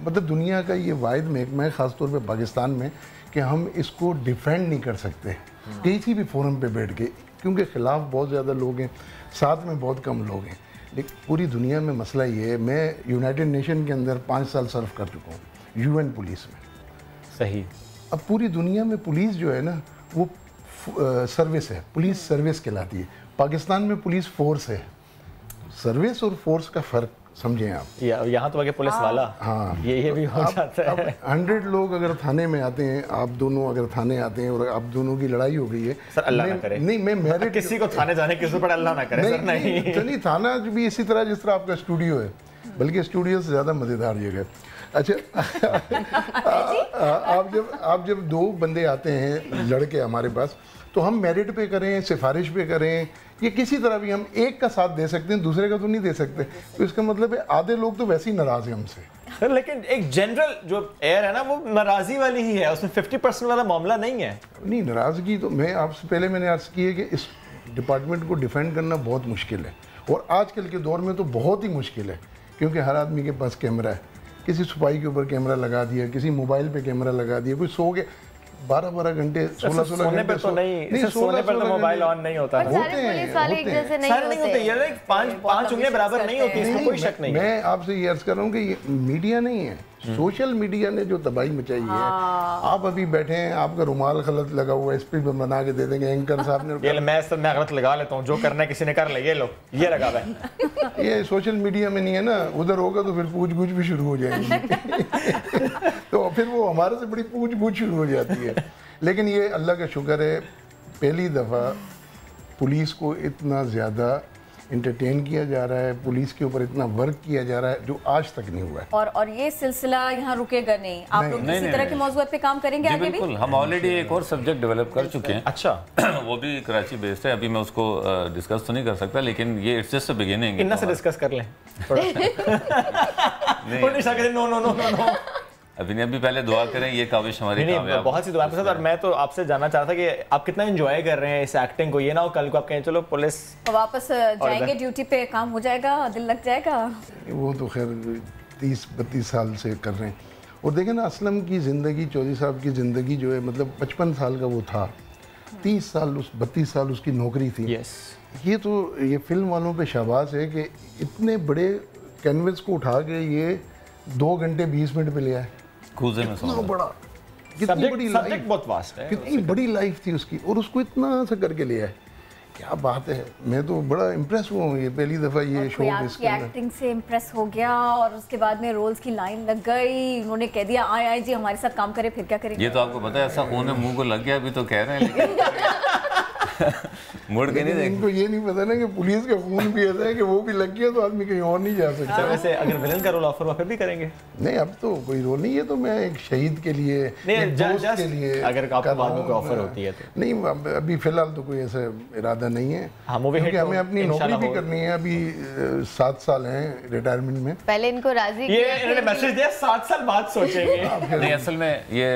मतलब दुनिया का ये वाहिद महकमा है ख़ासतौर पे पाकिस्तान में कि हम इसको डिफेंड नहीं कर सकते किसी भी फोरम पे बैठ के, क्योंकि ख़िलाफ़ बहुत ज़्यादा लोग हैं, साथ में बहुत कम लोग हैं। लेकिन पूरी दुनिया में मसला ये है, मैं यूनाइटेड नेशन के अंदर 5 साल सर्व कर चुका हूँ UN पुलिस में। सही। अब पूरी दुनिया में पुलिस जो है ना वो सर्विस है, पुलिस सर्विस कहलाती है। पाकिस्तान में पुलिस फोर्स है। सर्विस और फोर्स का फ़र्क समझें आप। यहाँ तो आगे पुलिस वाला, हाँ ये भी हो जाता है। 100 लोग अगर थाने में आते हैं, आप दोनों अगर थाने आते हैं और आप दोनों की लड़ाई हो गई है, सर अल्लाह ना करे। नहीं, मैं मेरिट किसी को थाने जाने की ज़रूरत अल्लाह ना करे सर। नहीं, थाना भी इसी तरह जिस तरह आपका स्टूडियो है, बल्कि स्टूडियो से ज़्यादा मज़ेदार जगह। अच्छा आप जब 2 बंदे आते हैं लड़के हमारे पास, तो हम मेरिट पे करें, सिफारिश पे करें, ये किसी तरह भी हम एक का साथ दे सकते हैं, दूसरे का तो नहीं दे सकते। तो इसका मतलब है आधे लोग तो वैसे ही नाराज़ हैं हमसे। सर लेकिन एक जनरल जो एयर है ना वो नाराज़ी वाली ही है, उसमें 50% वाला मामला नहीं है। नहीं, नाराज़गी तो मैं आपसे पहले मैंने अर्ज़ की है कि इस डिपार्टमेंट को डिफेंड करना बहुत मुश्किल है, और आजकल के दौर में तो बहुत ही मुश्किल है, क्योंकि हर आदमी के पास कैमरा है। किसी सिपाही के ऊपर कैमरा लगा दिया, किसी मोबाइल पे कैमरा लगा दिया, कोई सो के 12-12 घंटे 16-16 घंटे पे तो नहीं, सोने पर तो मोबाइल ऑन नहीं होता है। होते हैं, सारे एक जैसे नहीं होते। ये 5 उंगलियां बराबर नहीं होती, इसमें कोई शक नहीं। मैं आपसे ये अर्ज कर रहा हूँ कि ये मीडिया नहीं है, सोशल मीडिया ने जो तबाही मचाई है। आप अभी बैठे हैं, आपका रुमाल गलत लगा हुआ है, स्पीड में बना के दे देंगे एंकर साहब ने। मैं गलत लगा लेता हूँ, जो करना है किसी ने कर ले, ये लो ये लगा हुआ है। ये सोशल मीडिया में नहीं है ना, उधर होगा तो फिर पूछ गूछ भी शुरू हो जाएगी। तो फिर वो हमारे से बड़ी पूछ गूछ शुरू हो जाती है। लेकिन ये अल्लाह का शुक्र है, पहली दफ़ा पुलिस को इतना ज़्यादा इंटरटेन किया जा रहा है, पुलिस के ऊपर इतना वर्क किया जा रहा है जो आज तक नहीं हुआ है। और ये सिलसिला यहाँ रुकेगा नहीं, आप लोग इसी तरह के मौजूद पे काम करेंगे आगे भी? बिल्कुल, हम ऑलरेडी एक और सब्जेक्ट डेवलप कर चुके हैं। अच्छा वो भी कराची बेस्ड है, अभी मैं उसको डिस्कस तो नहीं कर सकता, लेकिन ये इट्स जस्ट अ बिगिनिंग। इन्ना से डिस्कस कर लें। नो अभी पहले दुआ करें ये काविश हमारी कामयाब। बहुत सी दुआ के साथ। और मैं तो आपसे जानना चाहता था कि आप कितना एंजॉय कर रहे हैं इस एक्टिंग को, ये ना हो कल को आप कहें चलो पुलिस वापस जाएंगे ड्यूटी पे, काम हो जाएगा, दिल लग जाएगा। वो तो खैर 30-32 साल से कर रहे हैं। और देखें ना, असलम की ज़िंदगी, चौधरी साहब की ज़िंदगी जो है, मतलब 55 साल का वो था, 30 साल 32 साल उसकी नौकरी थी। ये तो ये फिल्म वालों पे शाबाश है कि इतने बड़े कैनवस को उठा के ये 2 घंटे 20 मिनट पे लिया है। कितना बड़ा, कितनी बड़ी लाइफ, बहुत वास्ट है, कितनी बड़ी लाइफ थी उसकी, और उसको इतना सा करके लिया है। क्या बात है, मैं तो बड़ा इम्प्रेस हुआ हूँ। ये पहली दफ़ा ये शो आपकी एक्टिंग से इम्प्रेस हो गया, और उसके बाद में रोल्स की लाइन लग गई, उन्होंने कह दिया आए जी हमारे साथ काम करे, फिर क्या करेंगे? ये तो आपको पता है, ऐसा खून है मुंह को लग गया, अभी तो कह रहे हैं लेकिन मुड़ के नहीं देख। इनको ये नहीं पता ना कि पुलिस का खून भी ऐसा है कि वो भी लग गया तो आदमी कहीं और नहीं जा सकता। वैसे अगर विलन का रोल ऑफर हुआ फिर भी करेंगे? नहीं, अब तो कोई रोल नहीं है, तो मैं एक शहीद के लिए, एक दोस्त के लिए, अगर आपको बाद में कोई ऑफर होती है तो। नहीं, अभी फिलहाल तो कोई ऐसा इरादा नहीं है, क्योंकि हमें अपनी नौकरी भी करनी है। अभी 7 साल हैं रिटायरमेंट में। पहले इनको राजी ये इन्होंने मैसेज दिया 7 साल बाद सोचेंगे। नहीं, असल में ये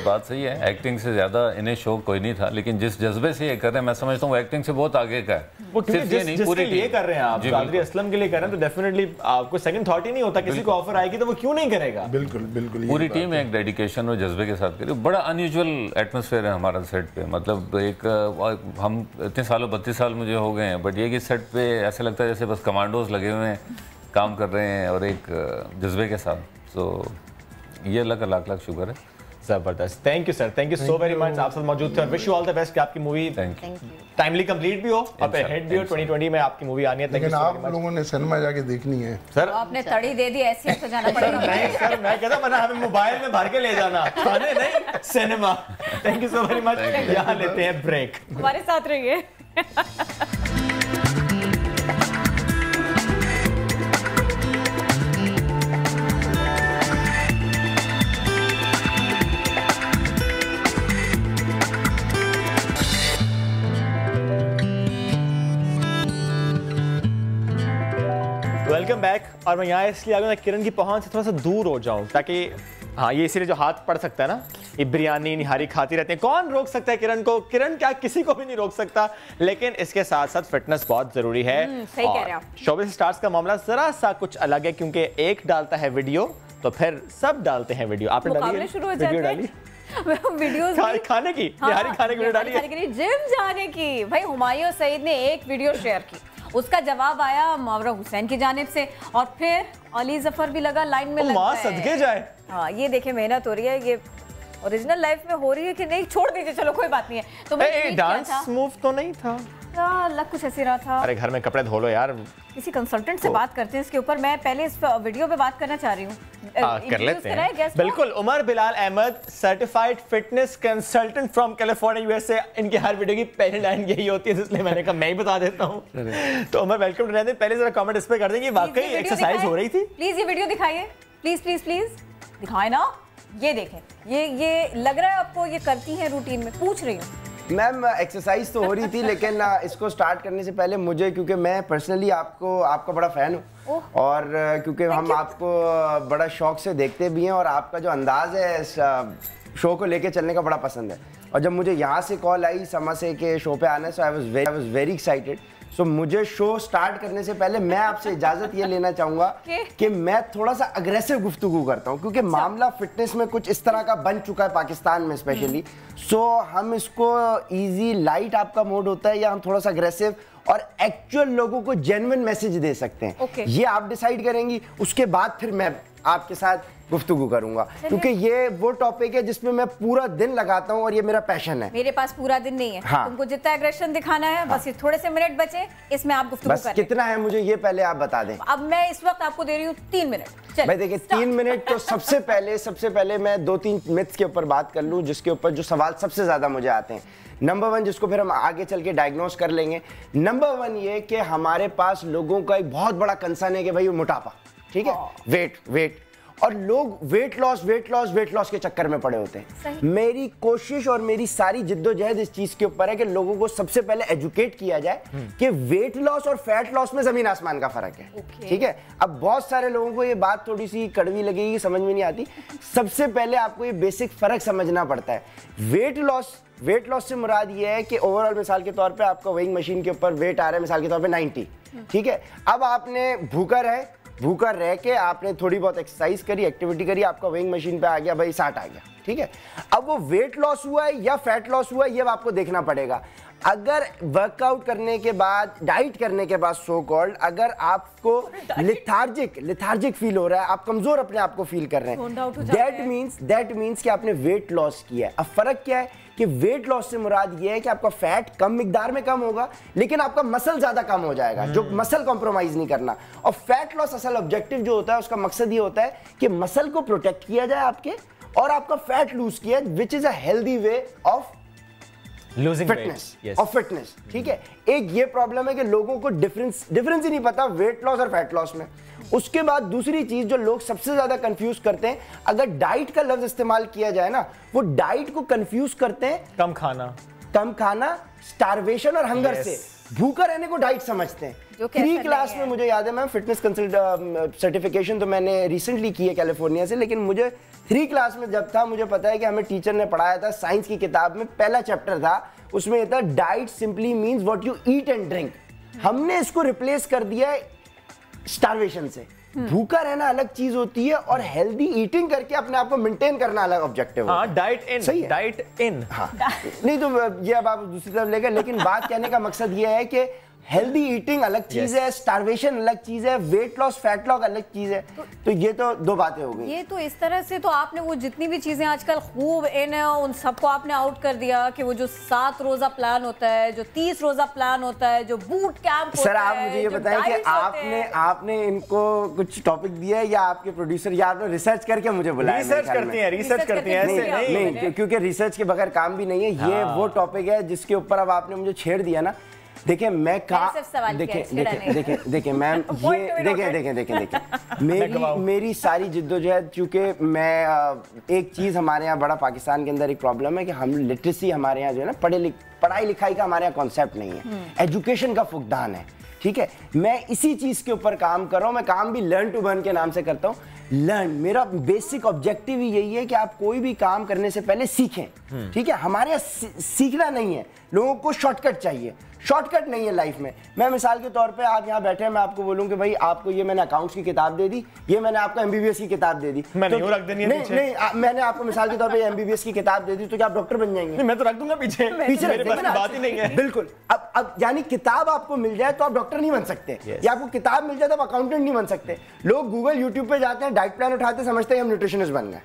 बात सही है, एक्टिंग से ज्यादा इन्हें शौक कोई नहीं था, लेकिन जिस जज्बे से ये कर रहे हैं, मैं समझता हूँ एक्टिंग से बहुत आगे का है। वो जिसके लिए कर रहे हैं आप, चौधरी असलम के लिए कर रहे हैं, तो डेफिनेटली आपको सेकंड थॉट ही नहीं होता, किसी को ऑफर आएगी तो वो क्यों नहीं करेगा। बिल्कुल बिल्कुल, पूरी टीम एक डेडिकेशन और जज्बे के साथ करी। बड़ा अनयूजुअल एटमॉस्फेयर है हमारा सेट पे, मतलब एक हम इतने सालों 32 साल मुझे हो गए हैं, बट ये कि सेट पे ऐसा लगता है जैसे बस कमांडोज लगे हुए हैं, काम कर रहे हैं और एक जज्बे के साथ। तो ये अल्लाह का लाख लाख शुक्र है। जबरदस्त, thank you sir, thank you so very much, आप सब मौजूद थे और wish you all the best कि आपकी मूवी टाइमली कंप्लीट भी हो और हिट भी हो। 2020 में आपकी मूवी आनी है। लेकिन आप लोगों ने सिनेमा जाके देखनी है सर। आपने तड़ी दे दी, ऐसे तो जाना पड़ेगा। नहीं सर, मैं कहता बना हमें मोबाइल में भर के ले जाना, खाने नहीं cinema. Thank you so very much. यहाँ लेते हैं ब्रेक, हमारे साथ रहिए। Welcome back. और मैं यहाँ इसलिए आ गया किरण की पहुंच से थोड़ा सा दूर हो जाऊं ताकि हाँ, ये इसीलिए जो हाथ पड़ सकता है ना, ये बिरयानी निहारी खाती रहते हैं। कौन रोक सकता है किरण को? किरण क्या, किसी को भी नहीं रोक सकता। लेकिन इसके साथ साथ फिटनेस बहुत जरूरी है। सही कह रहे हो। शोबिज़ स्टार्स का मामला जरा सा कुछ अलग है, क्योंकि एक डालता है वीडियो तो फिर सब डालते हैं वीडियो। आपने डाली वीडियो? डाली वीडियोस खाने की, निहारी खाने की वीडियो डाली है, जिम जाने की। भाई हुमायूं सईद ने एक वीडियो शेयर की, उसका जवाब आया मावरा हुसैन की जानिब से, और फिर अली जफर भी लगा लाइन में। माँ सदके जाए। हाँ, ये देखे मेहनत हो रही है, ये ओरिजिनल लाइफ में हो रही है कि नहीं, छोड़ दीजिए, चलो कोई बात नहीं है। तो मैं डांस मूव तो नहीं था, लग कुछ ऐसे रहा था। अरे घर में कपड़े धो लो यार। किसी कंसल्टेंट से बात करते हैं इसके ऊपर। मैं पहले इस वीडियो पे बात करना चाह रही हूँ। कर लेते हैं बिल्कुल। Umar Bilal Ahmad, certified fitness consultant from California USA. इनकी हर वीडियो की पहली लाइन यही होती है, इसलिए मैंने कहा मैं ही बता देता हूँ। तो उमर वेलकम टू नदीम। पहले जरा कमेंट इस पे कर देंगे, वाकई एक्सरसाइज हो रही थी। प्लीज ये वीडियो दिखाइए, प्लीज प्लीज प्लीज दिखाए ना। ये देखें, ये लग रहा है आपको ये करती हैं रूटीन में? पूछ रही हूँ मैम। एक्सरसाइज तो हो रही थी, लेकिन इसको स्टार्ट करने से पहले मुझे, क्योंकि मैं पर्सनली आपका बड़ा फ़ैन हूँ, और क्योंकि हम आपको बड़ा शौक से देखते भी हैं, और आपका जो अंदाज़ है इस शो को लेके चलने का बड़ा पसंद है। और जब मुझे यहाँ से कॉल आई समा से के शो पे आना, सो आई वाज वेरी एक्साइटेड। सो मुझे शो स्टार्ट करने से पहले मैं आपसे इजाज़त ये लेना चाहूँगा कि मैं थोड़ा सा अग्रेसिव गुफ्तगू करता हूँ, क्योंकि मामला फिटनेस में कुछ इस तरह का बन चुका है पाकिस्तान में स्पेशली। सो हम इसको इजी लाइट आपका मोड होता है, या हम थोड़ा सा अग्रेसिव और एक्चुअल लोगों को जेन्युइन मैसेज दे सकते हैं। ये आप डिसाइड करेंगी, उसके बाद फिर मैं आपके साथ गुफ्तगू करूंगा, क्योंकि ये वो टॉपिक है जिसमें मैं पूरा दिन लगाता हूँ और ये मेरा पैशन है। मेरे पास पूरा दिन नहीं है। हाँ। तुमको जितना एग्रेशन दिखाना है, बस ये थोड़े से मिनट बचे, इसमें आप गुफ्तगू बस कितना है मुझे ये पहले आप बता दें। अब मैं इस वक्त आपको दे रही हूँ 3 मिनट। भाई देखिए 3 मिनट तो सबसे पहले मैं 2-3 मिथ्स के ऊपर बात कर लूँ, जिसके ऊपर जो सवाल सबसे ज्यादा मुझे आते हैं। नंबर 1, जिसको फिर हम आगे चल के डायग्नोस कर लेंगे। नंबर 1 ये कि हमारे पास लोगों का एक बहुत बड़ा कंसर्न है कि भाई मोटापा, ठीक है, वेट, और लोग वेट लॉस के चक्कर में पड़े होते हैं। मेरी कोशिश और मेरी सारी जिद्दोजहद इस चीज के ऊपर है कि लोगों को सबसे पहले एजुकेट किया जाए कि वेट लॉस और फैट लॉस में जमीन आसमान का फर्क है। ठीक है, अब बहुत सारे लोगों को ये बात थोड़ी सी कड़वी लगेगी, समझ में नहीं आती। सबसे पहले आपको ये बेसिक फर्क समझना पड़ता है। वेट लॉस से मुराद ये है कि ओवरऑल मिसाल के तौर पे आपका वेइंग मशीन के ऊपर वेट आ रहा है मिसाल के तौर पे 90, ठीक है। अब आपने भूखा रह के आपने थोड़ी बहुत एक्सरसाइज करी, एक्टिविटी करी, आपका वेइंग मशीन पे आ गया भाई 60 आ गया, ठीक है। अब वो वेट लॉस हुआ है या फैट लॉस हुआ है ये आपको देखना पड़ेगा। अगर वर्कआउट करने के बाद, डाइट करने के बाद सो कॉल्ड, अगर आपको लिथार्जिक फील हो रहा है, आप कमजोर अपने आप को फील कर रहे हैं, दैट मीन्स कि आपने वेट लॉस किया है। अब फर्क क्या है कि वेट लॉस से मुराद ये है कि आपका फैट कम मिकदार में कम होगा, लेकिन आपका मसल ज्यादा कम हो जाएगा, जो मसल कॉम्प्रोमाइज नहीं करना। और फैट लॉस असल ऑब्जेक्टिव जो होता है, उसका मकसद ये होता है कि मसल को प्रोटेक्ट किया जाए आपके, और आपका फैट लूज किया, which is a healthy way of losing fitness, ठीक है। एक ये प्रॉब्लम है कि लोगों को डिफरेंस ही नहीं पता वेट लॉस और फैट लॉस में। उसके बाद दूसरी चीज जो लोग सबसे ज्यादा कंफ्यूज करते हैं, अगर डाइट का लफ्ज इस्तेमाल किया जाए ना, वो डाइट को कंफ्यूज करते हैं कम खाना, स्टारवेशन और हंगर से, भूखा रहने को डाइट समझते हैं। 3 क्लास में मुझे याद है, मैं फिटनेस सर्टिफिकेशन तो मैंने रिसेंटली की है कैलिफोर्निया से, लेकिन मुझे 3 क्लास में जब था, मुझे पता है कि हमें टीचर ने पढ़ाया था, साइंस की किताब में पहला चैप्टर था, उसमें ये था diet simply means what you eat and drink. हमने इसको रिप्लेस कर दिया है स्टारवेशन से। भूखा रहना अलग चीज होती है और हेल्दी ईटिंग करके अपने आप को मेंटेन करना अलग ऑब्जेक्टिव है। डाइट इन हाँ नहीं तो ये अब आप दूसरी तरफ लेकर, लेकिन बात कहने का मकसद ये है कि हेल्दी ईटिंग अलग चीज है, स्टारवेशन अलग चीज है, वेट लॉस फैट लॉस अलग चीज है। तो ये तो 2 बातें हो गई। ये तो इस तरह से तो आपने वो जितनी भी चीजें आजकल खूब इन है, उन सबको आपने आउट कर दिया कि वो जो 7 रोजा प्लान होता है, जो 30 रोजा प्लान होता है, जो बूट कैंप होता है। सर आप मुझे ये बताएं कि आपने इनको कुछ टॉपिक दिया है या आपके प्रोड्यूसर या आपने रिसर्च करके मुझे बुलाया? रिसर्च करती हैं नहीं, क्योंकि रिसर्च के बगैर काम भी नहीं है। ये वो टॉपिक है जिसके ऊपर अब आपने मुझे छेड़ दिया ना। देखिए मैं देखिए मैम, ये देखें मेरी सारी जिद्दोजहद, चूंकि मैं एक चीज हमारे यहाँ बड़ा पाकिस्तान के अंदर एक प्रॉब्लम है कि हम लिटरेसी हमारे यहाँ जो है ना, पढ़ाई लिखाई का हमारे यहाँ कॉन्सेप्ट नहीं है, एजुकेशन का फुकदान है। ठीक है, मैं इसी चीज़ के ऊपर काम कर रहा हूँ। मैं काम भी लर्न टू बर्न के नाम से करता हूँ। लर्न, मेरा बेसिक ऑब्जेक्टिव ही यही है कि आप कोई भी काम करने से पहले सीखें, ठीक है। हमारे यहाँ सीखना नहीं है, लोगों को शॉर्टकट चाहिए। शॉर्टकट नहीं है लाइफ में। मैं मिसाल के तौर पे आप यहाँ बैठे हैं, मैं आपको बोलूँ कि भाई आपको ये मैंने अकाउंट्स की किताब दे दी, ये मैंने आपको एमबीबीएस की किताब दे दी, मैं नहीं रख देनी है नहीं, नहीं, मैंने आपको मिसाल के तौर पे एमबीबीएस की किताब दे दी, तो क्या आप डॉक्टर बन जाएंगे? मैं तो रख दूंगा पीछे रख देंगे ना, बात ही नहीं है। बिल्कुल। अब यानी किताब आपको मिल जाए तो आप डॉक्टर नहीं बन सकते, या आपको किताब मिल जाए तो आप अकाउंटेंट नहीं बन सकते। लोग गूगल यूट्यूब पे जाते हैं, डाइट प्लान उठाते, समझते हैं हम न्यूट्रिशनिस्ट बन गए,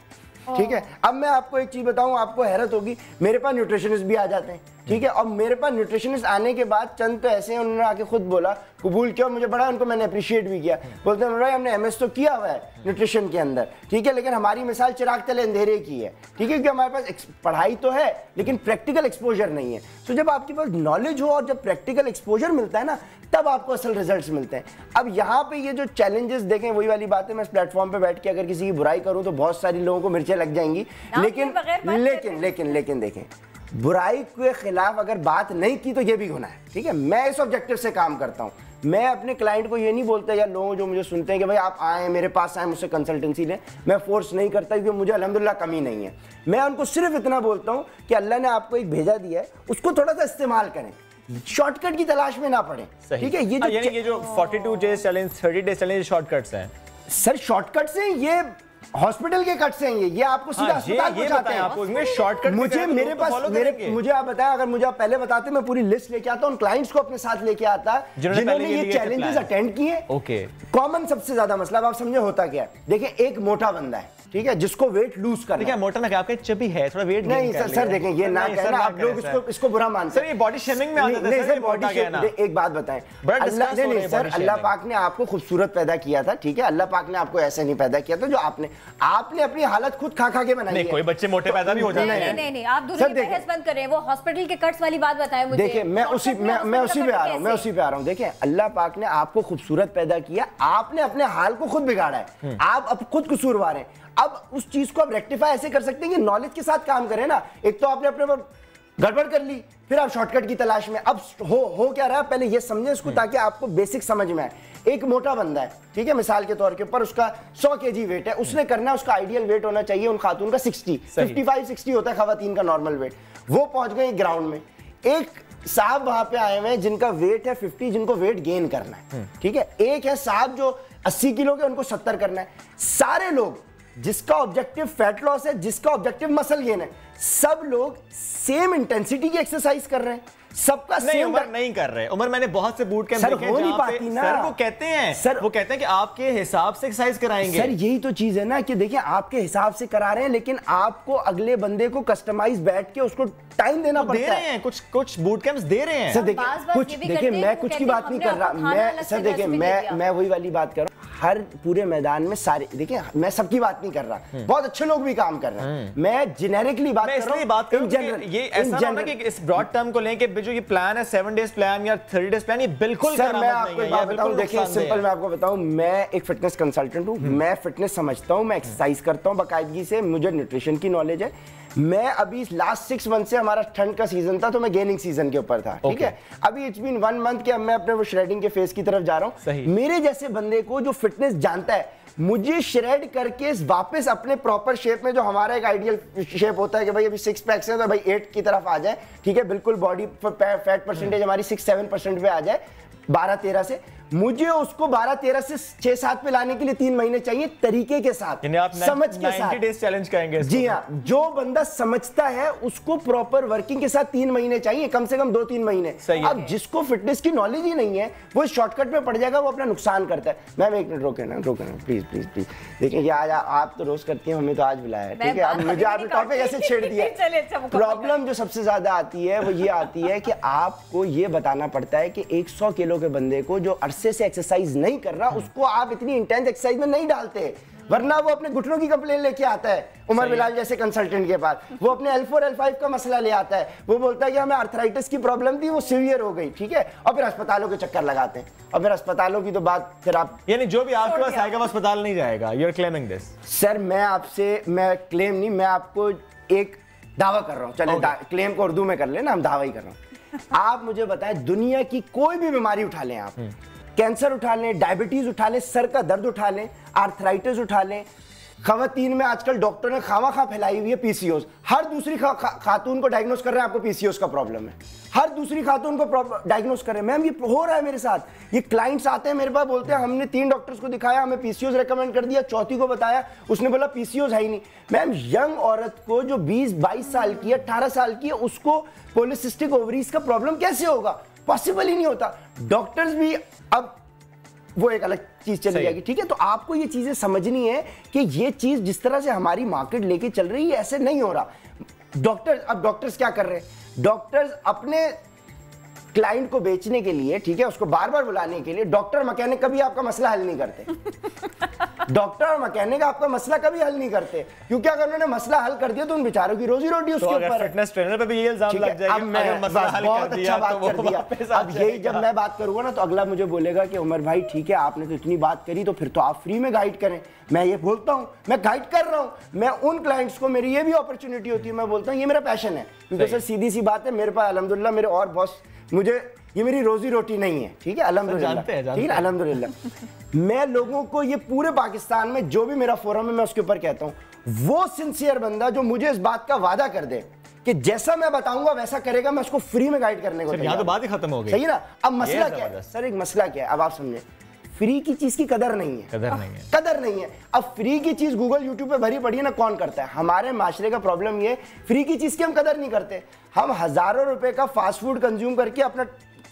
ठीक है। अब मैं आपको एक चीज बताऊं, आपको हैरत होगी, मेरे पास न्यूट्रिशनिस्ट भी आ जाते हैं, ठीक है। और मेरे पास न्यूट्रिशनिस्ट आने के बाद चंद तो ऐसे हैं, उन्होंने आके खुद बोला, कबूल किया, मुझे बड़ा उनको मैंने अप्रिशिएट भी किया। बोलते हैं भाई हमने एमएस तो किया हुआ है न्यूट्रिशन के अंदर, ठीक है, लेकिन हमारी मिसाल चिराग तले अंधेरे की है, ठीक है, क्योंकि हमारे पास पढ़ाई तो है लेकिन प्रैक्टिकल एक्सपोजर नहीं है। तो जब आपके पास नॉलेज हो और जब प्रैक्टिकल एक्सपोजर मिलता है ना, तब आपको असल रिजल्ट्स मिलते हैं। अब यहाँ पे ये जो चैलेंजेस देखें, वही वाली बात है, मैं इस प्लेटफॉर्म पे बैठ के अगर किसी की बुराई करूँ तो बहुत सारी लोगों को मिर्चें लग जाएंगी, लेकिन देखें, बुराई के खिलाफ अगर बात नहीं की तो ये भी गुनाह है, ठीक है। मैं इस ऑब्जेक्टिव से काम करता हूँ। मैं अपने क्लाइंट को ये नहीं बोलता, या लोग जो मुझे सुनते हैं कि भाई आप आए मेरे पास आए मुझसे कंसल्टेंसी लें, मैं फोर्स नहीं करता क्योंकि मुझे अल्हम्दुलिल्लाह कमी नहीं है। मैं उनको सिर्फ इतना बोलता हूँ कि अल्लाह ने आपको एक भेजा दिया है, उसको थोड़ा सा इस्तेमाल करें, शॉर्टकट की तलाश में ना पड़े, ठीक है। ये जो 42 days challenge, 30 days challenge shortcuts हैं सर, शॉर्टकट्स हैं, ये हॉस्पिटल के कट्स हैं, ये आपको सीधा अस्पताल पहुंचाते हैं। आपको इसमें शॉर्टकट मुझे मेरे पास मुझे आप बताएं, अगर मुझे आप पहले बताते मैं पूरी लिस्ट लेके आता हूं, क्लाइंट्स को अपने साथ लेके आता जिन्होंने ये चैलेंजेस अटेंड किए। ओके, कॉमन सबसे ज्यादा मसला आप समझे होता क्या है? देखिए, एक मोटा बंदा है, ठीक है, जिसको वेट लूज करना है। मोटा ना क्या, आपका चबी है, थोड़ा वेट नहीं सर देखें, ये ना कहना, आप लोग इसको बुरा मानते हैं। सर ये बॉडी शेमिंग में आता है सर, बॉडी शेमिंग। एक बात बताएं, नहीं सर, अल्लाह पाक ने आपको खूबसूरत पैदा किया था, ठीक है, अल्लाह पाक ने आपको ऐसे नहीं पैदा किया था जो आपने अपनी हालत खुद खा के बनाई है। कोई बच्चे मोटे पैदा भी हो जाते हैं। नहीं, आप दोनों की बहस बंद करें, वो हॉस्पिटल के कट्स वाली बात बताएं मुझे। देखिए, मैं उसी पे आ रहा हूँ। देखिए, अल्लाह पाक ने आपको खूबसूरत पैदा किया, आपने अपने हाल को खुद बिगाड़ा है, आप अब खुद कसूरवार हैं। अब उस चीज को आप रेक्टिफाई ऐसे कर सकते हैं कि नॉलेज के साथ काम करें ना। एक तो आपने अपने गड़बड़ कर ली, फिर आप शॉर्टकट की तलाश में। अब हो क्या रहा है, पहले ये समझे इसको, ताकि आपको बेसिक समझ में आए। एक मोटा बंदा है, ठीक है, मिसाल के तौर के ऊपर उसका 100 kg वेट है, उसने करना है, उसका आइडियल वेट होना चाहिए उन खातून का 55-60 होता है खवातीन का नॉर्मल वेट। वो पहुंच गए ग्राउंड में, एक साहब वहां पे आए हुए हैं जिनका वेट है 50, जिनको वेट गेन करना है, ठीक है। एक है साहब जो 80 किलो के, उनको 70 करना है। सारे लोग, जिसका ऑब्जेक्टिव फैट लॉस है, जिसका ऑब्जेक्टिव मसल गेन है, सब लोग सेम इंटेंसिटी की एक्सरसाइज कर रहे हैं, सबका सेम। उमर नहीं कर रहे। उमर, मैंने बहुत से बूट कैंप देखे, हो नहीं पाती ना। सर वो कहते हैं कि आपके हिसाब से एक्सरसाइज कराएंगे। सर यही तो चीज है ना कि देखिए, आपके हिसाब से करा रहे हैं, लेकिन आपको अगले बंदे को कस्टमाइज बैठ के उसको टाइम देना पड़ता है। कुछ बूट कैंप्स दे रहे हैं। सर देखिए, मैं कुछ की बात नहीं कर रहा, मैं वही वाली बात कर रहा हूँ। हर पूरे मैदान में सारे, देखिए, मैं सबकी बात नहीं कर रहा, बहुत अच्छे लोग भी काम कर रहे हैं, मैं जेनेरिकली बात कर रहा हूँ। ये ऐसा ना कि इस ब्रॉड टर्म को लेके जो ये प्लान है 7 डेज प्लान या 30 डेज प्लान, ये बिल्कुल सर मैं आपको एक बात बताऊं, देखिए सिंपल मैं आपको बताऊं, मैं एक फिटनेस कंसल्टेंट हूं, मैं फिटनेस समझता हूं, मैं एक्सरसाइज करता हूं बाकायदगी से, मुझे न्यूट्रिशन की नॉलेज है। मैं अभी लास्ट 6 मंथ से, हमारा ठंड का सीजन था तो मैं गेनिंग सीजन के ऊपर था, ठीक है। अभी इट्स बीन 1 मंथ के, अब मैं अपने वो श्रेडिंग के फेज की तरफ जा रहा हूं। मेरे जैसे बंदे को जो फिटनेस जानता है, मुझे श्रेड करके वापस अपने प्रॉपर शेप में, जो हमारा एक आइडियल शेप होता है कि भाई अभी 6 पैक्स है तो भाई 8 की तरफ आ जाए, ठीक है, बिल्कुल बॉडी फैट परसेंटेज हमारी 6-7% पे आ जाए 12-13 से, मुझे उसको 12-13 से 6-7 पे लाने के लिए 3 महीने चाहिए, तरीके के साथ, समझ के साथ। 90 डेज चैलेंज कहेंगे जी हाँ, जो बंदा समझता है उसको प्रॉपर वर्किंग के साथ 3 महीने चाहिए, कम से कम 2-3 महीने। अब जिसको फिटनेस की नॉलेज ही नहीं है, वो शॉर्टकट में पड़ जाएगा, वो अपना नुकसान करता है। मैम 1 मिनट रोके ना प्लीज। देखिए आज आप तो रोज करती हैं, हमें तो आज बुलाया है, ठीक है। अब मुझे आपने टॉपिक ऐसे छेड़ दिया। प्रॉब्लम जो सबसे ज्यादा आती है वो ये आती है कि आपको ये बताना पड़ता है कि 100 किलो के बंदे को जो अरसे से एक्सरसाइज नहीं कर रहा, उसको आप इतनी इंटेंस एक्सरसाइज में नहीं डालते, वरना वो अपने घुटनों की कंप्लेन लेके आता है उमर बिलाल जैसे कंसल्टेंट के पास, वो अपने L4 L5 का मसला ले आता है, वो बोलता है कि हमें आर्थराइटिस की प्रॉब्लम थी, वो सीवियर हो गई, ठीक है, और फिर अस्पतालों के चक्कर लगाते हैं, और फिर अस्पतालों की तो बात फिर आप, यानी जो भी आपके पास आएगा वो अस्पताल नहीं जाएगा। You are claiming this? Sir मैं क्लेम नहीं, मैं आपको एक दावा कर रहा हूँ, चले क्लेम को उर्दू में कर लेना, हम दावा ही कर रहा हूँ। आप मुझे बताएं, दुनिया की कोई भी बीमारी उठा लें आप, कैंसर उठा लें, डायबिटीज उठा लें, सर का दर्द उठा लें, आर्थराइटिस उठा लें, खवातीन में आजकल डॉक्टर ने खामा फैलाई हुई है पीसीओस। हर दूसरी खातून को डायग्नोस कर रहे हैं आपको पीसीओस का प्रॉब्लम है, हर दूसरी खातून को डायग्नोस कर रहे हैं। मैम ये हो रहा है मेरे साथ, ये क्लाइंट्स आते हैं मेरे पास, बोलते हैं हमने 3 डॉक्टर्स को दिखाया, हमें पीसीओस रेकमेंड कर दिया, चौथी को बताया, उसने बोला पीसीओस है ही नहीं। मैम यंग औरत को जो 20-22 साल की है, 18 साल की है, उसको पॉलीसिस्टिक ओवरीज का प्रॉब्लम कैसे होगा? पॉसिबल ही नहीं होता। डॉक्टर्स भी अब वो एक अलग चीज चली जाएगी, ठीक है। तो आपको ये चीजें समझनी है कि ये चीज जिस तरह से हमारी मार्केट लेके चल रही है ऐसे नहीं हो रहा। डॉक्टर्स क्या कर रहे हैं? डॉक्टर्स अपने क्लाइंट को बेचने के लिए, ठीक है, उसको बार बार बुलाने के लिए, डॉक्टर मैकेनिक कभी आपका मसला हल नहीं करते। डॉक्टर और मैकेनिक आपका मसला कभी हल नहीं करते, क्योंकि अगर उन्होंने मसला हल कर दिया तो उन बेचारों की रोजी रोटी उसके ऊपर। फिटनेस ट्रेनर पे भी ये इल्जाम लग जाएगा। अब मैं बहुत अच्छा बात कर दिया। अब यही जब मैं बात करूंगा ना तो अगला मुझे बोलेगा कि उमर भाई ठीक है, आपने तो इतनी बात करी तो फिर तो आप फ्री में गाइड करें। मैं ये बोलता हूँ, मैं गाइड कर रहा हूँ, मैं उन क्लाइंट्स को, मेरी ये भी अपॉर्चुनिटी होती है, मैं बोलता हूँ ये मेरा पैशन है, क्योंकि सर सीधी सी बात है, मेरे पास अल्हम्दुलिल्लाह मेरे और बॉस, मुझे ये मेरी रोजी रोटी नहीं है, ठीक है, अल्हम्दुलिल्लाह, ठीक है, अल्हम्दुलिल्लाह। मैं लोगों को ये पूरे पाकिस्तान में जो भी मेरा फोरम है मैं उसके ऊपर कहता हूँ, वो सिंसियर बंदा जो मुझे इस बात का वादा कर दे कि जैसा मैं बताऊंगा वैसा करेगा, मैं उसको फ्री में गाइड करने को तैयार हूं। यहाँ तो बात ही खत्म हो गई, सही ना। अब मसला क्या है सर? एक मसला क्या है, अब आप समझे, फ्री की चीज की कदर नहीं है, कदर नहीं है। अब फ्री की चीज गूगल यूट्यूब पे भरी पड़ी है ना, कौन करता है? हमारे माशरे का प्रॉब्लम ये, फ्री की चीज की हम कदर नहीं करते। हम हजारों रुपए का फास्ट फूड कंज्यूम करके अपना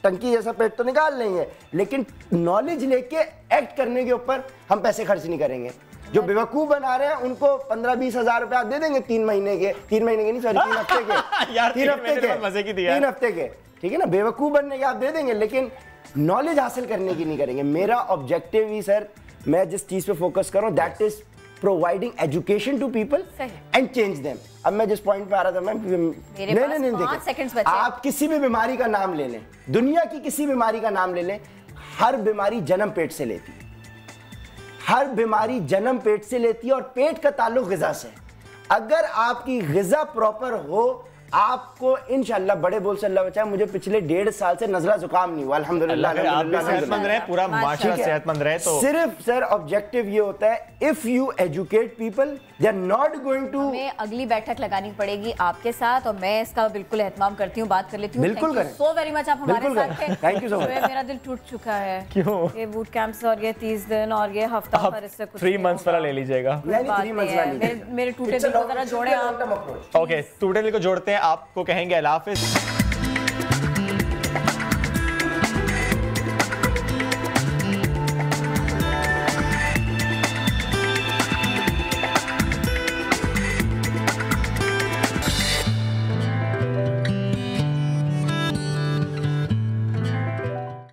टंकी जैसा पेट तो निकाल लेंगे, लेकिन नॉलेज लेके एक्ट करने के ऊपर हम पैसे खर्च नहीं करेंगे। जो बेवकूफ बना रहे हैं उनको 15-20 हजार रुपए आप दे देंगे 3 महीने के, 3 महीने के नहीं सॉरी 3 हफ्ते के, यार 3 हफ्ते के, मजे की दिया 3 हफ्ते के, ठीक है ना। बेवकूफ बनने के आप दे देंगे, लेकिन नॉलेज हासिल करने की नहीं करेंगे। मेरा ऑब्जेक्टिव ही सर, मैं जिस चीज पे फोकस कर रहा हूँ that is providing education to people and change them. अब मैं जिस पॉइंट पे आ रहा था, मैं नहीं देखिए, आप किसी भी बीमारी का नाम ले लें, दुनिया की किसी बीमारी का नाम ले लें, हर बीमारी जन्म पेट से लेती है, हर बीमारी जन्म पेट से लेती है, और पेट का ताल्लुक ग़िज़ा से। अगर आपकी ग़िज़ा प्रॉपर हो, आपको इंशाल्लाह बड़े बोल से अल्लाह बचाए, मुझे पिछले 1.5 साल से नजला जुकाम नहीं हुआ, अल्हम्दुलिल्लाह। आप भी सेहतमंद रहे, पूरा माशरा सेहतमंद रहे। तो सिर्फ सर ऑब्जेक्टिव ये होता है, if you educate people they are not going to. हमें अगली बैठक लगानी पड़ेगी आपके साथ, और मैं इसका बिल्कुल एहतमाम करती हूँ, बात कर लेती हूँ। बिल्कुल करें, सो वेरी मच, आप हमारे साथ थे। Thank you so much. मेरा दिल टूट चुका है। क्यों? ये बूट कैंप्स और ये 30 दिन और ये हफ्ता भर, इससे कुछ 3 मंथ्स वाला ले लीजिएगा। मेरे टूटे दिल को जरा जोड़े आप। ओके, टूटे दिल को जोड़ते हैं, आपको कहेंगे अल्लाह हाफिज़।